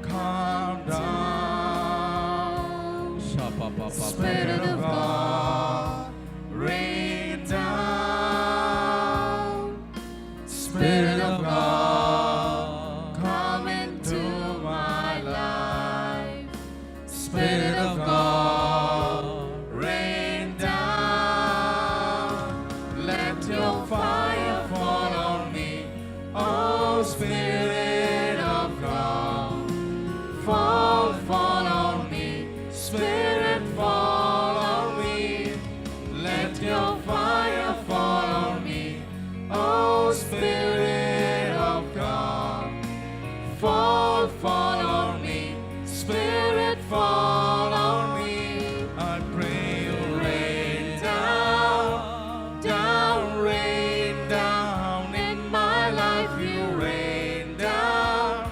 come down. Spirit of God, rain down. Spirit of God, come into my life. Spirit of God, rain down. Let your fire fall on me. Oh, Spirit of God, fall on me. Spirit, fall on me. Let your fire fall on me. Oh, Spirit of God, fall on me. Spirit, fall on me. I pray you rain down, rain down in my life. You rain down,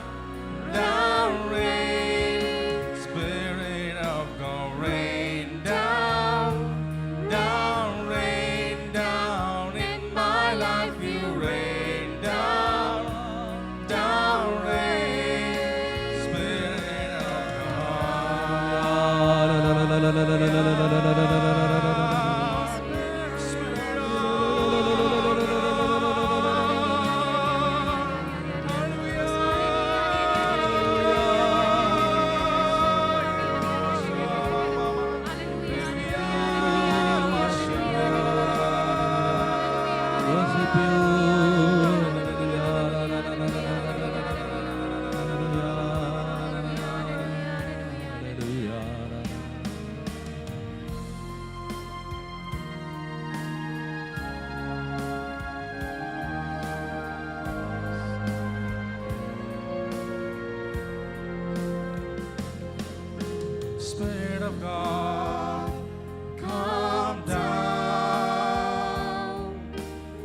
rain. Spirit of God, rain down, rain down in my life. You rain down, rain. Spirit of Spirit of God, come down.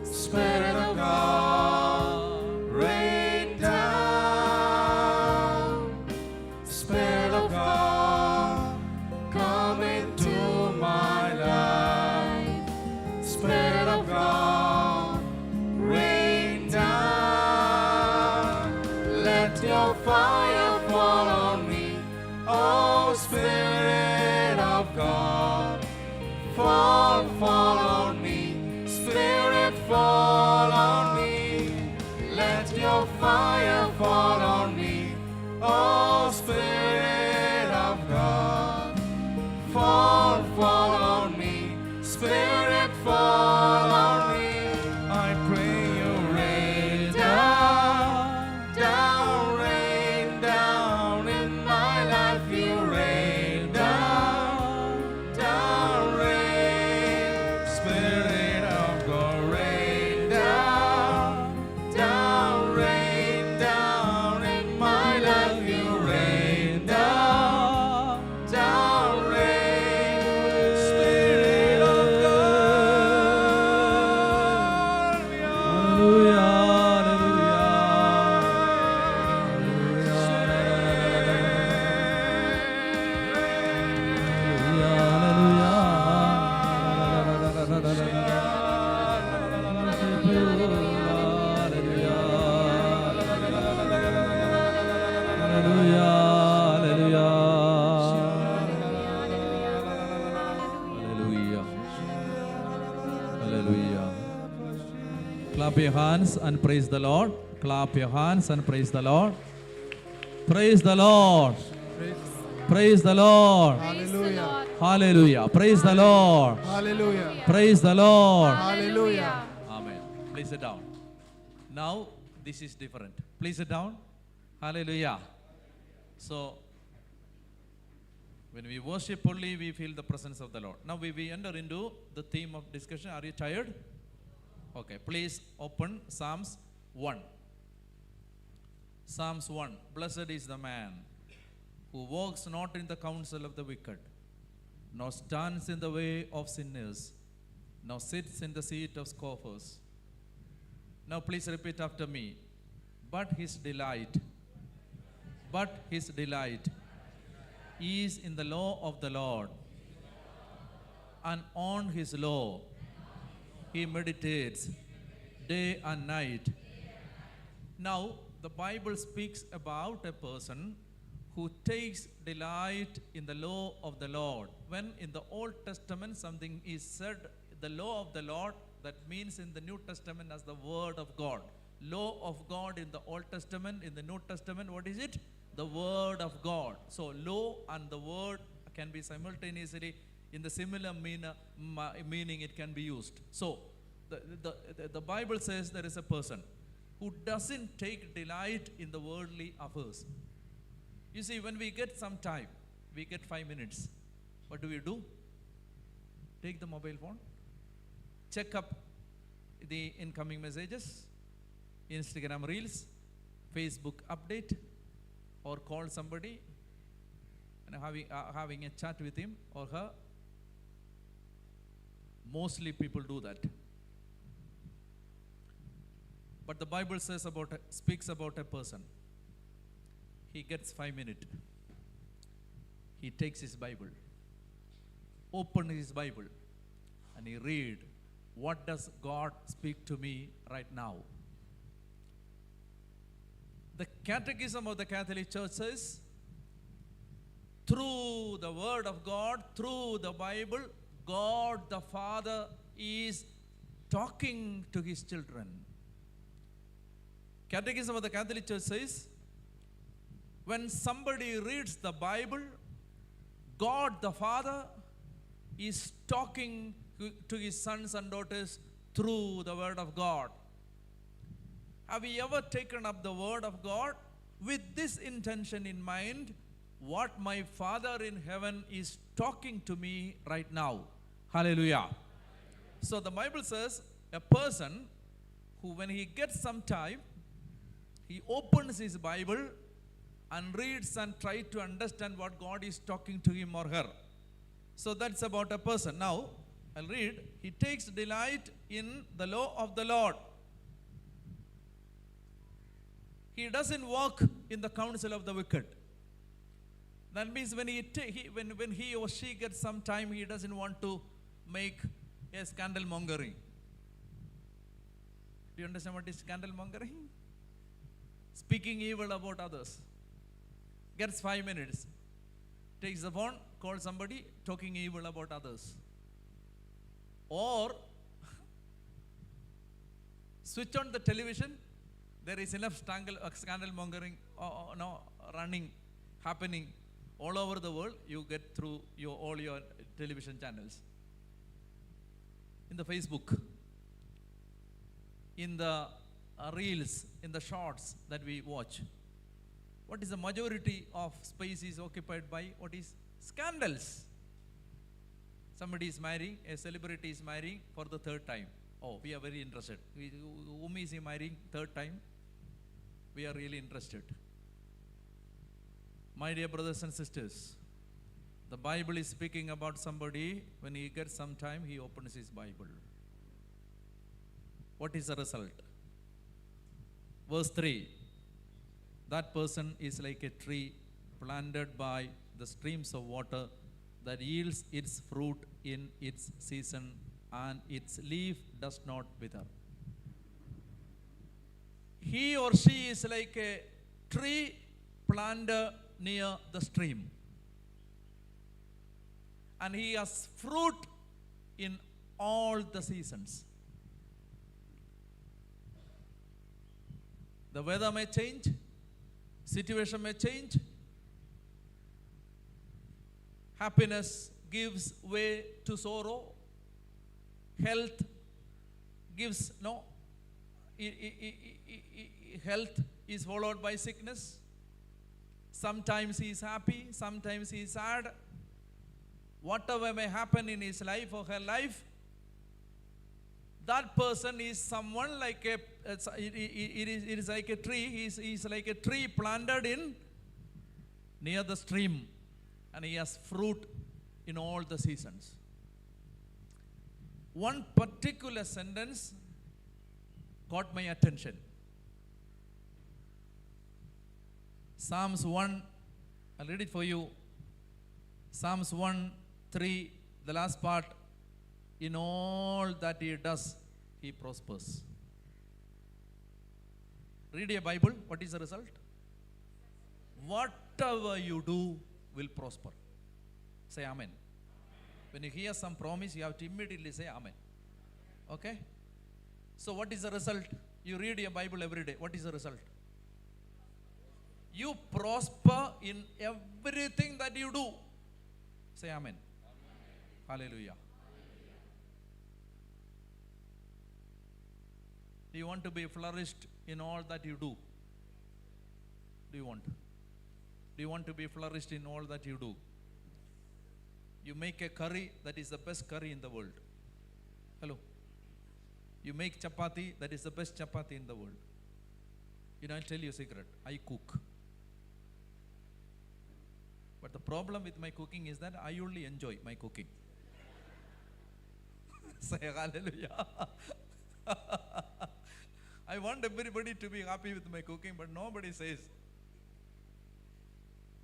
Spirit of God, rain down. Spirit of God, come into my life. Let your fire fall on me, oh Spirit of God. Fall on me, Spirit, fall on me. Let your fire fall on me, oh Spirit of God. Fall on me, Spirit, fall on me. I pray you rain down in my life. You rain down, rain. Spirit of God, rain down, in my life. You rain down, rain. Spirit of God, Clap your hands and praise the Lord. Clap your hands and praise the Lord. Praise the Lord. Praise the Lord. Hallelujah. Hallelujah. Praise the Lord. Hallelujah. Praise the Lord. Hallelujah. Amen. Please sit down. Now, this is different. Please sit down. Hallelujah. So, when we worship only, we feel the presence of the Lord. Now, we enter into the theme of discussion. Are you tired? Okay. Please open Psalms 1. Psalms 1. Blessed is the man who walks not in the counsel of the wicked, nor stands in the way of sinners, nor sits in the seat of scoffers. Now please repeat after me. But his delight is in the law of the Lord, and on his law he meditates day and night. Now, the Bible speaks about a person who takes delight in the law of the Lord. When in the Old Testament something is said, the law of the Lord, that means in the New Testament as the Word of God. Law of God in the Old Testament, in the New Testament, what is it? The Word of God. So, law and the Word can be simultaneously in the similar meaning it can be used. So, the Bible says there is a person who doesn't take delight in the worldly affairs. You see, when we get some time, we get 5 minutes. What do? Take the mobile phone, check up the incoming messages, Instagram Reels, Facebook update, or call somebody and having a chat with him or her. Mostly people do that. But the Bible speaks about a person. He gets 5 minutes. He takes his Bible, open his Bible, and he read, what does God speak to me right now? The Catechism of the Catholic Church says, through the Word of God, through the Bible, God the Father is talking to his children. Catechism of the Catholic Church says, when somebody reads the Bible, God the Father is talking to his sons and daughters through the Word of God. Have you ever taken up the Word of God with this intention in mind? What my Father in heaven is talking to me right now. Hallelujah. So the Bible says a person who, when he gets some time, he opens his Bible and reads and tries to understand what God is talking to him or her. So that's about a person. Now, I'll read. He takes delight in the law of the Lord. He doesn't walk in the counsel of the wicked. That means when he or she gets some time, he doesn't want to make a scandal mongering. Do you understand what is scandal mongering? speaking evil about others. Gets 5 minutes. Takes the phone, calls somebody, talking evil about others. Or switch on the television, there is enough scandal mongering running, happening all over the world. You get through all your television channels. In the Facebook, in the reels, in the shorts that we watch, what is the majority of space is occupied by? What is? Scandals. Somebody is marrying, a celebrity is marrying for the 3rd time. Oh, we are very interested. Whom is he marrying 3rd time? We are really interested. My dear brothers and sisters, the Bible is speaking about somebody, when he gets some time, he opens his Bible. What is the result? Verse 3. That person is like a tree planted by the streams of water that yields its fruit in its season, and its leaf does not wither. He or she is like a tree planted near the stream, and he has fruit in all the seasons. The weather may change, situation may change, happiness gives way to sorrow, health gives health is followed by sickness. Sometimes he is happy, sometimes he is sad. Whatever may happen in his life or her life, that person is someone like it is like a tree. He is like a tree planted in near the stream, and he has fruit in all the seasons. One particular sentence caught my attention. Psalms 1, I'll read it for you. Psalms 1:3, the last part. In all that he does, he prospers. Read your Bible. What is the result? Whatever you do will prosper. Say amen. When you hear some promise, you have to immediately say amen. Okay? So what is the result? You read your Bible every day. What is the result? You prosper in everything that you do. Say amen. Hallelujah. Do you want to be flourished in all that you do? Do you want? Do you want to be flourished in all that you do? You make a curry that is the best curry in the world. Hello. You make chapati that is the best chapati in the world. You know, I'll tell you a secret. I cook. But the problem with my cooking is that I only enjoy my cooking. Say hallelujah. I want everybody to be happy with my cooking, but nobody says.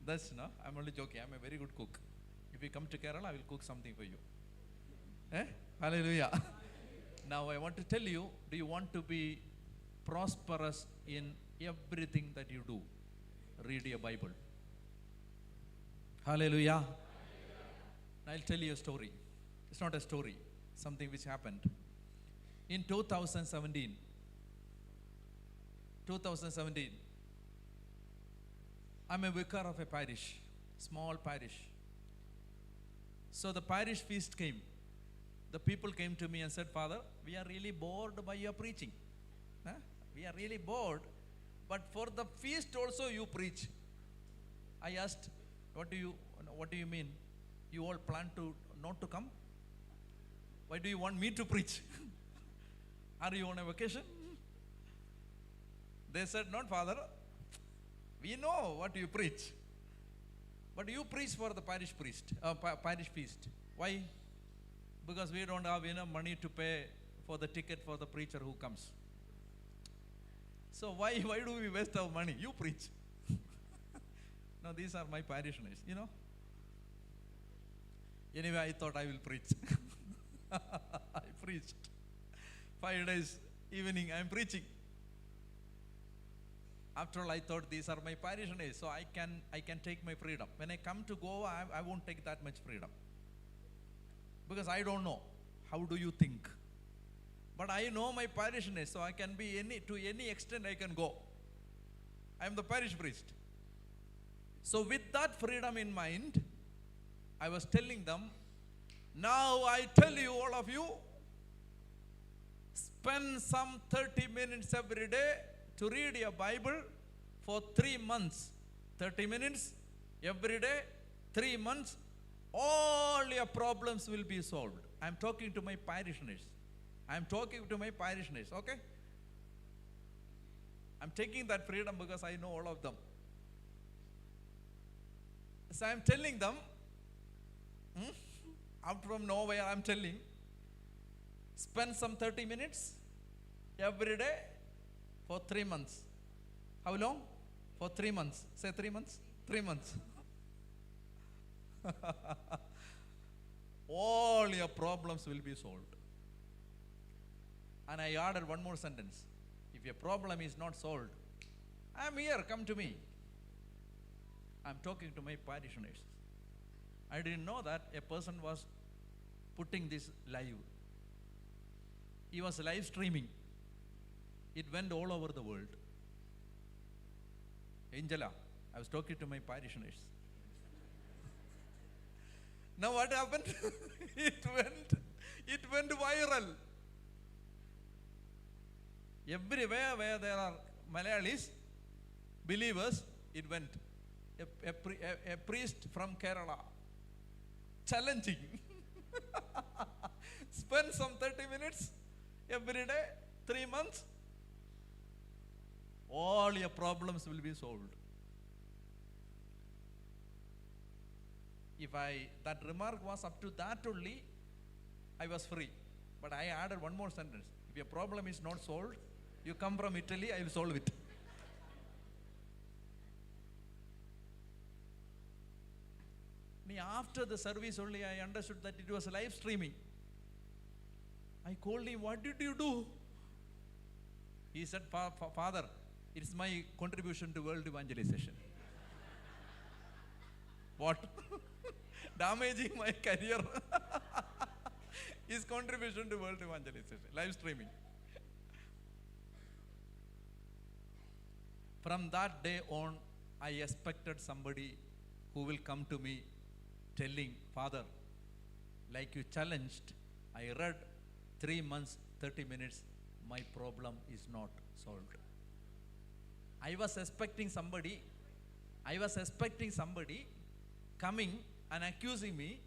I'm only joking. I'm a very good cook. If you come to Kerala, I will cook something for you. Hallelujah. Now I want to tell you, do you want to be prosperous in everything that you do? Read your Bible. Hallelujah. I'll tell you a story. It's not a story, something which happened. In 2017, I'm a vicar of a parish, small parish. So the parish feast came. The people came to me and said, Father, we are really bored by your preaching. We are really bored, but for the feast also you preach. I asked, what do you mean? You all plan to not to come? Why do you want me to preach? Are you on a vacation? They said, not Father, we know what you preach, but you preach for the parish feast. Why? Because we don't have enough money to pay for the ticket for the preacher who comes. So why do we waste our money? You preach. No, these are my parishioners, you know. Anyway, I thought I will preach. I preached. 5 days, evening, I am preaching. After all, I thought these are my parishioners, so I can take my freedom. When I come to Goa, I won't take that much freedom. Because I don't know. How do you think? But I know my parishioners, so I can be to any extent I can go. I am the parish priest. So with that freedom in mind, I was telling them, now I tell you, all of you, spend some 30 minutes every day to read your Bible for 3 months. 30 minutes every day, 3 months, all your problems will be solved. I am talking to my parishioners. Okay? I'm taking that freedom because I know all of them. So I'm telling them, out from nowhere I'm telling, spend some 30 minutes every day for 3 months. How long? For 3 months. Say 3 months. 3 months. All your problems will be solved. And I added one more sentence. If your problem is not solved, I am here, come to me. I am talking to my parishioners. I didn't know that a person was putting this live. He was live streaming. It went all over the world. Angela, I was talking to my parishioners. Now what happened? It went viral. Everywhere where there are Malayalis, believers, it went. A priest from Kerala, challenging. Spend some 30 minutes every day, 3 months, all your problems will be solved. If that remark was up to that only, I was free. But I added one more sentence. If your problem is not solved, you come from Italy, I will solve it. After the service only, I understood that it was live streaming. I called him, what did you do? He said, Father, it's my contribution to world evangelization. What? Damaging my career. His contribution to world evangelization, live streaming. From that day on, I expected somebody who will come to me telling, Father, like you challenged, I read 3 months, 30 minutes, my problem is not solved. I was expecting somebody coming and accusing me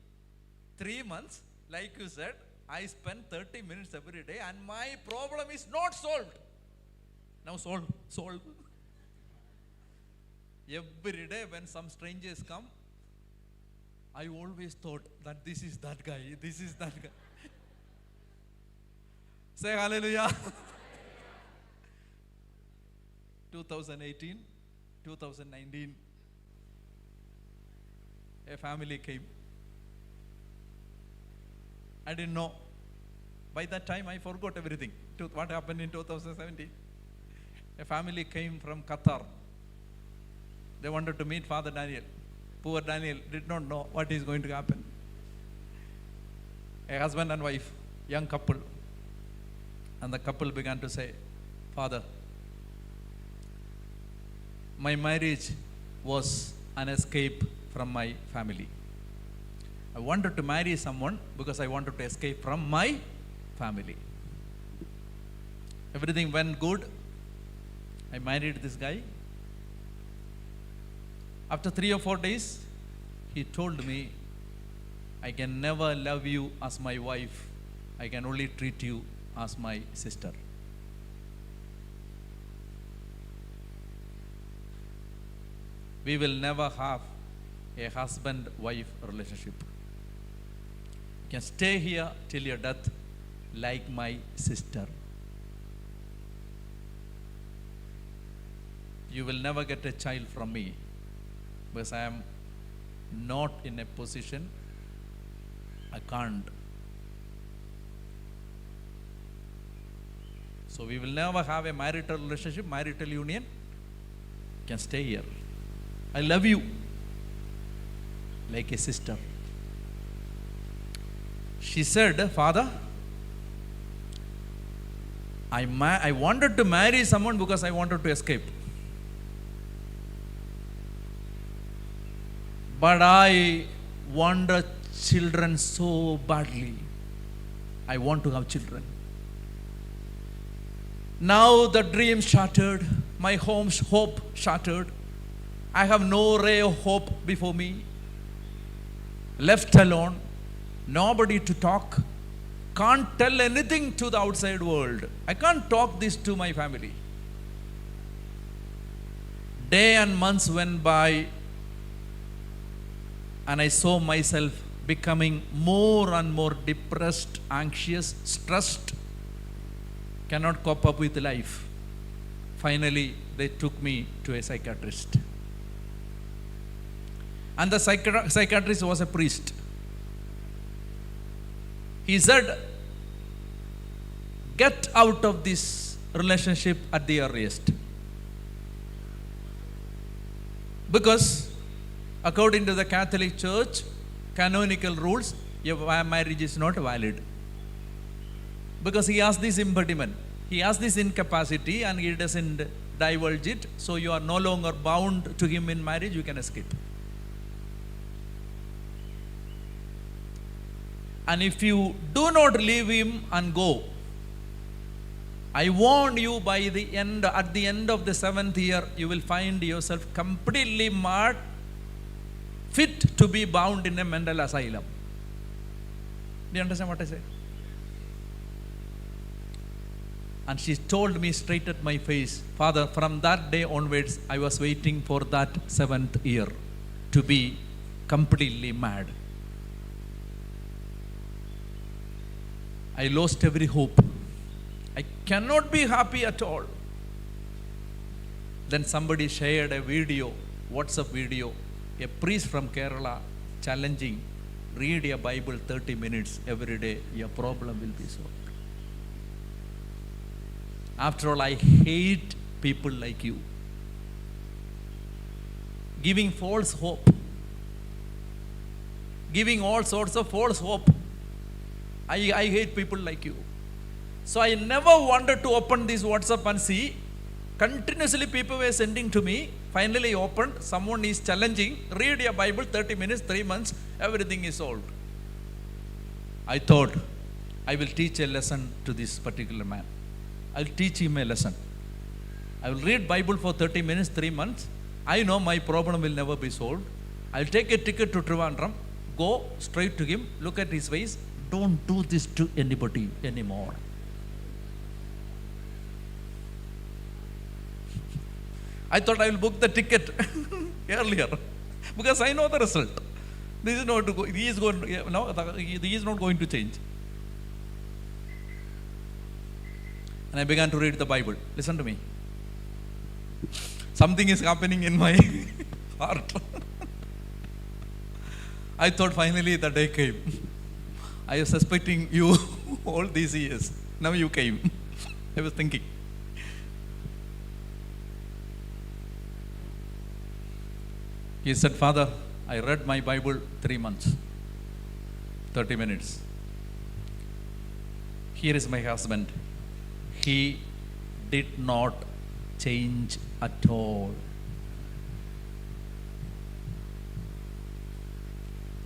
3 months, like you said, I spent 30 minutes every day and my problem is not solved. Now solve. Every day when some strangers come, I always thought that this is that guy. Say hallelujah. 2018, 2019, a family came. I didn't know. By that time, I forgot everything. What happened in 2017? A family came from Qatar. They wanted to meet Father Daniel. Poor Daniel did not know what is going to happen. A husband and wife, young couple. And the couple began to say, Father, my marriage was an escape from my family. I wanted to marry someone because I wanted to escape from my family. Everything went good. I married this guy. After 3 or 4 days, he told me, I can never love you as my wife. I can only treat you as my sister. We will never have a husband-wife relationship. You can stay here till your death like my sister. You will never get a child from me because I am not in a position, I can't. So we will never have a marital relationship, marital union. can stay here. I love you like a sister. She said, Father, I wanted to marry someone because I wanted to escape. But I wanted children so badly. I want to have children. Now the dream shattered, my home's hope shattered. I have no ray of hope before me. Left alone, nobody to talk. Can't tell anything to the outside world. I can't talk this to my family. Day and months went by, and I saw myself becoming more and more depressed, anxious, stressed, cannot cope up with life. Finally, they took me to a psychiatrist. And the psychiatrist was a priest. He said, get out of this relationship at the earliest. Because according to the Catholic Church, canonical rules, your marriage is not valid. Because he has this impediment, he has this incapacity, and he doesn't divulge it, so you are no longer bound to him in marriage, you can escape. And if you do not leave him and go, I warn you, at the end of the 7th year, you will find yourself completely mad, fit to be bound in a mental asylum. Do you understand what I say? And she told me straight at my face, Father, from that day onwards, I was waiting for that 7th year to be completely mad. I lost every hope. I cannot be happy at all. Then somebody shared a video, WhatsApp video, a priest from Kerala challenging, read your Bible 30 minutes every day, your problem will be solved. After all, I hate people like you, giving false hope, giving all sorts of false hope. I hate people like you. So I never wanted to open this WhatsApp and see. Continuously people were sending to me. Finally I opened, someone is challenging, read your Bible 30 minutes, 3 months, everything is solved. I thought, I will teach a lesson to this particular man. I will teach him a lesson. I will read Bible for 30 minutes, 3 months. I know my problem will never be solved. I will take a ticket to Trivandrum, go straight to him, look at his face, don't do this to anybody anymore. I thought I will book the ticket earlier because I know the result. This is not to go. He is not going to change. And I began to read the Bible. Listen to me. Something is happening in my heart. I thought finally the day came. I was suspecting you all these years. Now you came. I was thinking. He said, Father, I read my Bible 3 months, 30 minutes. Here is my husband. He did not change at all.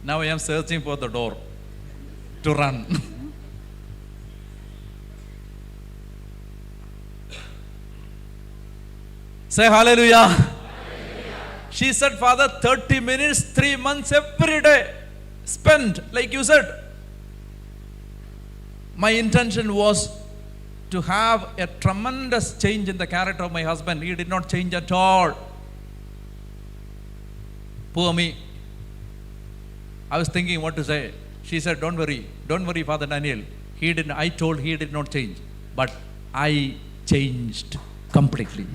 Now I am searching for the door to run. Say hallelujah. She said, Father, 30 minutes, 3 months every day spent, like you said. My intention was to have a tremendous change in the character of my husband. He did not change at all. Poor me. I was thinking what to say. She said, don't worry, Father Daniel. I told he did not change, but I changed completely.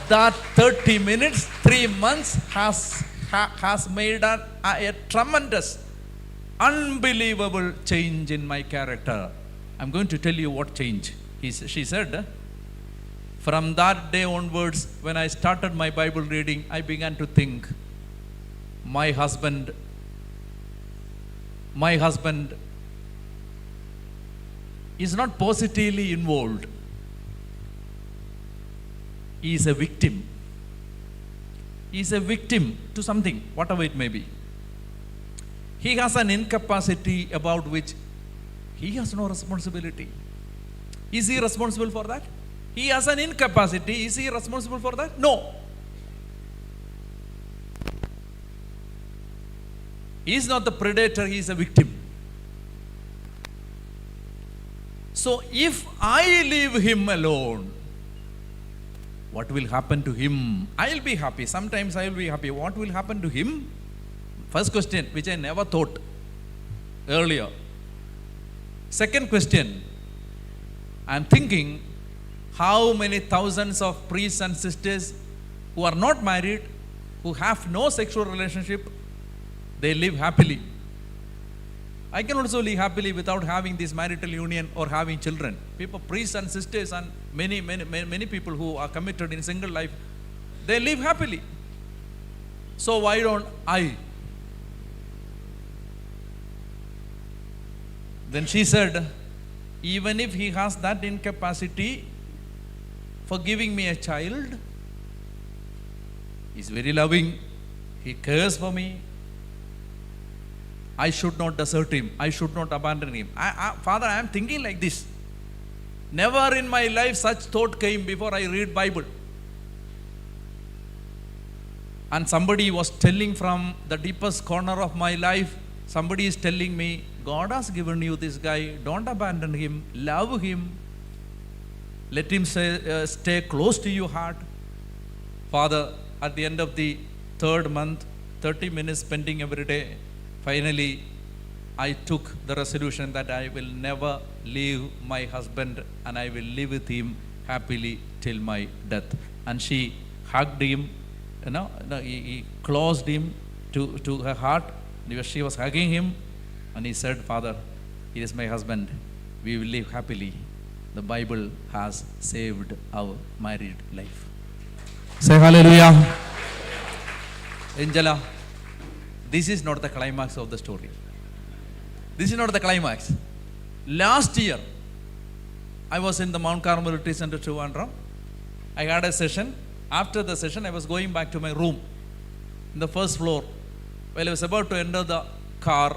That 30 minutes, 3 months has made a tremendous, unbelievable change in my character. I'm going to tell you what change. She said, From that day onwards, when I started my Bible reading, I began to think, my husband is not positively involved. He is a victim. He is a victim to something, whatever it may be. He has an incapacity about which he has no responsibility. Is he responsible for that? He has an incapacity. Is he responsible for that? No. He is not the predator, he is a victim. So if I leave him alone, what will happen to him? I will be happy. Sometimes I will be happy. What will happen to him? First question, which I never thought earlier. Second question, I am thinking, how many thousands of priests and sisters who are not married, who have no sexual relationship, they live happily. I can also live happily without having this marital union or having children. People, priests and sisters and many people who are committed in single life, they live happily. So why don't I? Then she said, even if he has that incapacity for giving me a child, he's very loving, he cares for me, I should not desert him, I should not abandon him. Father, I am thinking like this. Never in my life such thought came before I read Bible. And somebody was telling from the deepest corner of my life, somebody is telling me, God has given you this guy, don't abandon him, love him, let him stay close to your heart. Father, at the end of the third month, 30 minutes spending every day, finally, I took the resolution that I will never leave my husband and I will live with him happily till my death. And she hugged him, he closed him to her heart. She was hugging him and he said, Father, he is my husband. We will live happily. The Bible has saved our married life. Say hallelujah. Angela, this is not the climax of the story. This is not the climax. Last year, I was in the Mount Carmel Retreat Center, Trivandrum. I had a session. After the session, I was going back to my room in the first floor. While I was about to enter the car,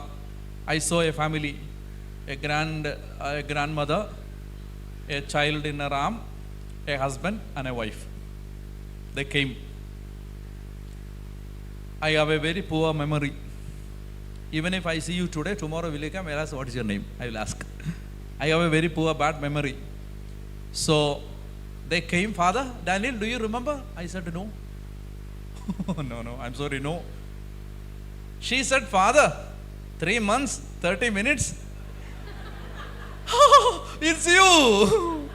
I saw a family, a grandmother, a child in her arm, a husband and a wife. They came. I have a very poor memory. Even if I see you today, tomorrow will you come? I'll ask, what is your name? I will ask. I have a very poor, bad memory. So they came, Father, Daniel, do you remember? I said, no. No, I'm sorry, no. She said, Father, 3 months, 30 minutes. Oh, it's you. Oh,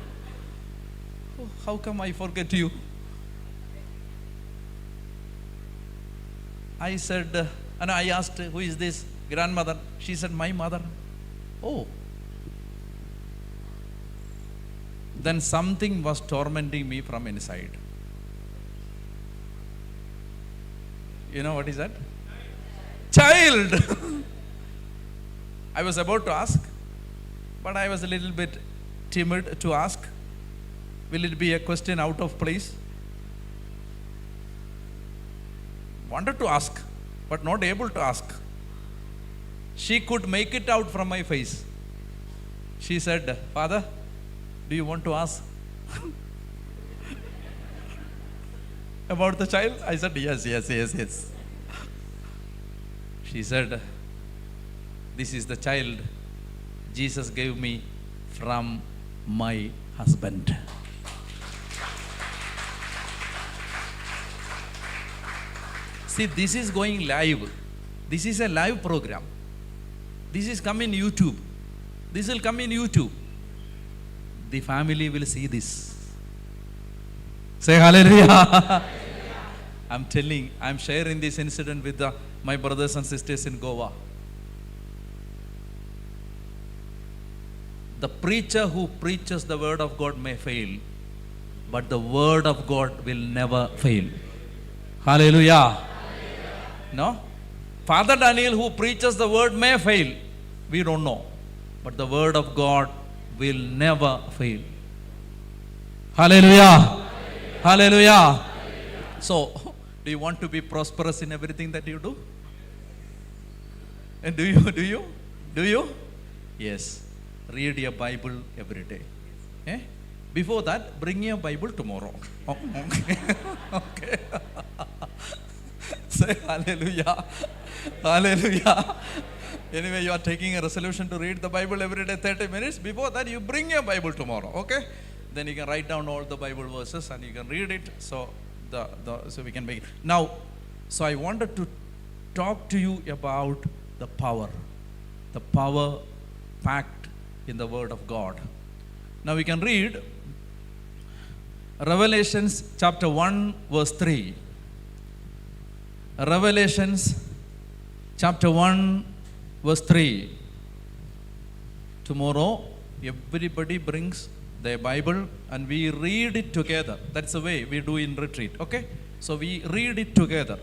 how come I forget you? I said, and I asked, who is this grandmother? She said, my mother. Oh. Then something was tormenting me from inside. You know what is that? Child. I was about to ask, but I was a little bit timid to ask. Will it be a question out of place? Wanted to ask, but not able to ask. She could make it out from my face. She said, Father, do you want to ask about the child? I said, yes. She said, this is the child Jesus gave me from my husband. See, this is going live. This is a live program. This is coming YouTube. This will come in YouTube. The family will see this. Say hallelujah. I'm sharing this incident with my brothers and sisters in Goa. The preacher who preaches the word of God may fail, but the word of God will never fail. Hallelujah. No? Father Daniel, who preaches the word, may fail. We don't know. But the word of God will never fail. Hallelujah. Hallelujah. So, do you want to be prosperous in everything that you do? And do you? Yes. Read your Bible every day. Eh? Before that, bring your Bible tomorrow. Oh, okay. Okay. Say hallelujah. Hallelujah. Anyway, you are taking a resolution to read the Bible every day 30 minutes. Before that, you bring your Bible tomorrow. Okay? Then you can write down all the Bible verses and you can read it. So we can make it. Now, so I wanted to talk to you about the power packed in the Word of God. Now we can read Revelations chapter 1 verse 3. Revelations chapter 1 verse 3. Tomorrow, everybody brings their Bible and we read it together. That's the way we do in retreat. Okay? So we read it together.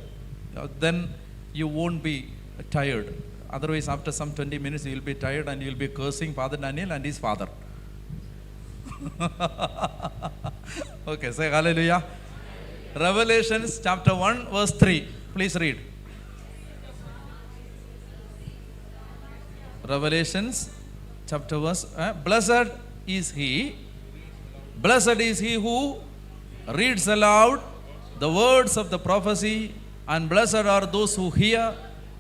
Then you won't be tired. Otherwise, after some 20 minutes, you will be tired and you will be cursing Father Daniel and his father. Okay, say hallelujah. Revelations chapter 1 verse 3. Please read. Revelations chapter verse. Blessed is he who reads aloud the words of the prophecy, and blessed are those who hear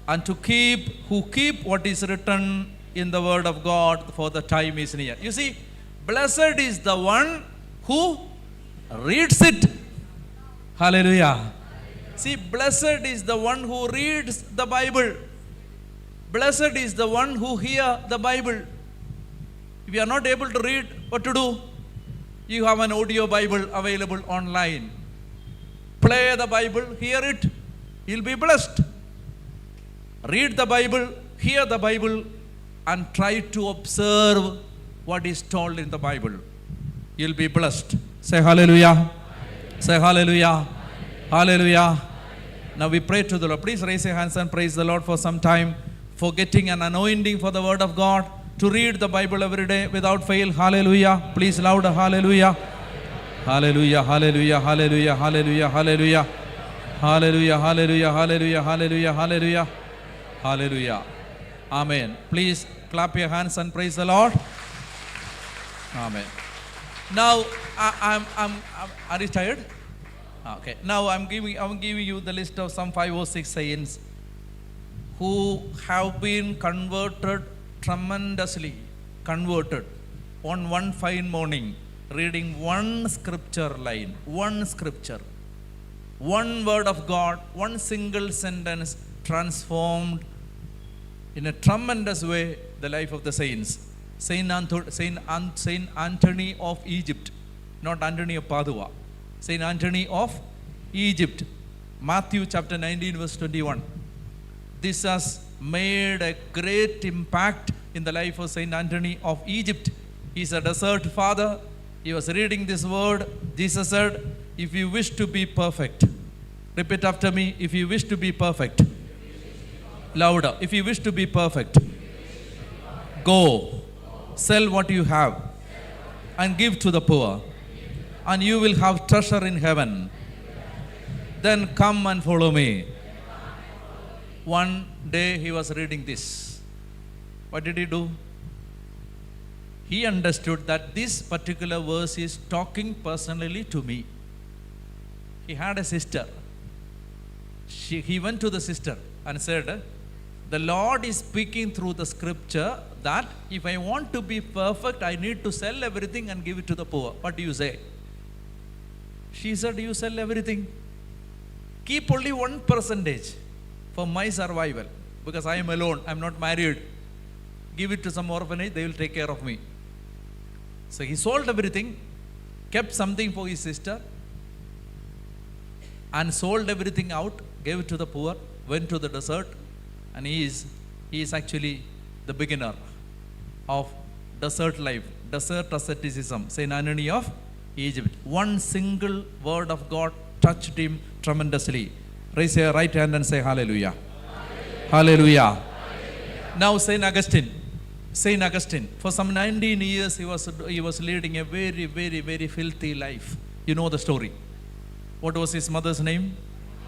and who keep what is written in the word of God, for the time is near. You see, blessed is the one who reads it. Hallelujah. See, blessed is the one who reads the Bible. Blessed is the one who hears the Bible. If you are not able to read, what to do? You have an audio Bible available online. Play the Bible, hear it, you'll be blessed. Read the Bible, hear the Bible, and try to observe what is told in the Bible. You'll be blessed. Say hallelujah. Say hallelujah. Hallelujah. Now we pray to the Lord. Please raise your hands and praise the Lord for some time, for getting an anointing for the word of God, to read the Bible every day without fail. Hallelujah. Please louder. Hallelujah. Hallelujah. Hallelujah. Hallelujah. Hallelujah. Hallelujah. Hallelujah. Hallelujah. Hallelujah. Hallelujah. Hallelujah. Hallelujah. Amen. Please clap your hands and praise the Lord. Amen. Now, are you tired? Okay. Now I'm giving you the list of some 5 or 6 saints who have been tremendously converted on one fine morning, reading one scripture line, one scripture, one word of God, one single sentence transformed in a tremendous way the life of the saints. Saint Anthony of Egypt, not Anthony of Padua. Saint Anthony of Egypt. Matthew chapter 19 verse 21. This has made a great impact in the life of Saint Anthony of Egypt. He's a desert father. He was reading this word. Jesus said, if you wish to be perfect, repeat after me, if you wish to be perfect. Louder. If you wish to be perfect, go, sell what you have and give to the poor, and you will have treasure in heaven. Then come and follow me. One day he was reading this. What did he do? He understood that this particular verse is talking personally to me. He had a sister. He went to the sister and said, the Lord is speaking through the scripture that if I want to be perfect, I need to sell everything and give it to the poor. What do you say? She said, you sell everything. Keep only 1% for my survival, because I am alone, I am not married. Give it to some orphanage, they will take care of me. So he sold everything, kept something for his sister, and sold everything out, gave it to the poor, went to the desert, and he is actually the beginner of desert life, desert asceticism, Saint Anthony of Egypt. One single word of God touched him tremendously. Raise your right hand and say hallelujah. Hallelujah. Hallelujah. Now Saint Augustine, for some 19 years he was leading a very, very, very filthy life. You know the story. What was his mother's name?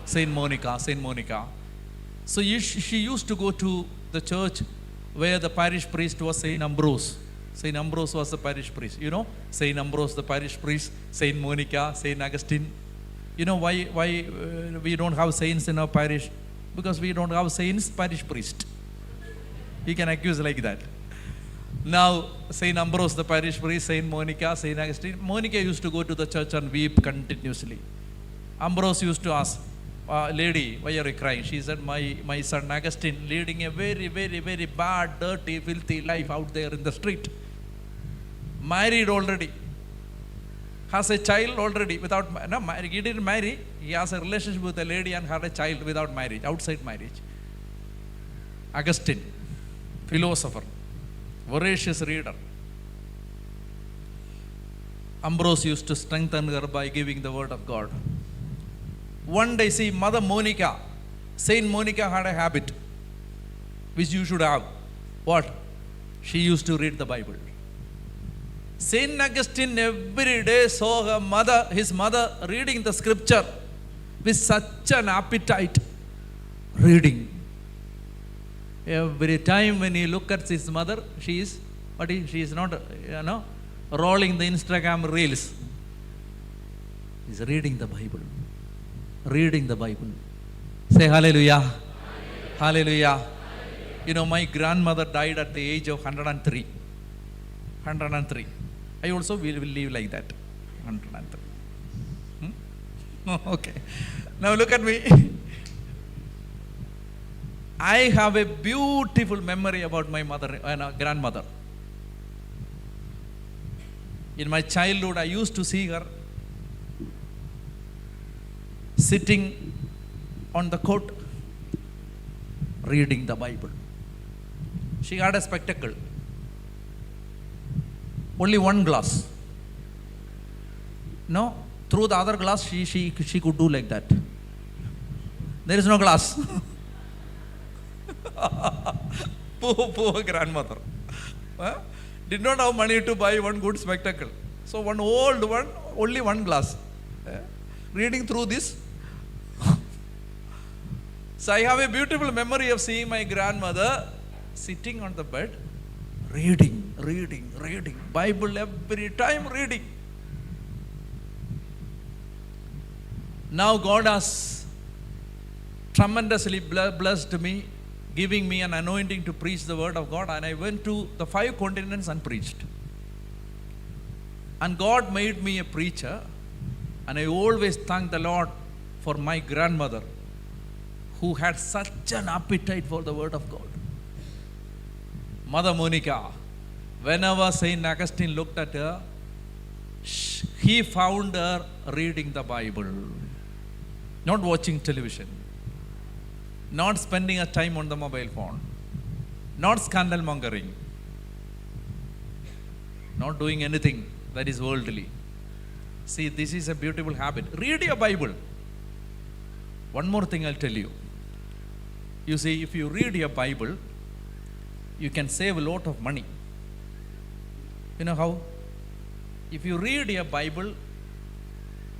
Saint Monica. So she used to go to the church where the parish priest was Saint Ambrose. Saint Ambrose was the parish priest. You know, Saint Ambrose the parish priest, Saint Monica, Saint Augustine. You know why we don't have saints in our parish? Because we don't have saints parish priest. You can accuse like that. Now, Saint Ambrose the parish priest, Saint Monica, Saint Augustine. Monica used to go to the church and weep continuously. Ambrose used to ask, lady, why are you crying? She said, my son Augustine leading a very, very, very bad, dirty, filthy life out there in the street. Married already. Has a child already without, no, he didn't marry. He has a relationship with a lady and had a child without marriage, outside marriage. Augustine, philosopher, voracious reader. Ambrose used to strengthen her by giving the word of God. One day, see, Mother Monica, Saint Monica had a habit which you should have. What? She used to read the Bible. Saint Augustine every day saw his mother reading the scripture with such an appetite. Reading. Every time when he looks at his mother, she is not, rolling the Instagram reels. He's reading the Bible. Reading the Bible. Say hallelujah. Hallelujah. Hallelujah. You know, my grandmother died at the age of 103. 103. I also will live like that. 103. Okay. Now look at me. I have a beautiful memory about my mother and grandmother. In my childhood, I used to see her sitting on the court reading the Bible. She had a spectacle. Only one glass. No, through the other glass she could do like that. There is no glass. poor grandmother. Did not have money to buy one good spectacle. So one old one, only one glass. Reading through this. So I have a beautiful memory of seeing my grandmother sitting on the bed, reading. Bible every time reading. Now God has tremendously blessed me, giving me an anointing to preach the word of God, and I went to the 5 continents and preached. And God made me a preacher, and I always thank the Lord for my grandmother, who had such an appetite for the word of God. Mother Monica, whenever Saint Augustine looked at her, he found her reading the Bible, not watching television, not spending a time on the mobile phone, not scandal mongering, not doing anything that is worldly. See, this is a beautiful habit. Read your Bible. One more thing I'll tell you. You see, if you read your Bible, you can save a lot of money. You know how? If you read your Bible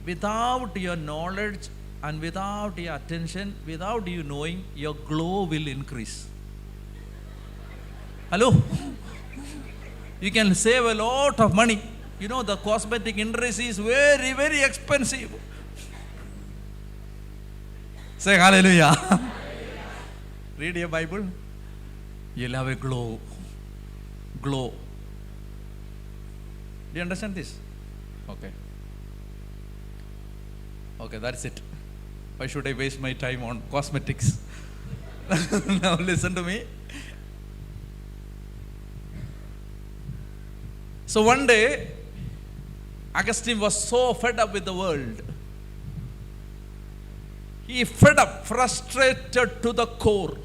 without your knowledge and without your attention, without you knowing, your glow will increase. Hello? You can save a lot of money. You know, the cosmetic industry is very, very expensive. Say hallelujah. Read your Bible. You'll have a glow. Glow. Do you understand this? Okay. Okay, that's it. Why should I waste my time on cosmetics? Now listen to me. So one day, Augustine was so fed up with the world. He fed up, frustrated to the core.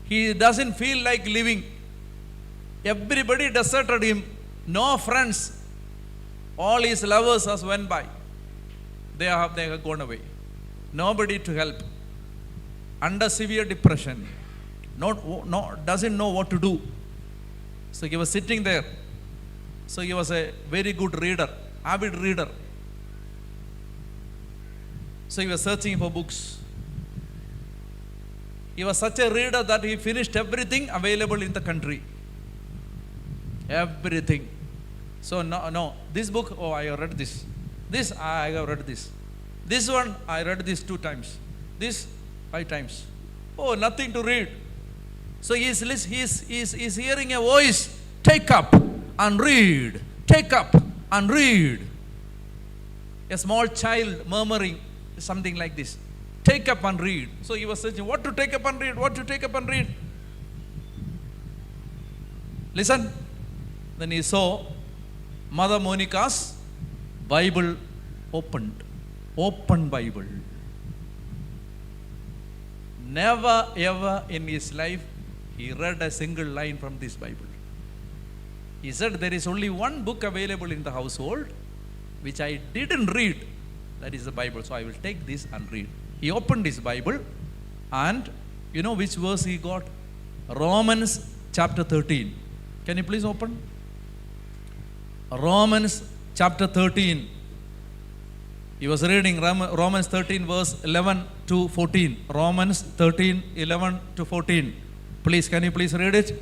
He doesn't feel like living. Everybody deserted him. No friends. All his lovers has went by. They have gone away. Nobody to help. Under severe depression. Doesn't know what to do. So he was sitting there. So he was a very good reader, avid reader. So he was searching for books. He was such a reader that he finished everything available in the country. Everything. So no, this book, I have read this. This, I have read this. This one, I read this 2 times. This, 5 times. Oh, nothing to read. So he is hearing a voice, take up and read. Take up and read. A small child murmuring something like this. Take up and read. So he was searching, what to take up and read, what to take up and read. Listen. Then he saw Mother Monica's Bible opened. Open Bible. Never ever in his life he read a single line from this Bible. He said, there is only one book available in the household which I didn't read. That is the Bible. So I will take this and read. He opened his Bible and you know which verse he got? Romans chapter 13. Can you please open? Romans chapter 13. He was reading Romans 13 verse 11 to 14. Romans 13, 11 to 14. Please, can you please read it?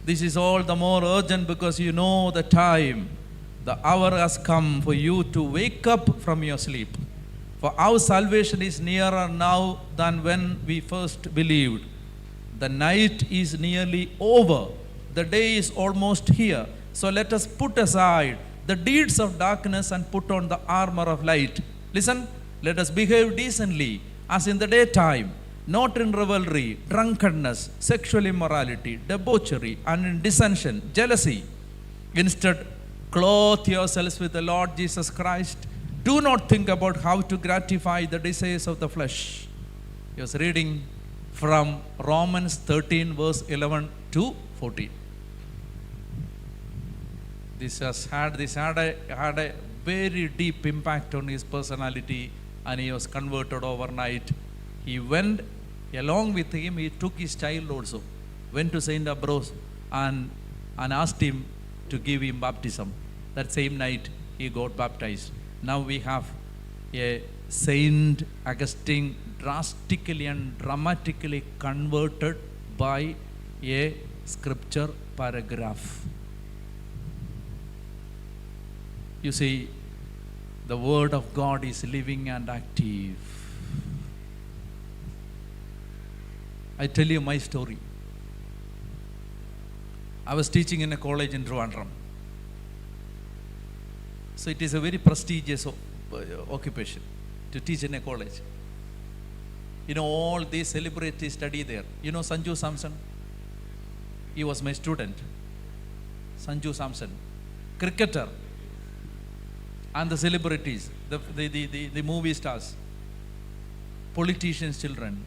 This is all the more urgent because you know the time. The hour has come for you to wake up from your sleep. For our salvation is nearer now than when we first believed. The night is nearly over. The day is almost here. So let us put aside the deeds of darkness and put on the armor of light. Listen, let us behave decently as in the daytime, not in revelry, drunkenness, sexual immorality, debauchery, and in dissension, jealousy. Instead, clothe yourselves with the Lord Jesus Christ. Do not think about how to gratify the desires of the flesh. He was reading from Romans 13 verse 11 to 14. This had a very deep impact on his personality and he was converted overnight. He went along with him, he took his child also, went to St. Ambrose and asked him to give him baptism. That same night he got baptized. Now we have a Saint Augustine drastically and dramatically converted by a scripture paragraph. You see, the word of God is living and active. I tell you my story. I was teaching in a college in Trivandrum. So it is a very prestigious occupation to teach in a college. You know, all these celebrities study there. You know Sanju Samson? He was my student. Sanju Samson, cricketer. And the celebrities, the movie stars, politicians' children.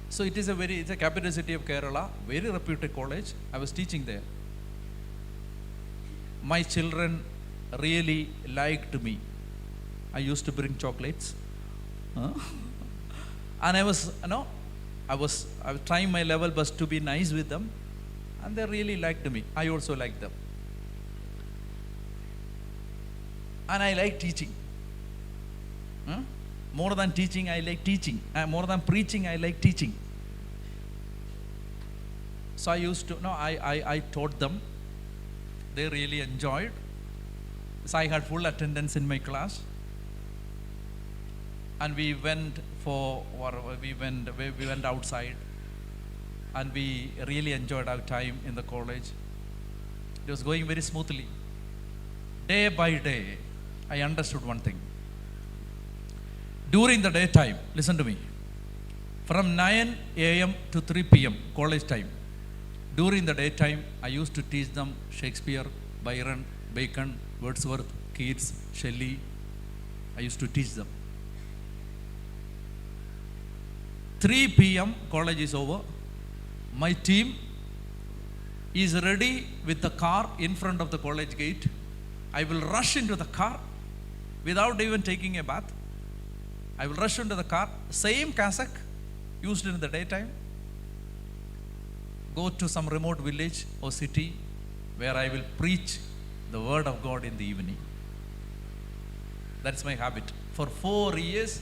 So it's a capital city of Kerala, very reputed college. I was teaching there. My children really liked me. I used to bring chocolates. And I was trying my level best to be nice with them. And they really liked me. I also liked them. And I like teaching. More than teaching, I like teaching. More than preaching, I like teaching. So I taught them. They really enjoyed. So I had full attendance in my class. And we went outside. And we really enjoyed our time in the college. It was going very smoothly. Day by day, I understood one thing. During the daytime, listen to me, from 9 a.m. to 3 p.m., college time, during the daytime, I used to teach them Shakespeare, Byron, Bacon, Wordsworth, Keats, Shelley. I used to teach them. 3 p.m., college is over. My team is ready with the car in front of the college gate. I will rush into the car without even taking a bath. I will rush into the car, same cassock used in the daytime, go to some remote village or city where I will preach the word of God in the evening. That's my habit. For 4 years,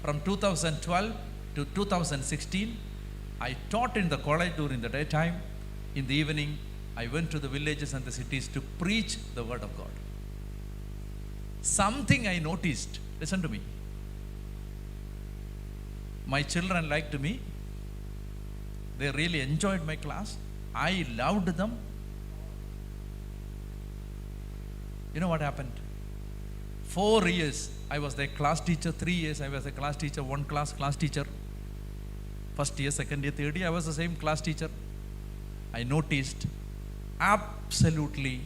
from 2012 to 2016, I taught in the college during the daytime. In the evening, I went to the villages and the cities to preach the word of God. Something I noticed, listen to me. My children liked me. They really enjoyed my class. I loved them. You know what happened? 4 years, I was their class teacher. 3 years, I was a class teacher. One class teacher. First year, second year, third year, I was the same class teacher. I noticed absolutely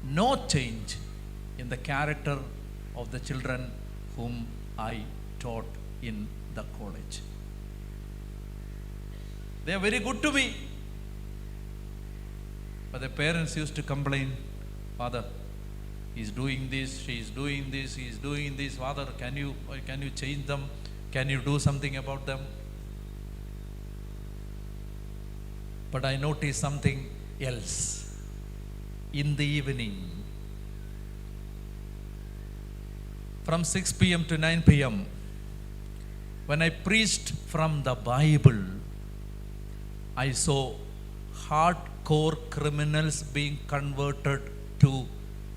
no change in the character of the children whom I taught in the college. They are very good to me. But the parents used to complain, Father, he's doing this, she's doing this, he's doing this. Father, can you change them? Can you do something about them? But I noticed something else. In the evening, from 6 p.m. to 9 p.m., when I preached from the Bible, I saw hardcore criminals being converted to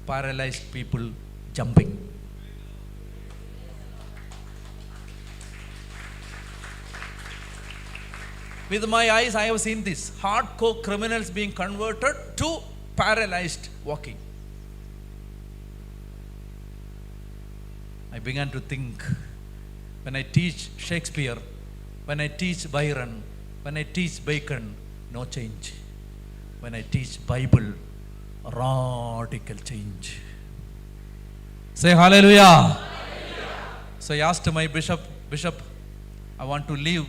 paralyzed people jumping. With my eyes, I have seen this. Hardcore criminals being converted to paralyzed walking. I began to think, when I teach Shakespeare, when I teach Byron, when I teach Bacon, no change. When I teach Bible, radical change. Say hallelujah. Hallelujah. So I asked my bishop, I want to live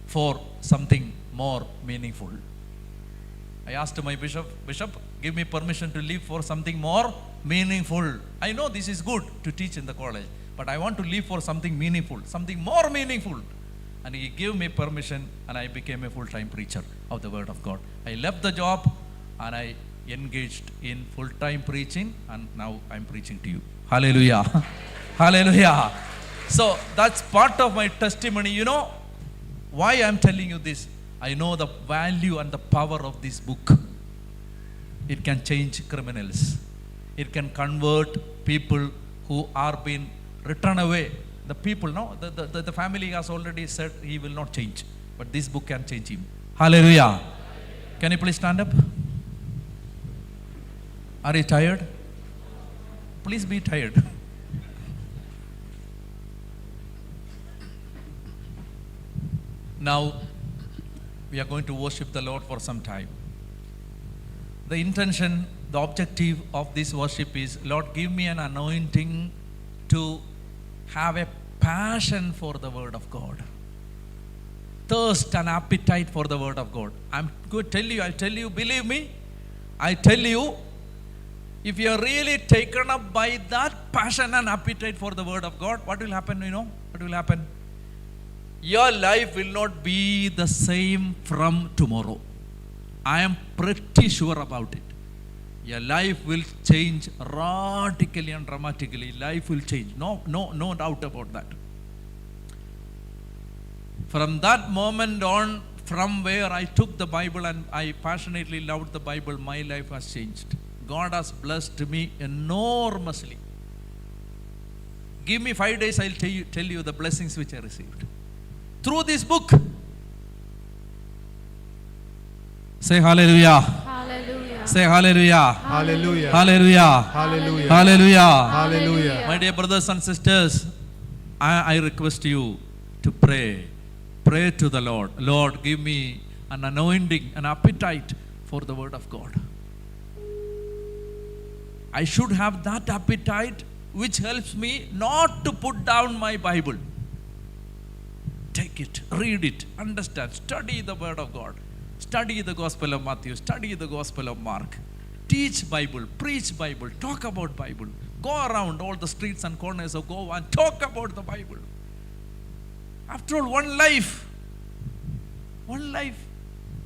for something more meaningful. I asked my bishop, give me permission to live for something more meaningful. I know this is good to teach in the college, but I want to live for something meaningful, something more meaningful. And he gave me permission, and I became a full-time preacher of the word of God. I left the job and I engaged in full-time preaching, and now I'm preaching to you. Hallelujah. Hallelujah. So that's part of my testimony. You know why I'm telling you this? I know the value and the power of this book. It can change criminals. It can convert people who are being returned away. The people, no, the family has already said he will not change. But this book can change him. Hallelujah. Can you please stand up? Are you tired? Please be tired. Now, we are going to worship the Lord for some time. The intention, the objective of this worship is, Lord, give me an anointing to have a passion for the word of God. Thirst and appetite for the word of God. I'm going to tell you, believe me, I tell you, if you are really taken up by that passion and appetite for the word of God, what will happen, you know? What will happen? Your life will not be the same from tomorrow. I am pretty sure about it. Your life will change radically and dramatically. Life will change. No doubt about that. From that moment on, from where I took the Bible and I passionately loved the Bible, my life has changed. God has blessed me enormously. Give me 5 days, I'll tell you the blessings which I received through this book. Say hallelujah. Hallelujah. Say hallelujah. Hallelujah. Hallelujah. Hallelujah. Hallelujah. Hallelujah. My dear brothers and sisters, I request you to pray. Pray to the Lord. Lord, give me an anointing, an appetite for the word of God. I should have that appetite which helps me not to put down my Bible. Take it, read it, understand, study the word of God. Study the Gospel of Matthew, study the Gospel of Mark. Teach Bible, preach Bible, talk about Bible. Go around all the streets and corners of Goa and talk about the Bible. After all, one life.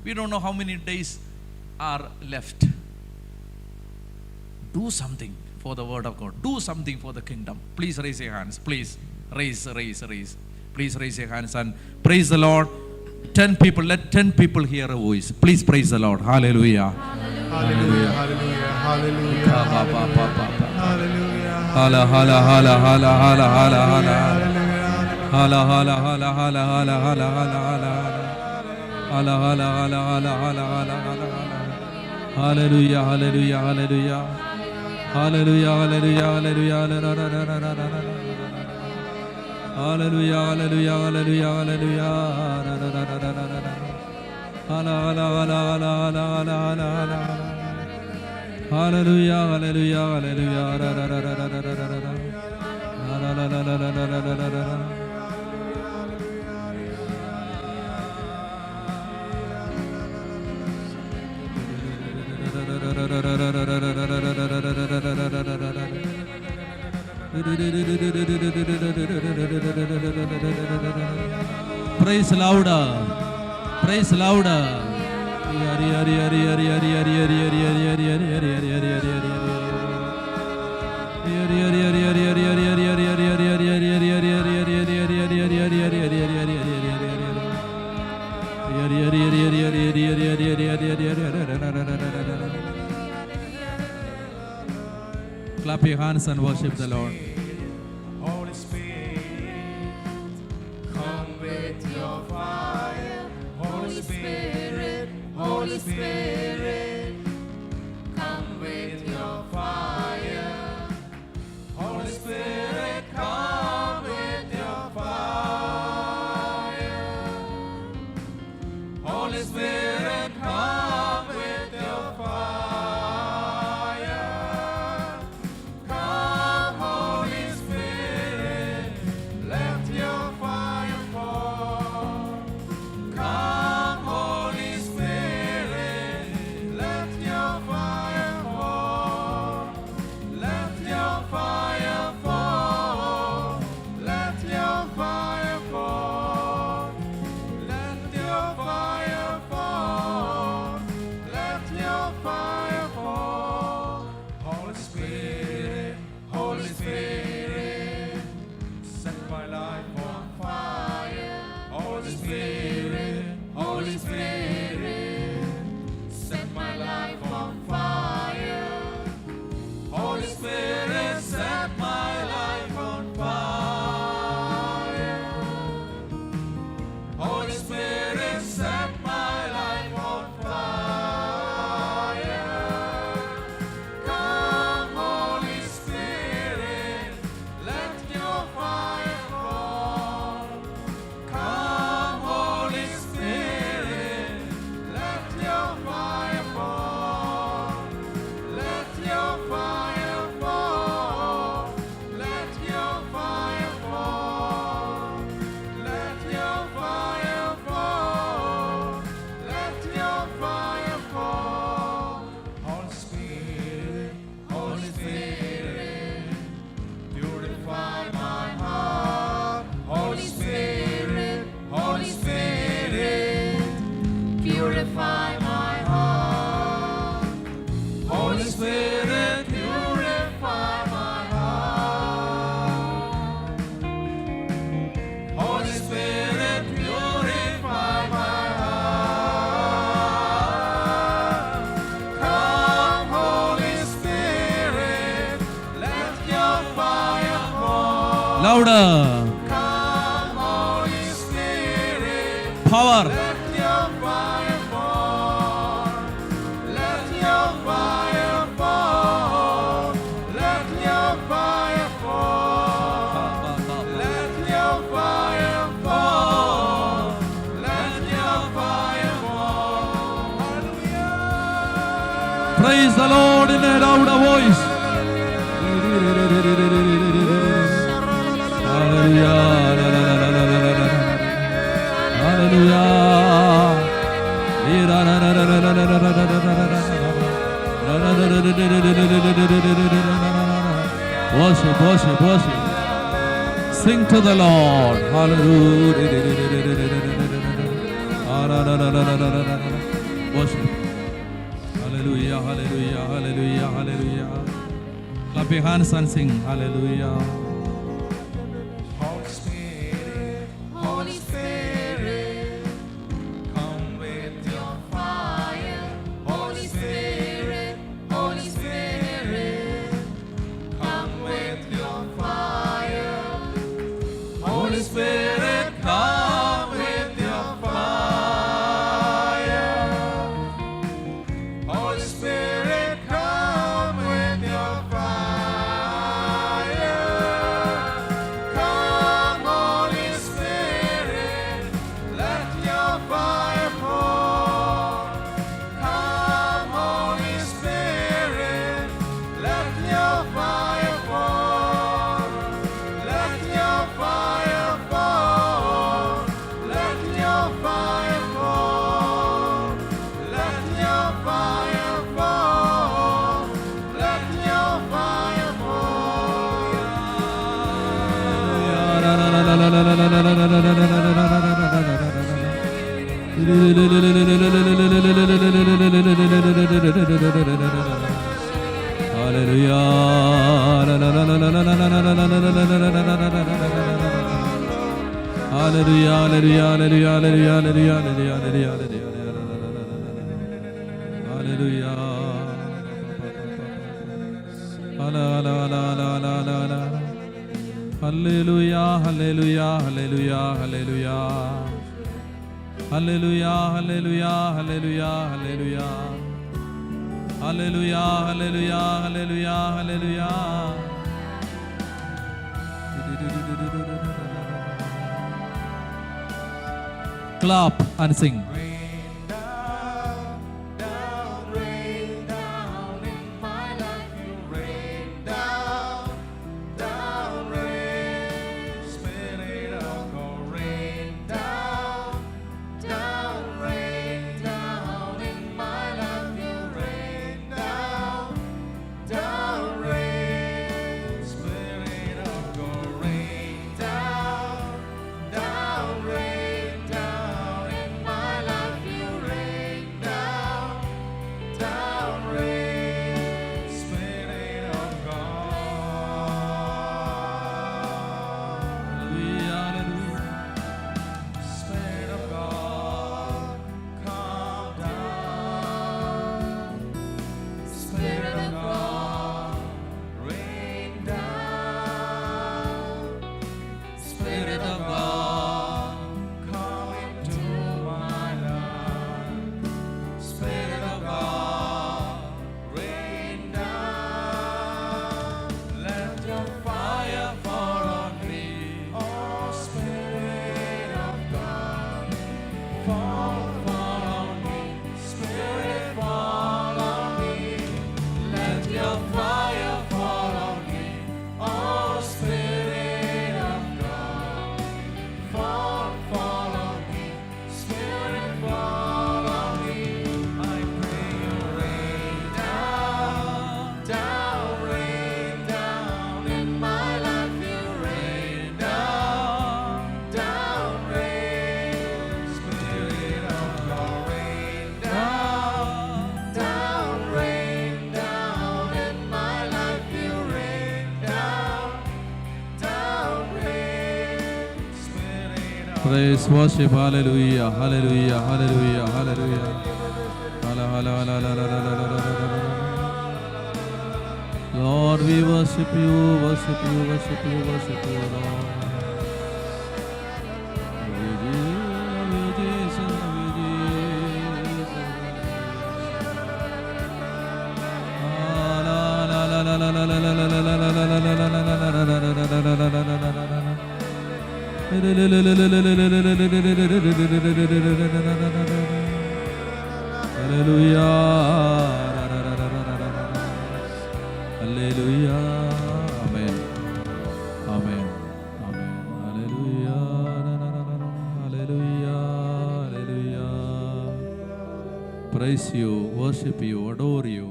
We don't know how many days are left. Do something for the word of God. Do something for the kingdom. Please raise your hands. Please raise. Please raise your hands and praise the Lord. 10 people, let 10 people hear a voice.Ase praise the Lord. Hallelujah. Hallelujah, hallelujah, hallelujah, hallelujah. Hala hala hala hala hala hala hala. Hala hala hala hala hala hala hala. Hala hala hala hala hala hala. Hallelujah, hallelujah, hallelujah. Hallelujah, hallelujah, hallelujah. Hallelujah, hallelujah, hallelujah, hallelujah. Hallelujah, hallelujah, hallelujah. Praise louder. Praise louder. Clap your hands and worship the Lord. Holy Spirit, come with your fire. Holy Spirit, Holy Spirit, come with your fire. Holy Spirit, come with your fire. Holy Spirit, come with your fire. Come, Holy Spirit, let your fire fall. Come, Holy Spirit, let your fire fall. Let your fire fall. Let your fire fall. Let your fire fall. Let your fire fall. Holy Spirit, Holy Spirit, set my life on fire. Holy Spirit, Holy Spirit, set my life on fire. Holy Spirit, set my life on fire. Holy Spirit, set my life on fire. Come, Holy Spirit, let your fire fall. Come, Holy Spirit, let your fire fall. Let your fire fall. Let your fire fall. Let your fire fall. Let your fire fall. Holy Spirit, Holy Spirit, purify my heart. Holy Spirit, Holy Spirit, purify my heart. Holy Spirit, purify my heart. Holy Spirit, purify my heart. Come, Holy Spirit, let your fire fall. Louder. Come, Holy Spirit, Power. let your fire fall. Let your fire fall. Let your fire fall. Let your fire fall. Let your fire fall. Hallelujah. Praise the Lord in a louder voice. Hallelujah. Hallelujah. Worship, worship, worship. Sing to the Lord. Hallelujah. Worship. Hallelujah, hallelujah, hallelujah, hallelujah. Clap your hands and sing. Hallelujah. Holy Spirit, Holy Spirit, come with your fire. Holy Spirit, Holy Spirit, come with your fire. Holy Spirit, come with your fire. Holy Spirit, come with your fire. Come, Holy Spirit, let your fire fall. Come, Holy Spirit, let your fire fall. Let your fire fall. Let your fire fall. Let your fire fall. Let your fire Hallelujah, hallelujah, hallelujah, hallelujah. Hallelujah, hallelujah, hallelujah, hallelujah. Hallelujah, hallelujah, hallelujah, hallelujah. Clap and sing. Rain down, down, rain down in my life. You rain down, down, rain. Spirit of God, rain down, down, rain down in my life. You rain down, down, rain. Spirit of God, rain down, down, rain down in my life. You rain down, down, rain. Spirit of God. Spirit of God, come down. Spirit of God, rain down. Spirit of God, come into my life. Spirit of God, rain down. Let your fire fall on me. Oh, Spirit of God, fall on me. Spirit, fall on me. Let your fire fall on me. Oh, Spirit of God, fall on me. Spirit, fall on me. I pray you rain down, down, rain down in my life. You rain down, down, rain. Spirit of God, rain down, down, rain down in my life. You rain down, down, rain. Spirit of Praise, worship, hallelujah, hallelujah, hallelujah, hallelujah. Lord, we worship you, worship you, worship you, worship you, Lord. Hallelujah. Amen. Amen. Amen. Hallelujah. Hallelujah. Hallelujah. Praise you, worship you, adore you.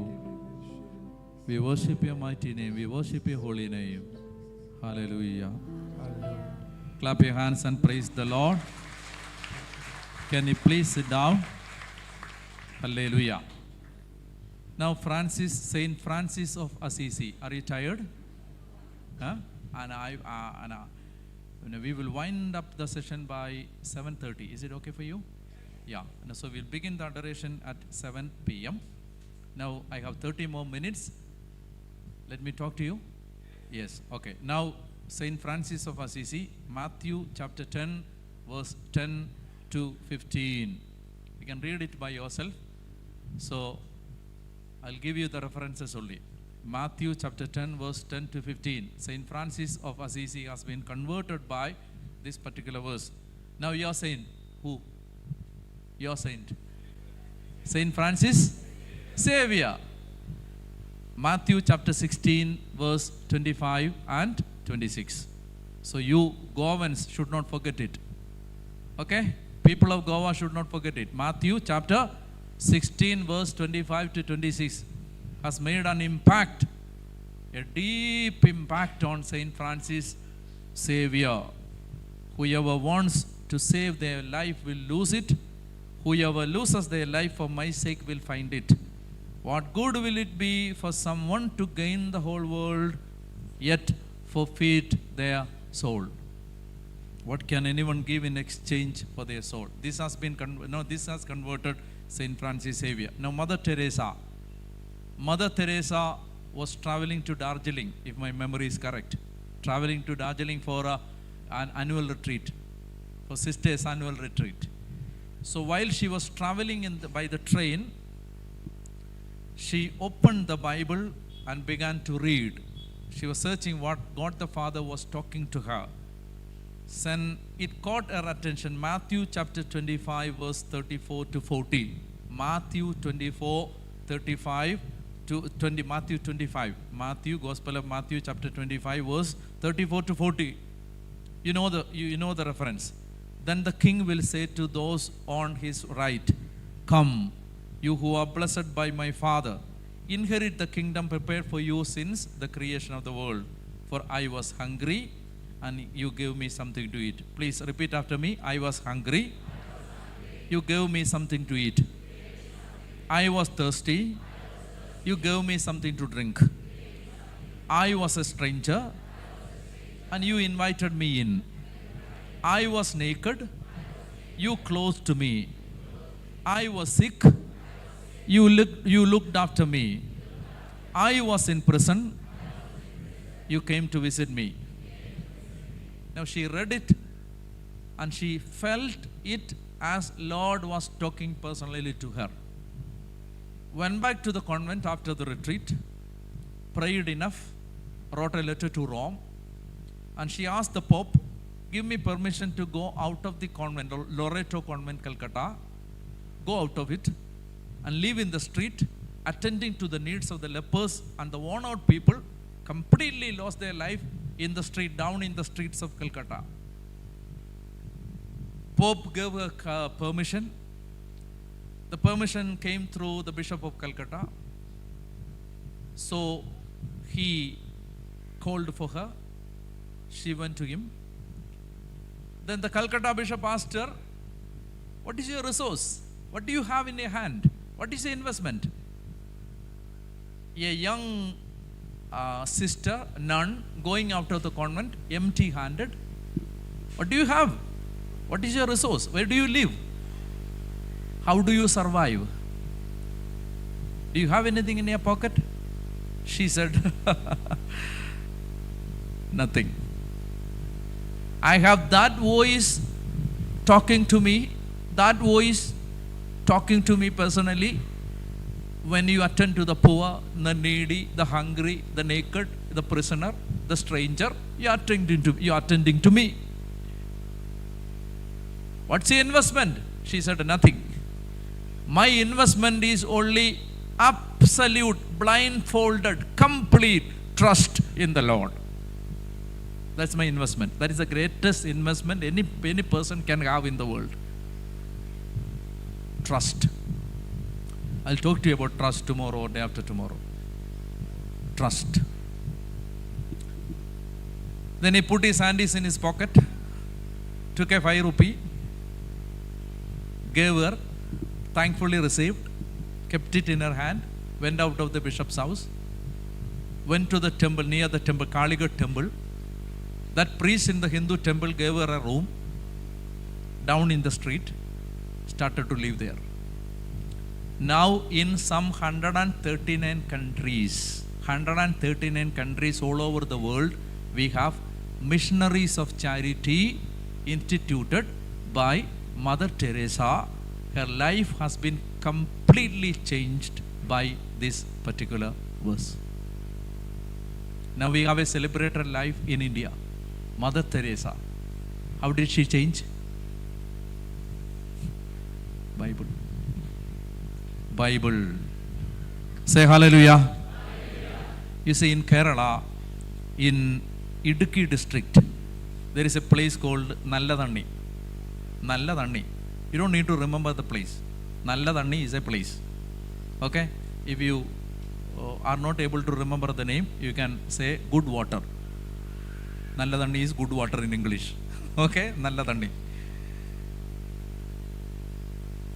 We worship your mighty name. We worship your holy name. Hallelujah. Clap your hands and praise the Lord. Can you please sit down? Hallelujah. Now Saint Francis of Assisi. Are you tired? Huh? We will wind up the session by 7:30. Is it okay for you? Yeah. And so we'll begin the adoration at 7 p.m. Now I have 30 more minutes. Let me talk to you. Yes. Okay. Now Saint Francis of Assisi, Matthew chapter 10, verse 10 to 15. You can read it by yourself. So I'll give you the references only. Matthew chapter 10, verse 10 to 15. Saint Francis of Assisi has been converted by this particular verse. Now your saint, who? Your saint. Saint Francis Xavier. Matthew chapter 16, verse 25 and 26. So you Goans should not forget it. Okay? People of Goa should not forget it. Matthew chapter 16, verse 25 to 26 has made an impact, a deep impact on Saint Francis Xavier. Whoever wants to save their life will lose it. Whoever loses their life for my sake will find it. What good will it be for someone to gain the whole world, yet forfeit their soul? What can anyone give in exchange for their soul? This has been this has converted Saint Francis Xavier. Now Mother Teresa was traveling to Darjeeling, if my memory is correct, traveling to Darjeeling for an annual retreat, for sisters' annual retreat. So while she was traveling by the train, she opened the Bible and began to read. She was searching what God the Father was talking to her. Then it caught her attention. Matthew chapter 25, verse 34 to 40. Matthew 24, 35 to 20. Matthew 25. Gospel of Matthew chapter 25, verse 34 to 40. You know the reference. Then the king will say to those on his right, "Come, you who are blessed by my Father, inherit the kingdom prepared for you since the creation of the world. For I was hungry, and you gave me something to eat." Please repeat after me. I was hungry. You gave me something to eat. I was thirsty. You gave me something to drink. I was a stranger, and you invited me in. I was naked. You clothed me. I was sick. You looked after me. I was in prison. You came to visit me. Now she read it and she felt it as Lord was talking personally to her. Went back to the convent after the retreat, prayed enough, wrote a letter to Rome, and she asked the Pope, "Give me permission to go out of the convent, Loreto Convent, Calcutta, go out of it and live in the street, attending to the needs of the lepers and the worn out people, completely lost their life in the street, down in the streets of Calcutta." Pope gave her permission. The permission came through the Bishop of Calcutta. So he called for her. She went to him. Then the Calcutta Bishop asked her, "What is your resource? What do you have in your hand? What is your investment?" A young sister, nun, going out of the convent, empty-handed. "What do you have? What is your resource? Where do you live? How do you survive? Do you have anything in your pocket?" She said, "Nothing. I have that voice talking to me personally. When you attend to the poor, the needy, the hungry, the naked, the prisoner, the stranger, you are attending to me. What's your investment?" She said, "Nothing. My investment is only absolute, blindfolded, complete trust in the Lord. That's my investment. That is the greatest investment any person can have in the world. Trust. I'll talk to you about trust tomorrow or day after tomorrow. trust. Then he put his hands in his pocket, took a 5 rupee, gave her, thankfully received, kept it in her hand, went out of the bishop's house, went to the temple, near the temple, Kaligat temple. That priest in the Hindu temple gave her a room down in the street, started to live there. Now in some 139 countries all over the world, we have missionaries of charity instituted by Mother Teresa. Her life has been completely changed by this particular verse. Now we have a celebrated life in India. Mother Teresa. How did she change? Bible. Bible. Say hallelujah. Hallelujah. You see, in Kerala, in Idukki district, there is a place called Nalladanni. Nalladanni. You don't need to remember the place. Nalladanni is a place. Okay? If you are not able to remember the name, you can say good water. Nalladanni is good water in English. Okay? Nalladanni.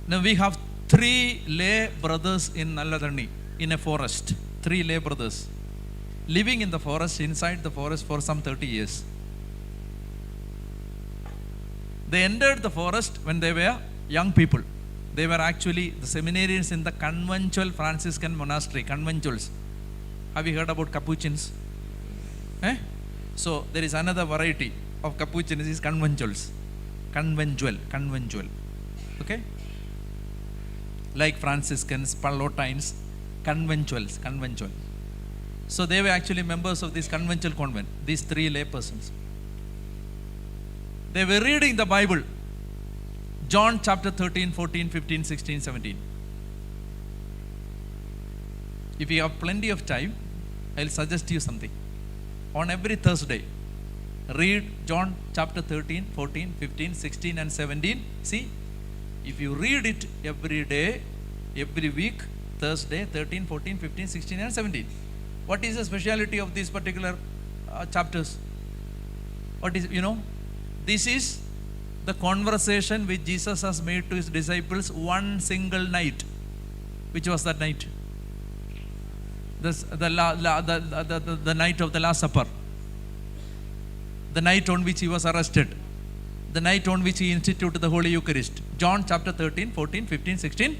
Now we have 3 lay brothers in Nalladanni, in a forest. 3 lay brothers living in the forest, inside the forest for some 30 years. They entered the forest when they were young people. They were actually the seminarians in the conventual Franciscan monastery, conventuals. Have you heard about Capuchins? Eh? So there is another variety of Capuchins, is conventuals. Conventual. Okay? Like Franciscans, Pallotines, conventual. So they were actually members of this conventual convent, these 3 lay persons. They were reading the Bible. John chapter 13, 14, 15, 16, 17. If you have plenty of time, I'll suggest you something. On every Thursday, read John chapter 13, 14, 15, 16 and 17. See, if you read it every day, every week, Thursday, 13, 14, 15, 16 and 17. What is the speciality of these particular chapters? What is, this is the conversation which Jesus has made to his disciples one single night. Which was that night? The night of the Last Supper. The night on which he was arrested. The night on which he instituted the Holy Eucharist. John chapter 13, 14, 15, 16,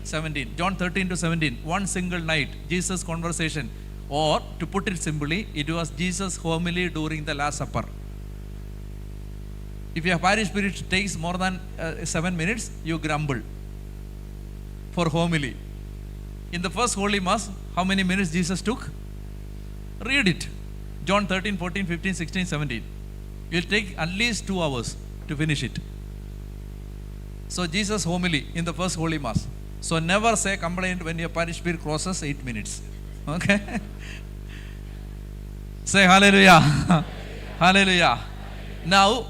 17. John 13 to 17. One single night. Jesus' conversation. Or, to put it simply, it was Jesus' homily during the Last Supper. If your parish spirit takes more than 7 minutes, you grumble for homily. In the first Holy Mass, how many minutes Jesus took? Read it. John 13, 14, 15, 16, 17. It will take at least 2 hours to finish it. So Jesus' homily in the first Holy Mass. So never say complaint when your parish spirit crosses 8 minutes. Okay? Say hallelujah. Hallelujah. Now,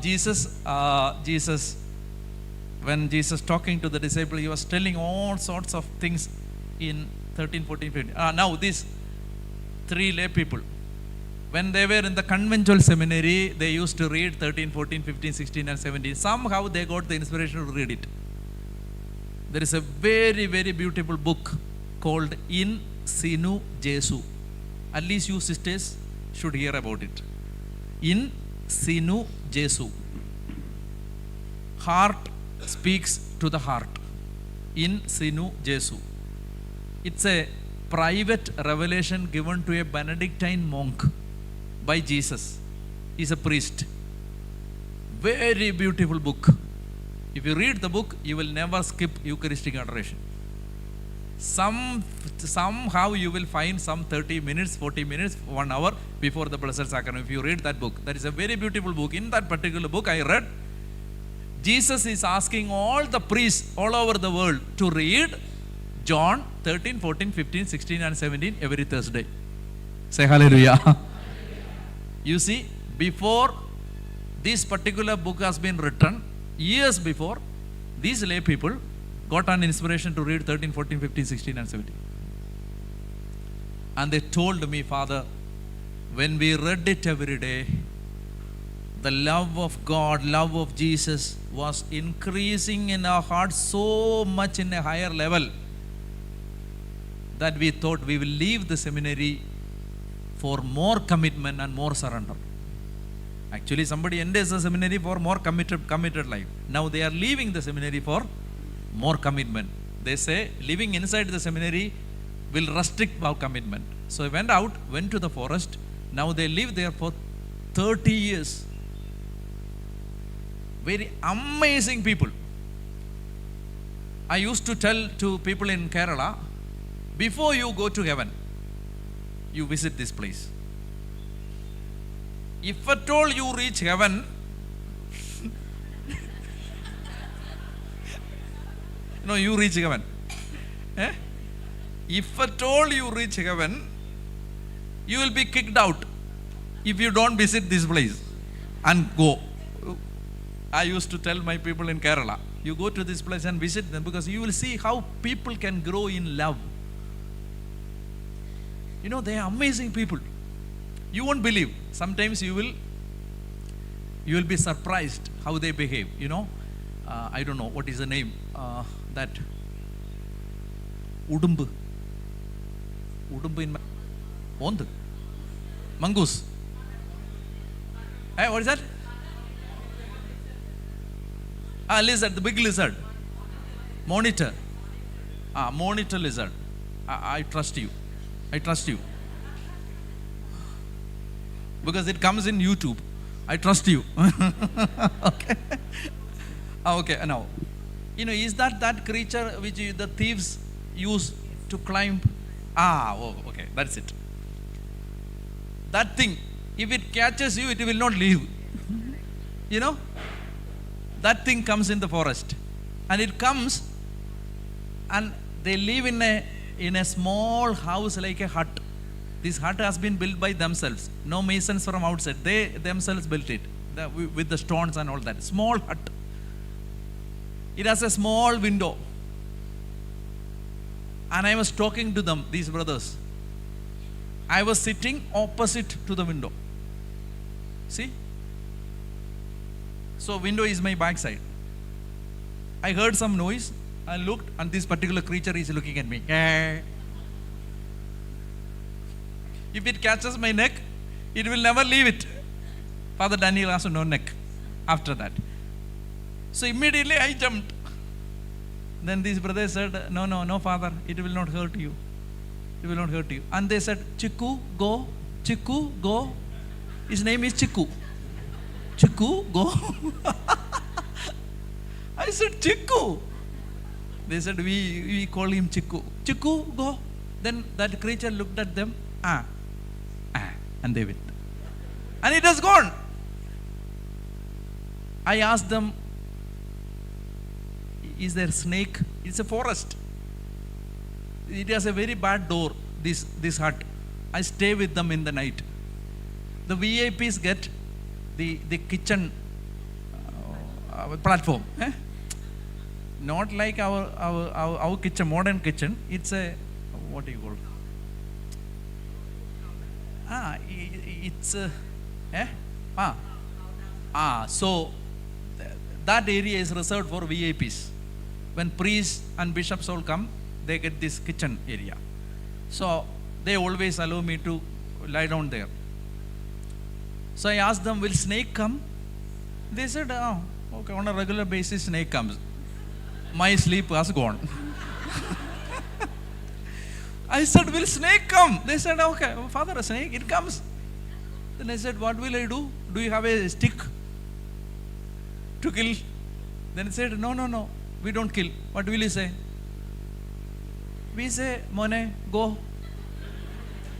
Jesus, when Jesus talking to the disciple, he was telling all sorts of things in 13, 14, 15. Now, these 3 lay people, when they were in the conventual seminary, they used to read 13, 14, 15, 16 and 17. Somehow they got the inspiration to read it. There is a very, very beautiful book called In Sinu Jesu. At least you sisters should hear about it. In Sinu Jesu. Heart speaks to the heart. In Sinu Jesu. It's a private revelation given to a Benedictine monk by Jesus. He's a priest. Very beautiful book. If you read the book, you will never skip Eucharistic Adoration. Somehow you will find some 30 minutes, 40 minutes, 1 hour before the Blessed Sacrament. If you read that book, that is a very beautiful book. In that particular book I read, Jesus is asking all the priests all over the world to read John 13, 14, 15, 16 and 17 every Thursday. Say hallelujah. You see, before this particular book has been written, years before, these lay people got an inspiration to read 13, 14, 15, 16 and 17. And they told me, Father, when we read it every day, the love of God, love of Jesus was increasing in our hearts so much in a higher level that we thought we will leave the seminary for more commitment and more surrender. Actually, somebody enters the seminary for more committed life. Now they are leaving the seminary for more commitment. They say living inside the seminary will restrict our commitment. So I went to the forest. Now they live there for 30 years. Very amazing people. I used to tell to people in Kerala, before you go to heaven, you visit this place. If at all you reach heaven, no, you reach heaven. If at all you reach heaven, you will be kicked out if you don't visit this place and go. I used to tell my people in Kerala, you go to this place and visit them, because you will see how people can grow in love. You know, they are amazing people. You won't believe. Sometimes you will be surprised how they behave. You know, I don't know what is the name. That Udumbu in Ondu. Mongoose. Hey, what is that? Lizard, the big lizard. Monitor. Monitor lizard. I trust you. I trust you. Because it comes in YouTube. I trust you. Okay. Okay, now. You know, is that creature which the thieves use to climb? Okay, that's it. That thing, if it catches you, it will not leave. You know? That thing comes in the forest. And it comes, and they live in a small house like a hut. This hut has been built by themselves. No masons from outside. They themselves built it with the stones and all that. Small hut. It has a small window. And I was talking to them, these brothers. I was sitting opposite to the window. See? So window is my backside. I heard some noise. I looked, and this particular creature is looking at me. If it catches my neck, it will never leave it. Father Daniel has no neck after that. So immediately I jumped. Then these brothers said, no, Father, it will not hurt you. It will not hurt you. And they said, Chiku, go. Chiku, go. His name is Chiku. Chiku, go. I said, Chiku. They said, we call him Chiku. Chiku, go. Then that creature looked at them. And they went. And it has gone. I asked them, is there snake? It's a forest. It has a very bad door, this hut. I stay with them in the night. The VIPs get the kitchen platform. Not like our kitchen, modern kitchen. It's a, what do you call it? So that area is reserved for VIPs. When priests and bishops all come, they get this kitchen area. So they always allow me to lie down there. So I asked them, will snake come? They said, okay, on a regular basis snake comes. My sleep has gone. I said, will snake come? They said, okay, Father, a snake, it comes. Then I said, what will I do? Do you have a stick to kill? Then he said, no, we don't kill. What will you say? We say, Mone, go.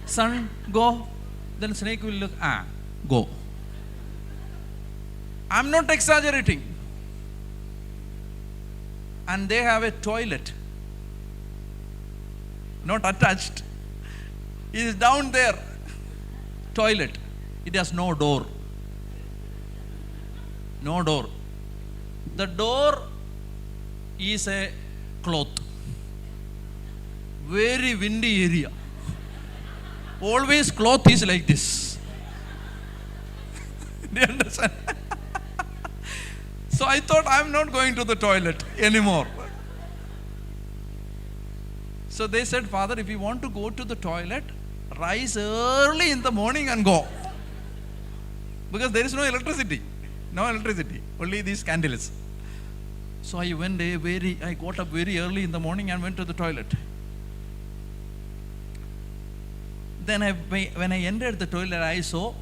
Son, go. Then snake will look, go. I'm not exaggerating. And they have a toilet. Not attached. It is down there. Toilet. It has no door. No door. The door is a cloth. Very windy area. always cloth is like this. Do you understand? So I thought, I'm not going to the toilet anymore. So they said, Father, if you want to go to the toilet, rise early in the morning and go. Because there is no electricity. No electricity. Only these candles. So I got up very early in the morning and went to the toilet. Then when I entered the toilet, I saw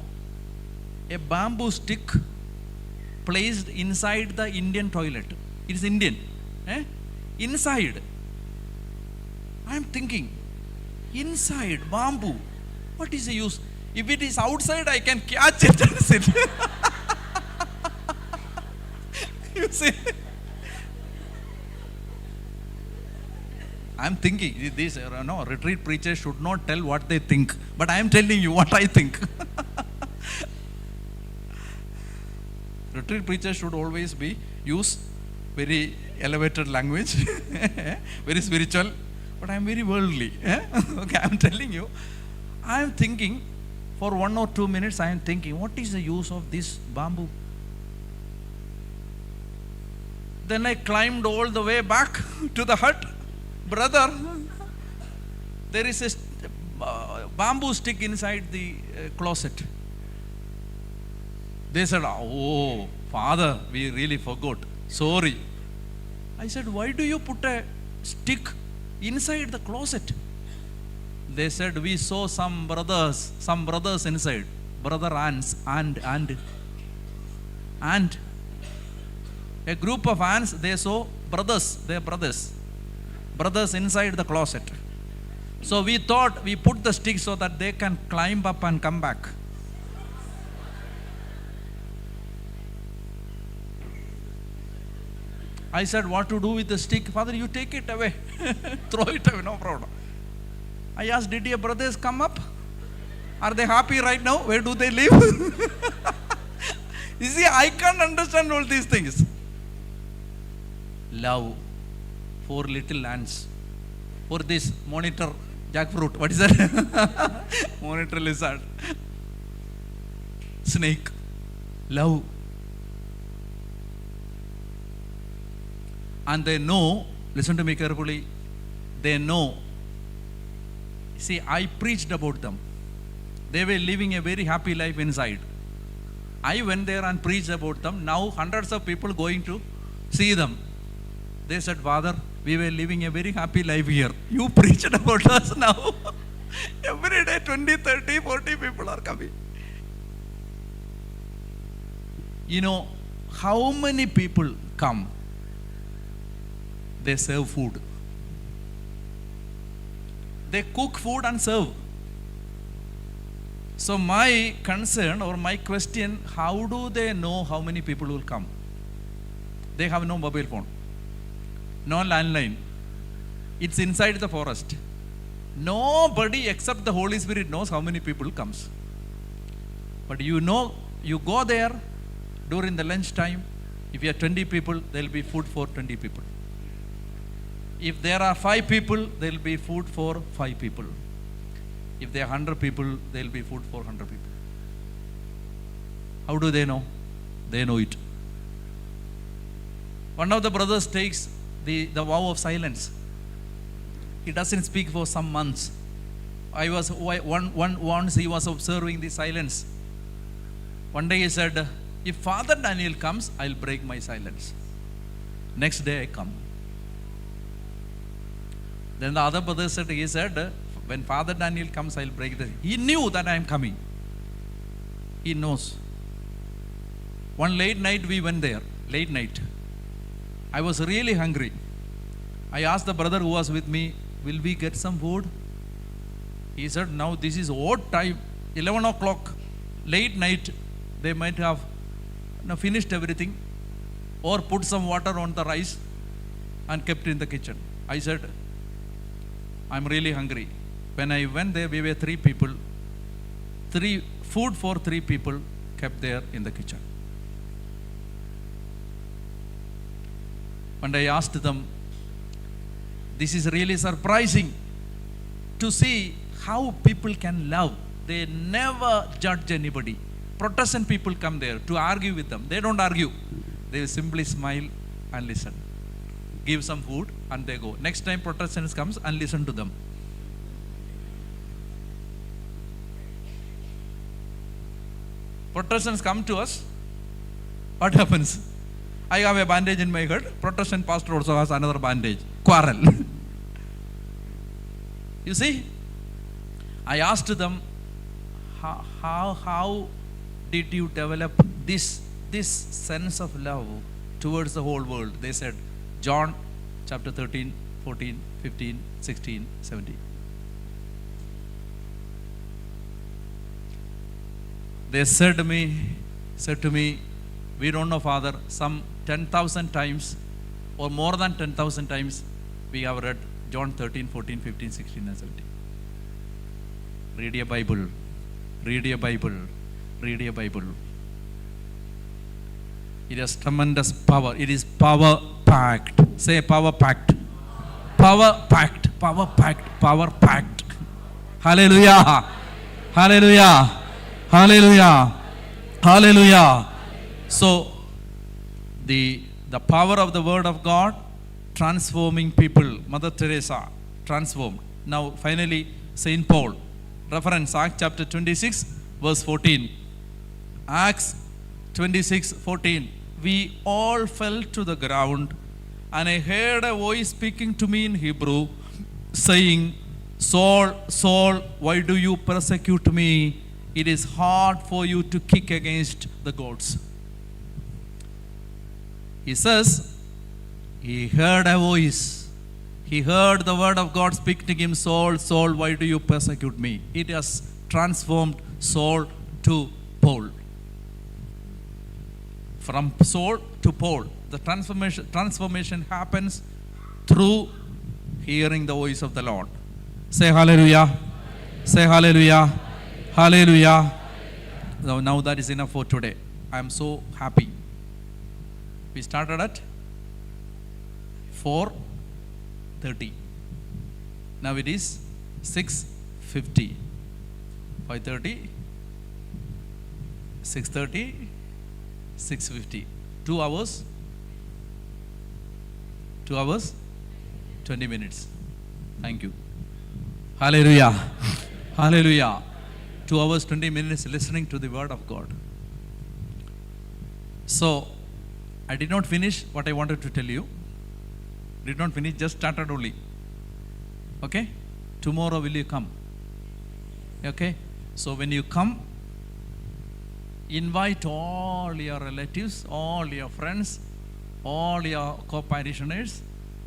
a bamboo stick placed inside the Indian toilet. It is Indian. Inside. I am thinking, inside bamboo, what is the use? If it is outside, I can catch it and sit. You see? I am thinking, these retreat preachers should not tell what they think, but I am telling you what I think. Retreat preachers should always use very elevated language, very spiritual, but I am very worldly. Okay, I am telling you, I am thinking, for 1 or 2 minutes, I am thinking, what is the use of this bamboo? Then I climbed all the way back to the hut. Brother, there is a bamboo stick inside the closet. They said, oh, Father, we really forgot. Sorry. I said, why do you put a stick inside the closet? They said, we saw some brothers inside. Brother ants, and a group of ants, they saw brothers, their brothers inside the closet. So we thought we put the stick so that they can climb up and come back. I said, what to do with the stick? Father, you take it away. Throw it away, no problem. I asked, did your brothers come up? Are they happy right now? Where do they live? You see, I can't understand all these things. Love. 4 little ants. For this monitor jackfruit. What is that? Monitor lizard. Snake. Love. And they know, listen to me carefully, they know. See, I preached about them. They were living a very happy life inside. I went there and preached about them. Now hundreds of people going to see them. They said, Father, we were living a very happy life here. You preached about us now. Every day 20, 30, 40 people are coming. You know, how many people come? They serve food. They cook food and serve. So my concern or my question, how do they know how many people will come? They have no mobile phone, no landline. It's inside the forest. Nobody except the Holy Spirit knows how many people comes. But you know, you go there during the lunch time. If you are 20 people, there will be food for 20 people. If there are 5 people, there will be food for 5 people. If there are 100 people, there will be food for 100 people. How do they know? They know it. One of the brothers takes the vow of silence. He doesn't speak for some months. Once he was observing the silence. One day he said, if Father Daniel comes, I'll break my silence. Next day I come. Then the other brother said, when Father Daniel comes, I'll break this. He knew that I am coming. He knows. One late night we went there. Late night. I was really hungry. I asked the brother who was with me, will we get some food? He said, now this is odd time. 11 o'clock. Late night. They might have finished everything. Or put some water on the rice and kept in the kitchen. I said, I'm really hungry. When I went there, we were 3 people. Food for 3 people kept there in the kitchen. And I asked them, this is really surprising to see how people can love. They never judge anybody. Protestant people come there to argue with them. They don't argue. They simply smile and listen. Give some food and they go. Next time Protestants comes and listen to them. Protestants come to us. What happens? I have a bandage in my head. Protestant pastor also has another bandage. Quarrel. You see? I asked them, how did you develop this sense of love towards the whole world? They said, John chapter 13, 14, 15, 16, 17. They said to me, we don't know, Father, some 10,000 times or more than 10,000 times we have read John 13, 14, 15, 16 and 17. Read your Bible. Read your Bible. Read your Bible. It has tremendous power. It is power packed. Say power packed. Power packed. Power packed. Power packed. Hallelujah. Hallelujah. Hallelujah. Hallelujah. So, the power of the Word of God transforming people. Mother Teresa transformed. Now, finally, Saint Paul. Reference Acts chapter 26, verse 14. Acts 26, 14. We all fell to the ground, and I heard a voice speaking to me in Hebrew, saying, Saul, Saul, why do you persecute me? It is hard for you to kick against the goats. He says, he heard a voice. He heard the word of God speak to him, Saul, Saul, why do you persecute me? It has transformed Saul to Paul. From Saul to Paul. The transformation happens through hearing the voice of the Lord. Say hallelujah. Say hallelujah. Hallelujah. Now that is enough for today. I am so happy. We started at 4:30. Now it is 6:50. 5:30, 6:30, 6:50. 2 hours. 2 hours, 20 minutes. Thank you. Hallelujah. Hallelujah. 2 hours, 20 minutes listening to the word of God. So, I did not finish what I wanted to tell you. Did not finish, just started only. Okay? Tomorrow will you come? Okay? So when you come, invite all your relatives, all your friends, all your co-parishioners,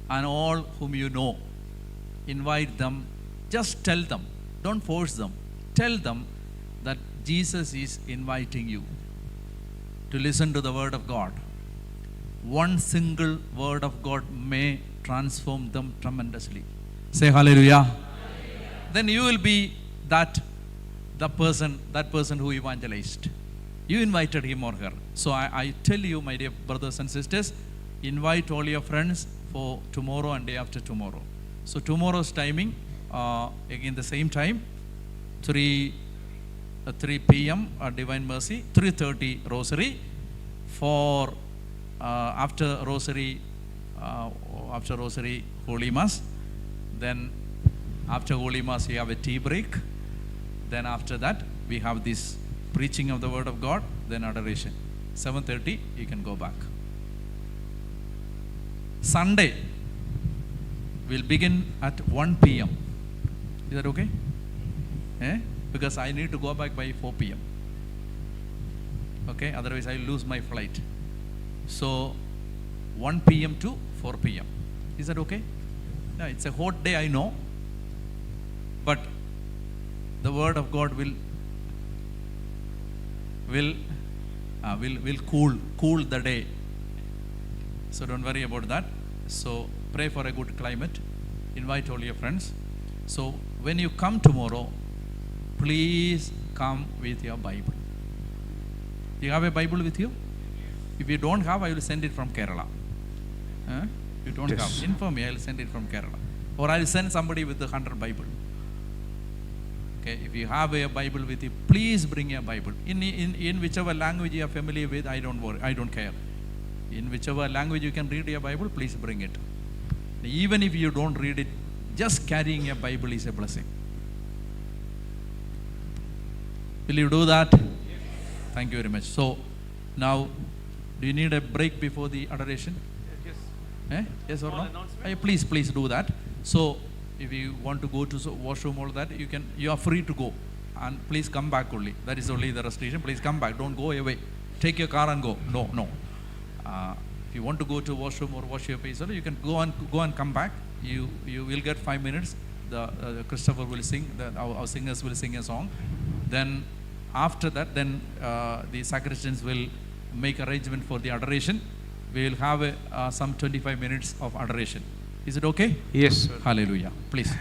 and all whom you know. Invite them. Just tell them. Don't force them. Tell them that Jesus is inviting you to listen to the word of God. One single word of God may transform them tremendously. Say hallelujah. Hallelujah. Then you will be that person who evangelized. You invited him or her. So I tell you, my dear brothers and sisters, invite all your friends for tomorrow and day after tomorrow. So tomorrow's timing, again the same time, 3 p.m. Divine Mercy, 3:30 Rosary. For after Rosary, Holy Mass. Then after Holy Mass, we have a tea break. Then after that, we have this preaching of the Word of God. Then Adoration. 7:30, you can go back. Sunday, we'll begin at 1 p.m. Is that okay? Because I need to go back by 4 p.m. Okay, otherwise I'll lose my flight. So 1 p.m. to 4 p.m. Is that okay? Yeah, it's a hot day, I know. But the word of God will cool the day. So don't worry about that. So pray for a good climate. Invite all your friends. So when you come tomorrow, please come with your Bible. Do you have a Bible with you? If you don't have, I will send it from Kerala. If you don't have, inform me, I will send it from Kerala. Or I will send somebody with the 100 Bible. Okay, if you have a Bible with you, please bring a Bible. In whichever language you are familiar with, I don't worry, I don't care. In whichever language you can read your Bible, please bring it. Even if you don't read it, just carrying a Bible is a blessing. Will you do that? Yes. Thank you very much. So, now, do you need a break before the adoration? Yes. Yes or no? Please do that. So, if you want to go to washroom, all that, you are free to go. And please come back only. That is only the restriction. Please come back. Don't go away. Take your car and go. No. If you want to go to washroom or wash your face, you can go and come back. You will get 5 minutes. Christopher will sing. Our singers will sing a song. Then after that, the sacristans will make arrangement for the adoration. We will have some 25 minutes of adoration. Is it okay? Yes, sir. Hallelujah. Please.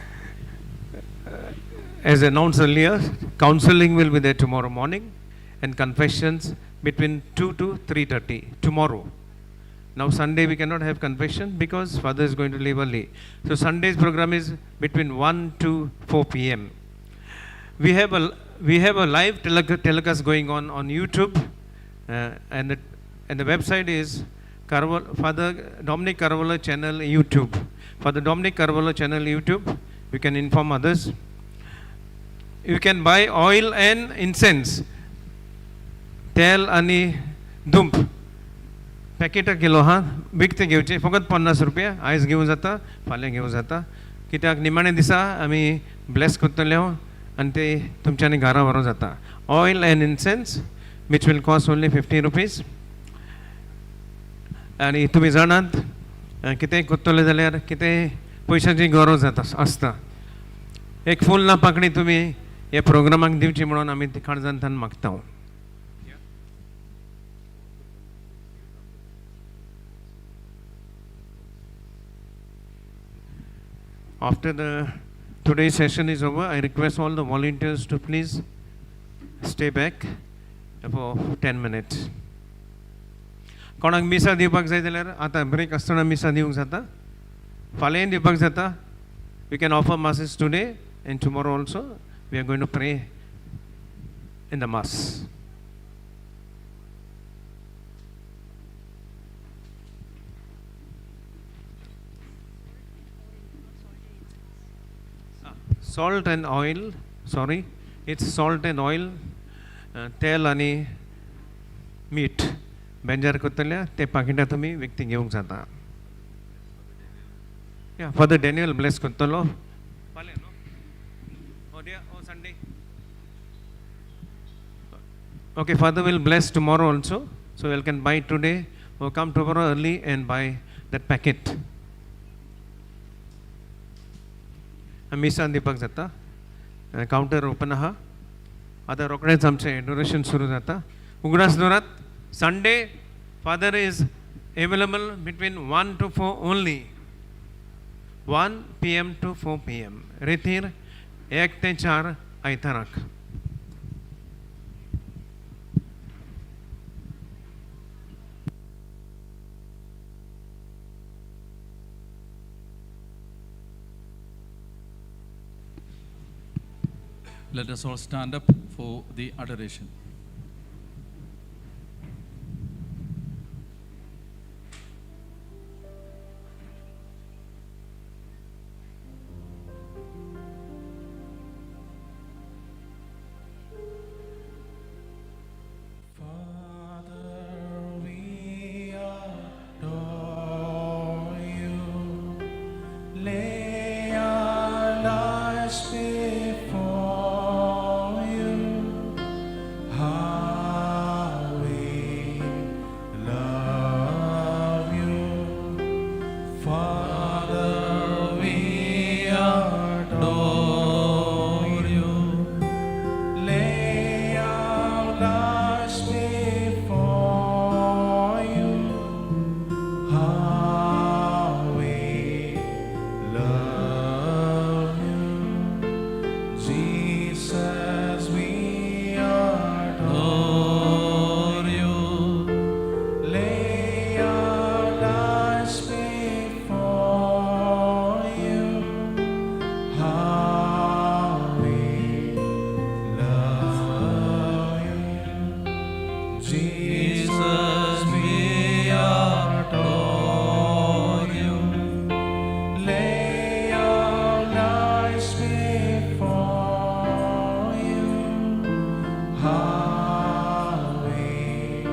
As announced earlier, counseling will be there tomorrow morning and confessions between 2 to 3:30 tomorrow. Now Sunday we cannot have confession because Father is going to leave early. So Sunday's program is between 1 to 4 p.m. We have a live telecast going on YouTube, and the website is Father Dominic Carvalho channel YouTube. For the Dominic Carvalho channel YouTube, you can inform others. You can buy oil and incense. तेल आणि दुंप पॅकेटां kilo विकते घेवचे फकत 50 रुपया. आयज घेवूं जाता, फाल्यां घेवूं जाता. कित्याक निमाणे दिसा आमी ब्लेस करतले आनी ते तुमच्यांनी घरा व्हरों जाता. Oil and incense, which will cost only 50 rupees. आणि तुम्ही जाणात कितेंय करतले जाल्यार कितेंय पयशांची गरज आसता. एक फूल ना पाकळी तुमी हे प्रोग्रामाक दिवची म्हणून आमी काळजांतल्यान मागता. After today's session is over, I request all the volunteers to please stay back for 10 minutes. कोणाक मिसा दिवपाक जाय जाल्यार आतां ब्रेक आसतना मिसा दिवंक जाता. फाल्यां दिवपाक जाता. We can offer masses today and tomorrow also. We are going to pray in the mass. Salt and oil, sorry, it's salt and oil, तेल आणि मीठ बेंजार करतल्या ते पाकिटां तुमी विकती घेवंक जाता. Yeah, Father Daniel bless करतलो. फाल्यां न्हू? Sunday. Okay, Father will bless tomorrow also. So you can buy today or come tomorrow early and buy that packet. मिसान दिवपाक जाता. काउंटर ओपन आहा. आतां रोखडेच आमचें एडोरेशन सुरू जाता. उगडास दवरात. Sunday, Father is available between 1 to 4 only. 1 p.m. to 4 p.m. रेतीर 1 ते 4 आयताराक. Let us all stand up for the adoration. Before you, Jesus, we adore you. Lay our lives before you. How we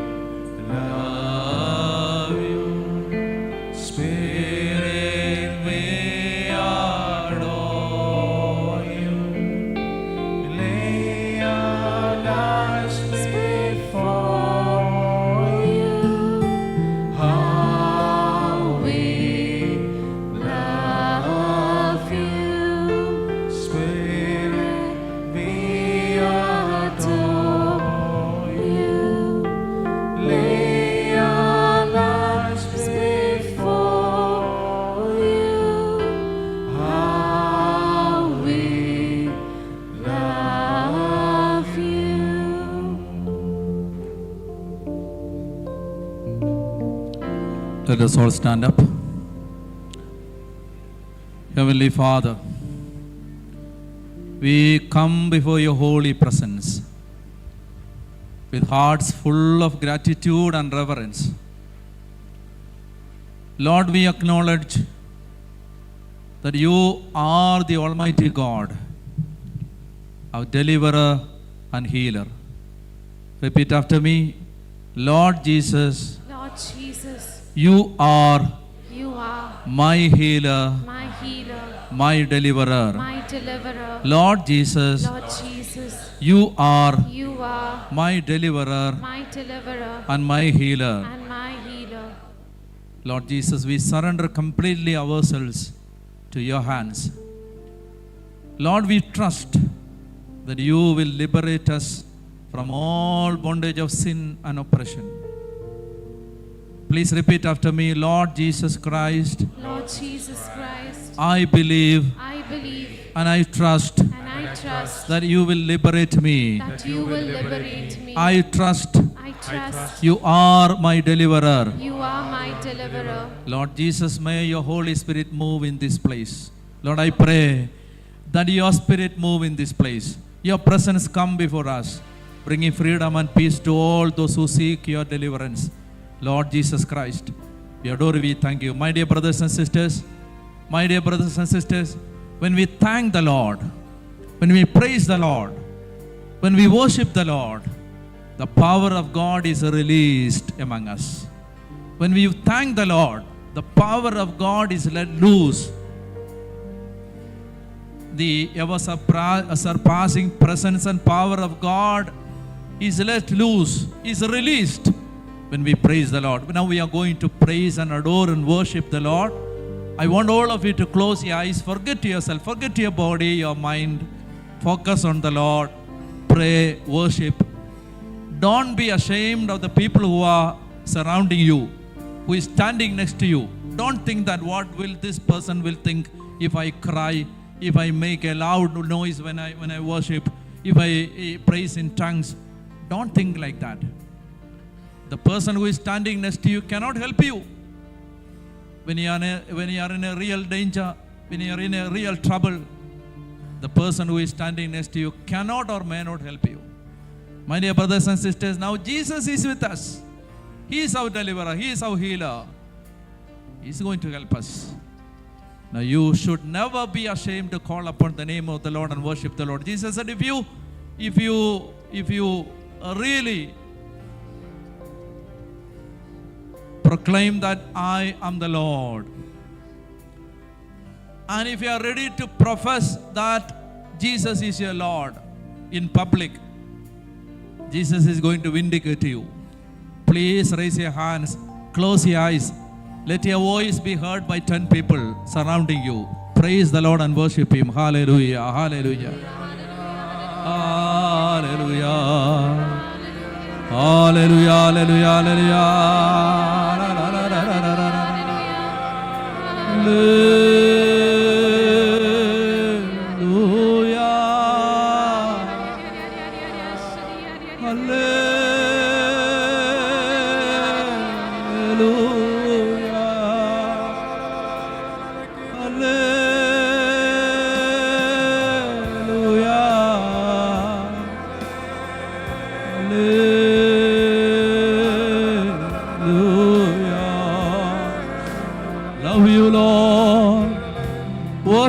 love you. Spirit, we adore you. Lay our lives before you. How we love you. Spirit, we adore you. Lay our lives before you. How we love you. Let us all stand up. Heavenly Father, we come before your holy presence with hearts full of gratitude and reverence. Lord, we acknowledge that you are the Almighty God, our deliverer and healer. Repeat after me. Lord Jesus, Lord Jesus, you are you are my healer, my healer, my deliverer. my deliverer. Lord Jesus, Lord Jesus, you are you are my deliverer my deliverer and my healer. and my healer. Lord Jesus, we surrender completely ourselves to your hands. Lord, we trust that you will liberate us from all bondage of sin and oppression. Please repeat after me. Lord Jesus Christ, Lord Jesus Christ, I believe I believe and I trust and I trust that you will liberate me. that you will liberate me. I trust I trust you are my deliverer. you are my deliverer. Lord Jesus, may your Holy Spirit move in this place. Lord, I pray that your Spirit move in this place. Your presence come before us, bringing freedom and peace to all those who seek your deliverance. Lord Jesus Christ, we adore you, we thank you. My dear brothers and sisters, when we thank the Lord, when we praise the Lord, when we worship the Lord, the power of God is released among us. When we thank the Lord, the power of God is let loose. The ever surpassing presence and power of God is let loose, is released when we praise the Lord. Now we are going to praise and adore and worship the Lord. I want all of you to close your eyes, forget yourself, forget your body, your mind, focus on the Lord, pray, worship. Don't be ashamed of the people who are surrounding you, who is standing next to you. Don't think that what will this person will think if I cry, if I make a loud noise when I worship, if I praise in tongues. Don't think like that. The person who is standing next to you cannot help you. When you are in a real danger, when you are in a real trouble, the person who is standing next to you cannot or may not help you. My dear brothers and sisters, now Jesus is with us. He is our deliverer. He is our healer. He is going to help us. Now you should never be ashamed to call upon the name of the Lord and worship the Lord. Jesus said, if you really proclaim that I am the Lord, and if you are ready to profess that Jesus is your Lord in public, Jesus is going to vindicate you. Please raise your hands, close your eyes, let your voice be heard by 10 people surrounding you. Praise the Lord and worship Him. Hallelujah, hallelujah, hallelujah, hallelujah, hallelujah, hallelujah. Hallelujah.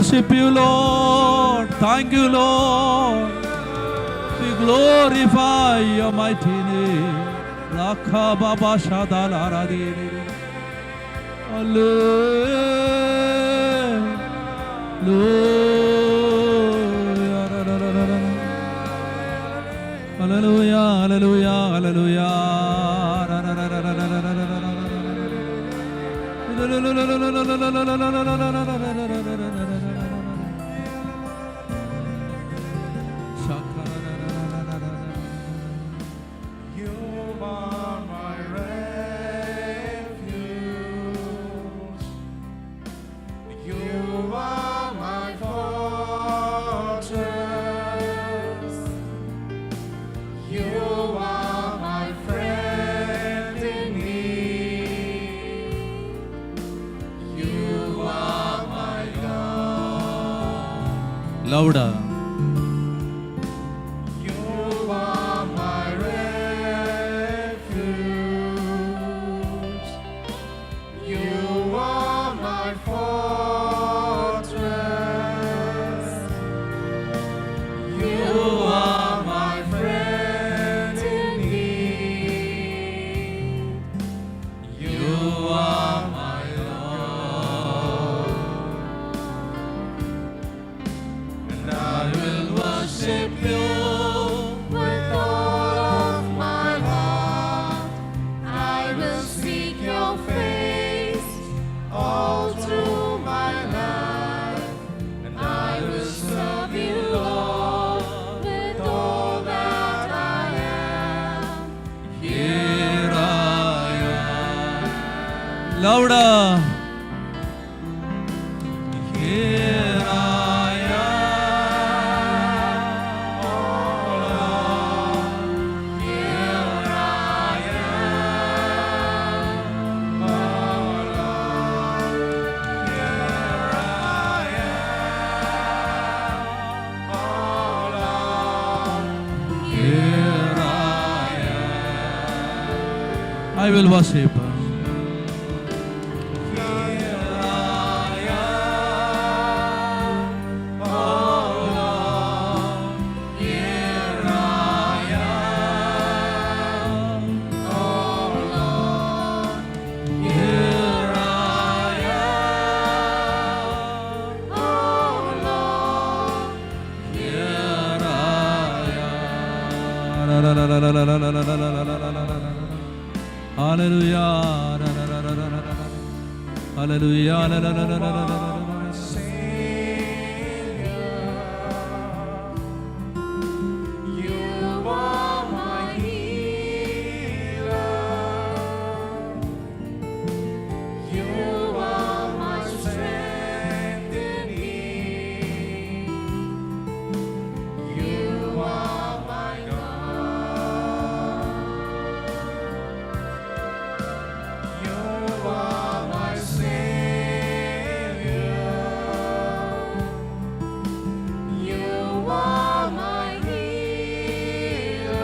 worship you, Lord. Thank you, Lord. We glorify your mighty name. Lakha Baba Shadalara Diri. Hallelujah, hallelujah, hallelujah. You are my refuge. You are my fortress. You are my friend in need. You are my God. Louder. You are my refuge. You are my fortress. You are my friend in need. You are my Lord. And I will worship you with all of my heart. I will seek your face all through my life. And I will serve you, Lord, with all that I am. Here I am. Louder. Here I am, oh Lord. Here I am, oh Lord. Here I am, oh Lord. Here I am. I will worship. Here I am, oh Lord. Here I am, oh Lord. Here I am, oh Lord. Here I Hallelujah. Hallelujah. You are my healer. You are my strength in need. You are my God. You are my Savior. You are my healer.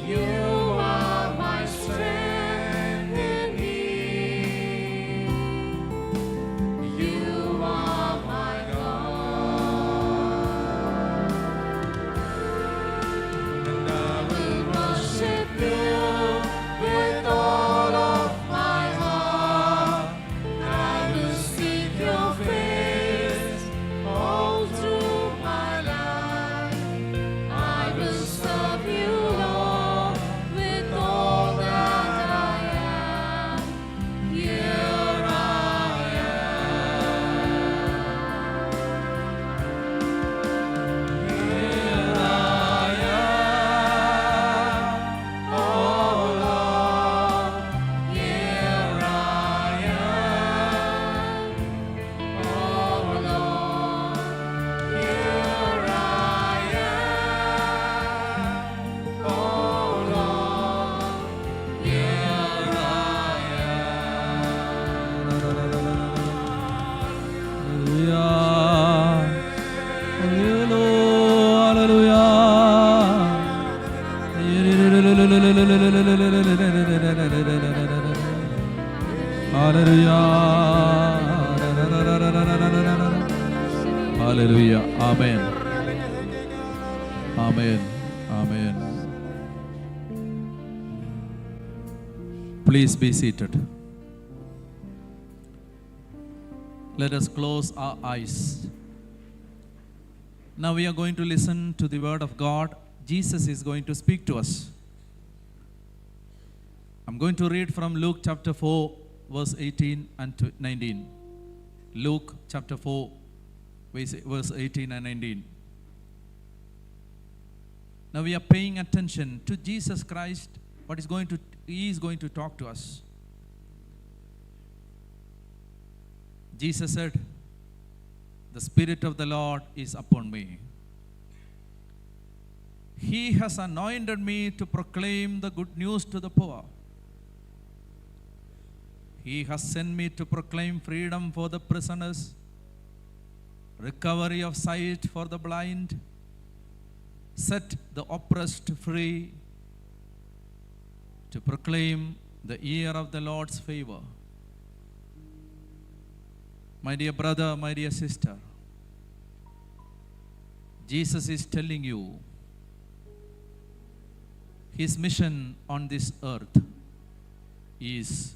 You are my strength in need. You are my God. And I will worship you with all of my heart. I will seek your face all through my life. I will serve you, Lord, with all that I am. Here I am. Here I am, oh Lord. Here I am, oh Lord. Here I am, oh Lord. Here I Hallelujah. Hallelujah. Amen. Amen. Amen. Please be seated. Let us close our eyes. Now we are going to listen to the word of God. Jesus is going to speak to us. I'm going to read from Luke chapter 4, verse 18 and 19. Luke chapter 4, verse 18 and 19. Now we are paying attention to Jesus Christ. He is going to talk to us. Jesus said, "The Spirit of the Lord is upon me. He has anointed me to proclaim the good news to the poor. He has sent me to proclaim freedom for the prisoners, recovery of sight for the blind, set the oppressed free, to proclaim the year of the Lord's favor." My dear brother, my dear sister, Jesus is telling you his mission on this earth is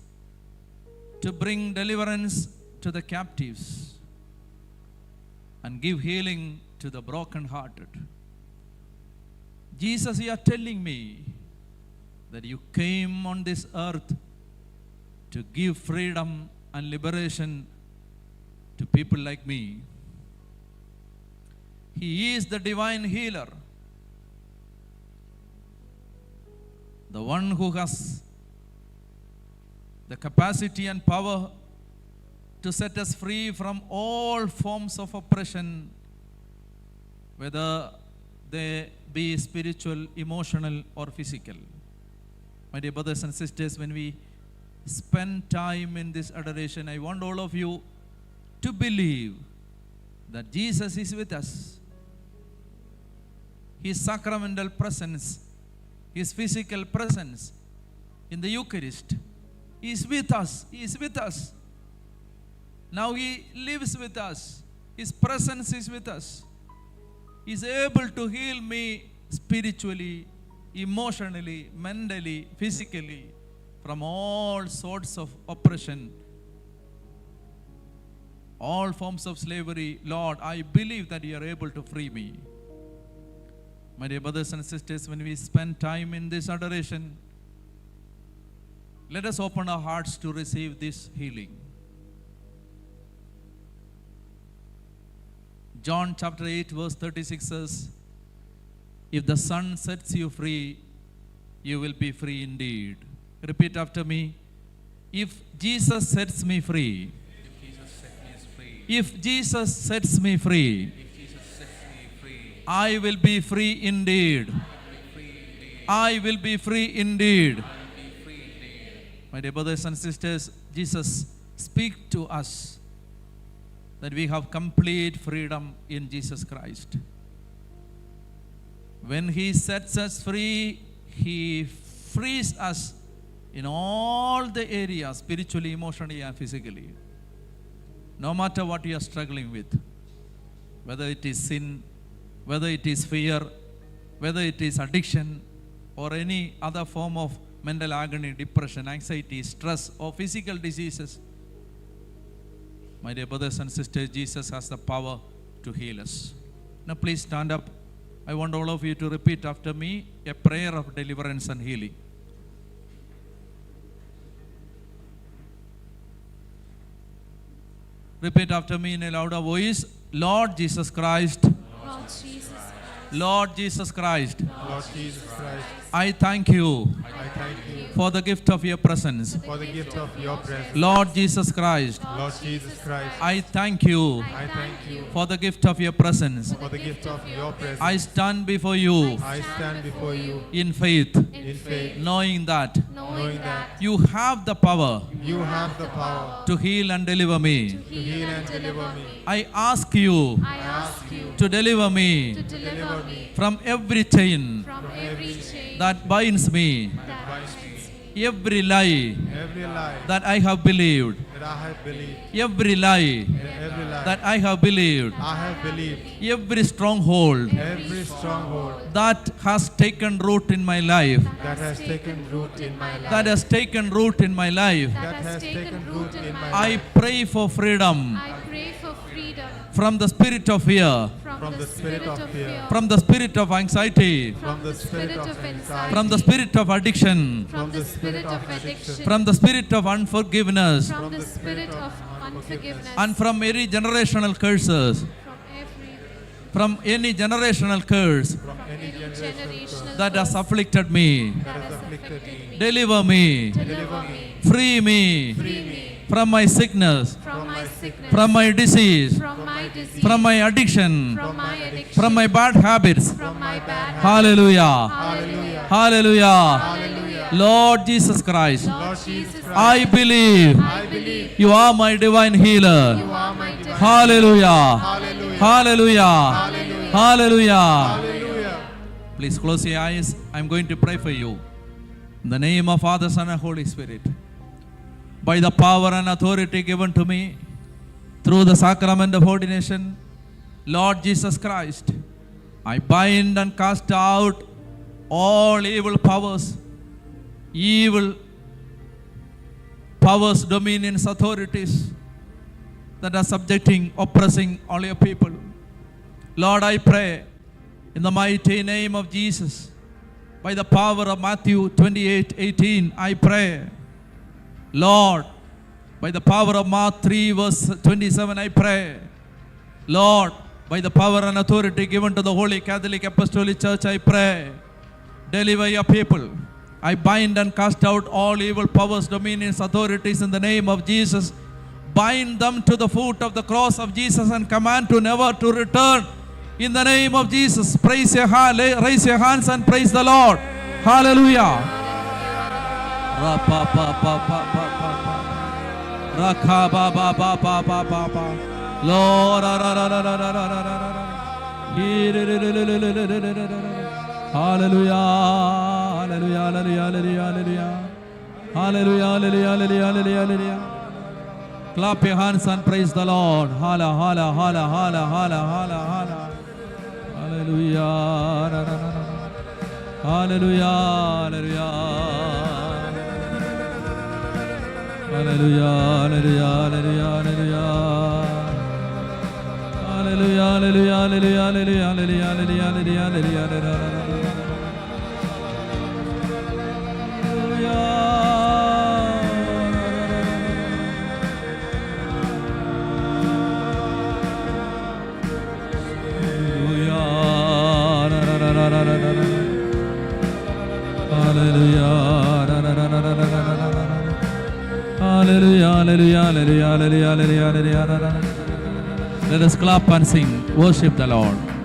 to bring deliverance to the captives and give healing to the brokenhearted. Jesus, you are telling me that you came on this earth to give freedom and liberation to people like me. He is the divine healer, the one who has the capacity and power to set us free from all forms of oppression, whether they be spiritual, emotional, or physical. My dear brothers and sisters, when we spend time in this adoration, I want all of you to believe that Jesus is with us. His sacramental presence, His physical presence in the Eucharist is with us. He is with us. Now He lives with us. His presence is with us. He is able to heal me spiritually, emotionally, mentally, physically from all sorts of oppression, all forms of slavery. Lord, I believe that you are able to free me. My dear brothers and sisters, when we spend time in this adoration, let us open our hearts to receive this healing. John chapter 8 verse 36 says, "If the Son sets you free, you will be free indeed." Repeat after me. If Jesus sets me free, if Jesus sets me free, I will be free indeed. I will be free indeed. My dear brothers and sisters, Jesus speaks to us that we have complete freedom in Jesus Christ. When He sets us free, He frees us in all the areas, spiritually, emotionally, and physically. No matter what you are struggling with, whether it is sin, whether it is fear, whether it is addiction, or any other form of mental agony, depression, anxiety, stress, or physical diseases, my dear brothers and sisters, Jesus has the power to heal us. Now please stand up. I want all of you to repeat after me a prayer of deliverance and healing. Repeat after me in a louder voice. Lord Jesus Christ. Lord Jesus Christ. Lord Jesus Christ. Lord Jesus Christ, I thank you I thank you for the gift of your presence. for the gift of your presence. Lord Jesus Christ, Lord Jesus Christ, I thank you I thank you for the gift of your presence. for the gift of your presence. I stand before you I stand before you in faith, in faith, knowing that knowing that you have the power you have the power to heal and deliver me. to heal and deliver me. I ask you I ask you to deliver me to deliver me from every chain from every chain that binds me, that binds me, every lie Every lie that I have believed that I have believed, every lie in every lie that I have believed, I have believed, every stronghold every stronghold that has taken root in my life, that has taken root in my life, that has taken root in my life. that has taken root in my I life. pray for freedom I pray for freedom from the spirit of fear, From the spirit of fear, from the spirit of anxiety, from the spirit of anxiety, from the spirit of addiction, from the spirit of addiction, from the spirit of unforgiveness, from the spirit of unforgiveness, and from any generational curses, from any generational curse from any generational that has afflicted me. that has afflicted me. Deliver me, deliver me, free me from my sickness, from my sickness, from my disease, from my disease, from my addiction, from my addiction, from my bad habits. from my bad habits. Hallelujah. Hallelujah. Hallelujah. Hallelujah. Lord Jesus Christ, Lord Jesus Christ, I believe I believe you are my divine healer. you are my divine. Hallelujah. Hallelujah. Hallelujah. Hallelujah. Hallelujah. Please close your eyes. I'm going to pray for you. In the name of Father, Son, and Holy Spirit. By the power and authority given to me through the sacrament of ordination, Lord Jesus Christ, I bind and cast out all evil powers, dominions, authorities that are subjecting, oppressing all your people. Lord, I pray in the mighty name of Jesus, by the power of Matthew 28:18, I pray. Lord, by the power of Mark 3 verse 27, I pray. Lord, by the power and authority given to the Holy Catholic Apostolic Church, I pray. Deliver your people. I bind and cast out all evil powers, dominions, authorities in the name of Jesus. Bind them to the foot of the cross of Jesus and command to never to return. In the name of Jesus, raise your hands and praise the Lord. Hallelujah. Lord, hallelujah, hallelujah, hallelujah, hallelujah, hallelujah, hallelujah, hallelujah. Clap your hands and praise the Lord. Halla, halla, halla, halla, halla, halla, halla. Hallelujah. Hallelujah. Hallelujah. Hallelujah. Hallelujah. Hallelujah. Hallelujah. Hallelujah. Hallelujah. Hallelujah. Hallelujah. Hallelujah. Hallelujah. Hallelujah, hallelujah, hallelujah, hallelujah, hallelujah. Let us clap and sing. Worship the Lord.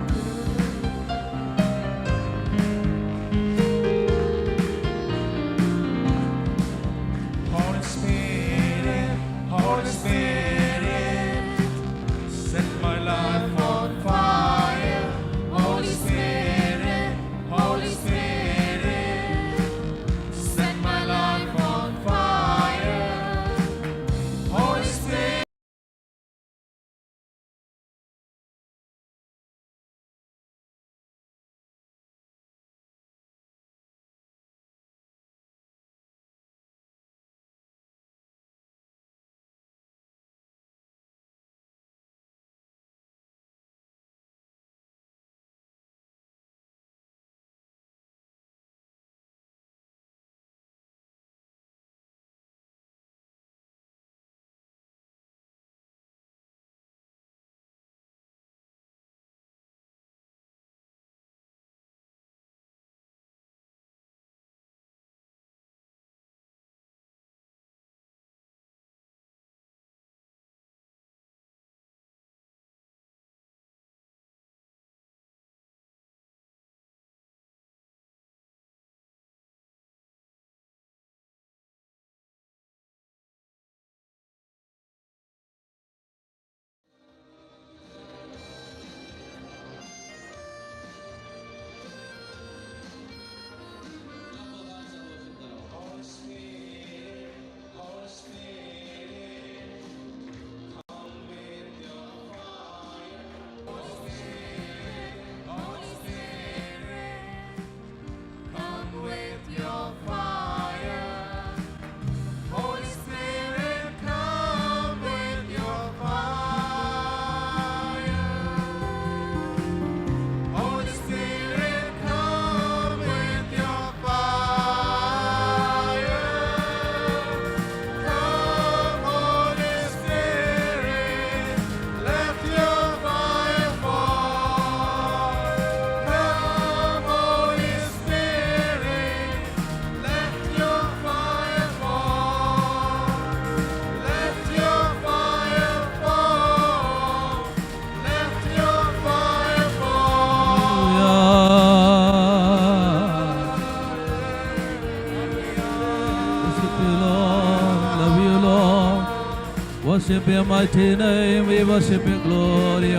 worship your mighty name. We worship your glory.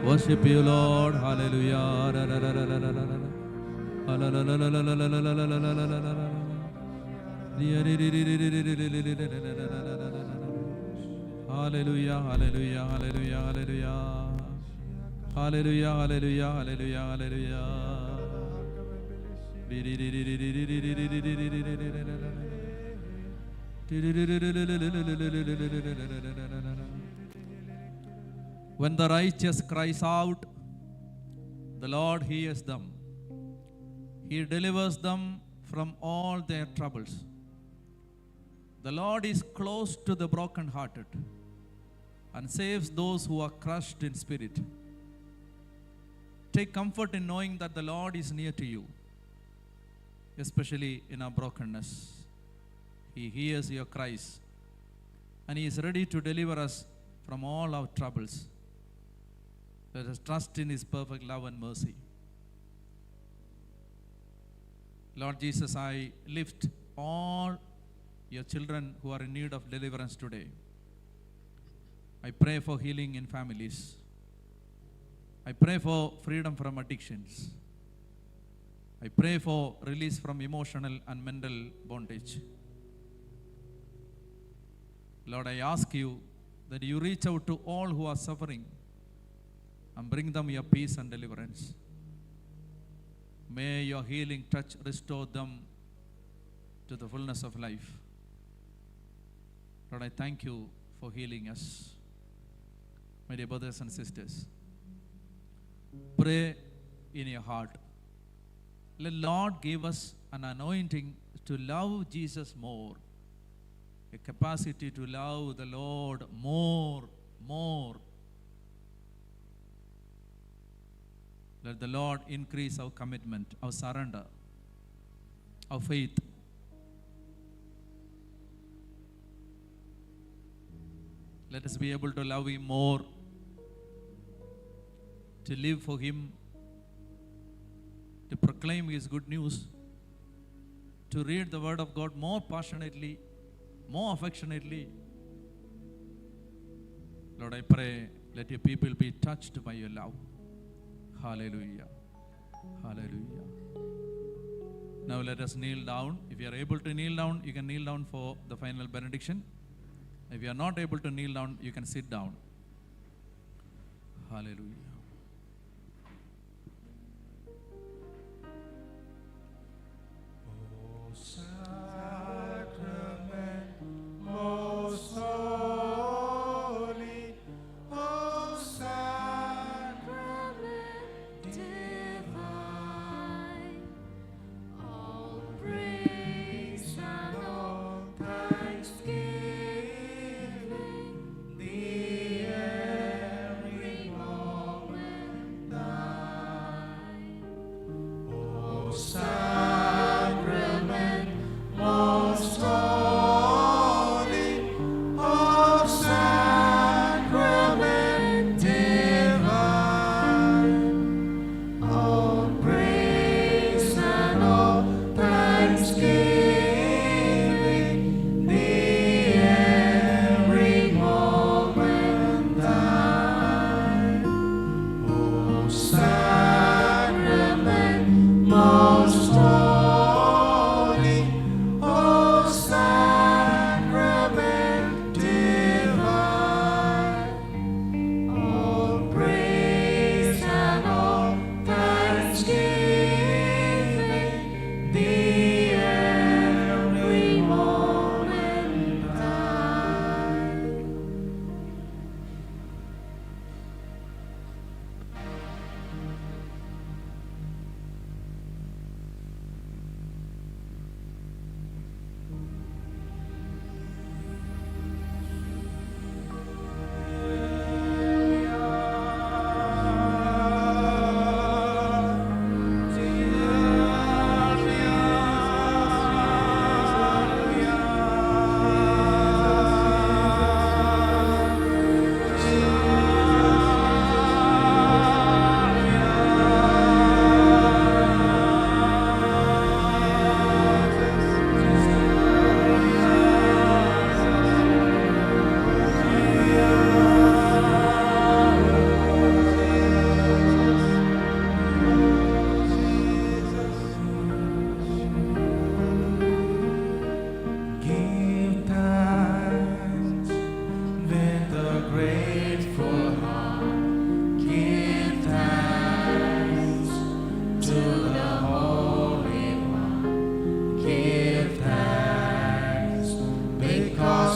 Worship you, Lord. Hallelujah. Hallelujah, hallelujah, hallelujah, hallelujah. Hallelujah, hallelujah, hallelujah, hallelujah. When the righteous cries out, the Lord hears them. He delivers them from all their troubles. The Lord is close to the brokenhearted and saves those who are crushed in spirit. Take comfort in knowing that the Lord is near to you, especially in our brokenness. He hears your cries and He is ready to deliver us from all our troubles. Let us trust in His perfect love and mercy. Lord Jesus, I lift all your children who are in need of deliverance today. I pray for healing in families. I pray for freedom from addictions. I pray for release from emotional and mental bondage. Lord, I ask you that you reach out to all who are suffering and bring them your peace and deliverance. May your healing touch restore them to the fullness of life. Lord, I thank you for healing us. My dear brothers and sisters, pray in your heart. Let Lord give us an anointing to love Jesus more, a capacity to love the Lord more. Let the Lord increase our commitment, our surrender, our faith. Let us be able to love Him more, to live for Him, to proclaim His good news, to read the Word of God more passionately, more affectionately. Lord, I pray, let your people be touched by your love. Hallelujah. Hallelujah. Now let us kneel down. If you are able to kneel down, you can kneel down for the final benediction. If you are not able to kneel down, you can sit down. Hallelujah. Most holy, O sacrament divine, all praise and all thanksgiving, the every moment thine. O sacrament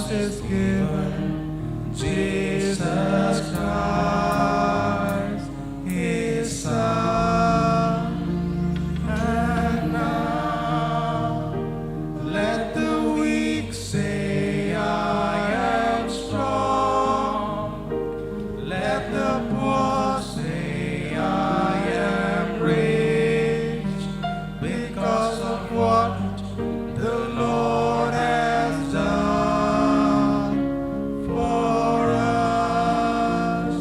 cross is given, Jesus Christ, His Son. And now let the weak say, I am strong. Let the poor say, I am rich, because of what the Lord has done for us.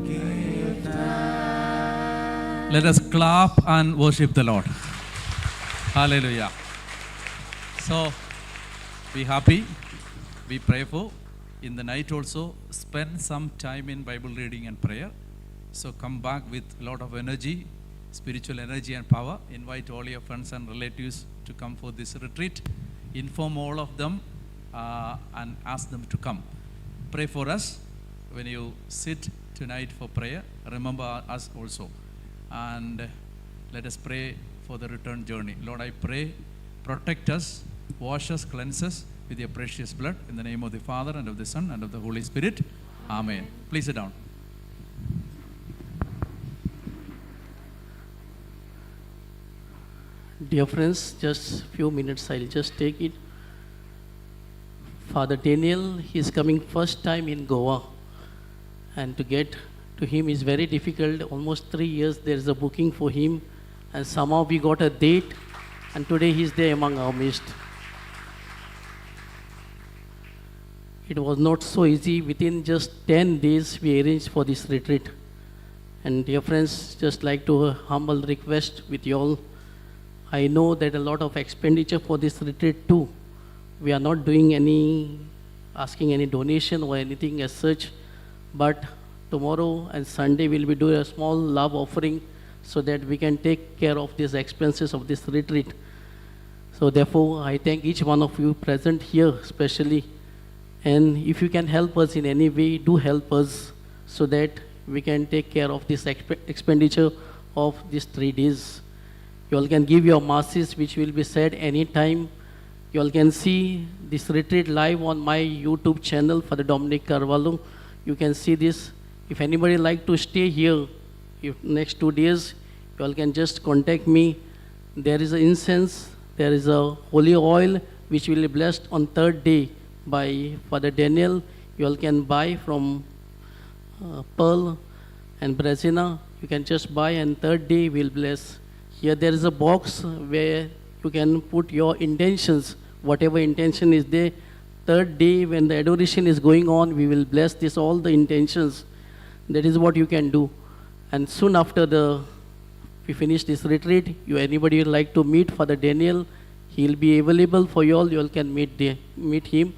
Give thanks. Let us clap and worship the Lord. Hallelujah. So, be happy, be prayerful. In the night also, spend some time in Bible reading and prayer. So come back with a lot of energy, spiritual energy and power. Invite all your friends and relatives to come for this retreat. Inform all of them and ask them to come. Pray for us when you sit tonight for prayer. Remember us also. And let us pray for the return journey. Lord, I pray, protect us, wash us, cleanse us with your precious blood. In the name of the Father, and of the Son, and of the Holy Spirit. Amen. Please sit down. Dear friends, just few minutes, I'll just take it. Father Daniel, he is coming first time in Goa, and to get to him is very difficult. Almost 3 years there is a booking for him, and somehow we got a date, and today he is there among our midst. It was not so easy. Within just 10 days we arranged for this retreat. And dear friends, just like to a humble request with you all, I know that a lot of expenditure for this retreat too. We are not doing asking any donation or anything as such, but tomorrow and Sunday we'll be doing a small love offering so that we can take care of these expenses of this retreat. So therefore, I thank each one of you present here especially. And if you can help us in any way, do help us so that we can take care of this expenditure of these 3 days. You all can give your masses, which will be said anytime. You all can see this retreat live on my YouTube channel for the Dominic Carvalho. You can see this. If anybody like to stay here, if next 2 days, you all can just contact me. There is an incense, there is a holy oil, which will be blessed on 3rd day by Father Daniel. You all can buy from Pearl and Brezina. You can just buy, and 3rd day we'll bless. Here there is a box where you can put your intentions, whatever intention is there. 3rd day when the adoration is going on, we will bless this, all the intentions. That is what you can do. And soon after we finish this retreat, anybody would like to meet Father Daniel, he'll be available for you all. You all can meet him.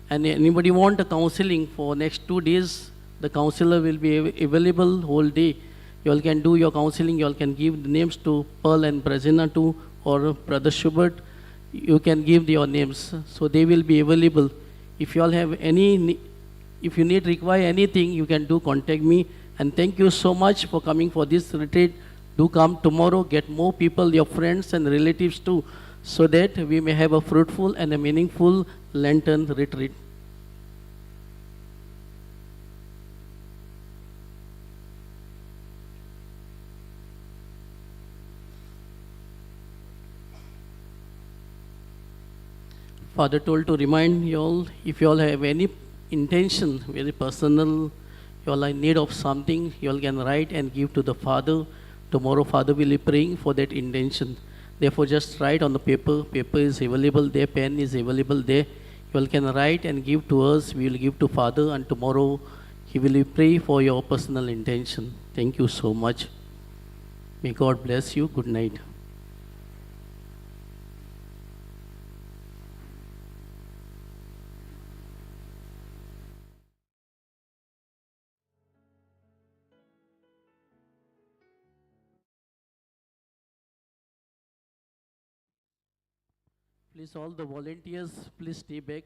And anybody want a counseling for next 2 days, the counselor will be available whole day. You all can do your counseling. You all can give the names to Pearl and Brezina too, or Brother Schubert. You can give your names, so they will be available. If you all have if you require anything, you can contact me. And thank you so much for coming for this retreat. Do come tomorrow. Get more people, your friends and relatives too, so that we may have a fruitful and a meaningful Lenten retreat. Father told to remind you all, if you all have any intention, very personal, you all are in need of something, you all can write and give to the Father. Tomorrow Father will be praying for that intention. Therefore just write on the paper. Paper is available there, pen is available there. You all can write and give to us. We will give to Father, and tomorrow He will pray for your personal intention. Thank you so much. May God bless you. Good night. Please, all the volunteers, please stay back.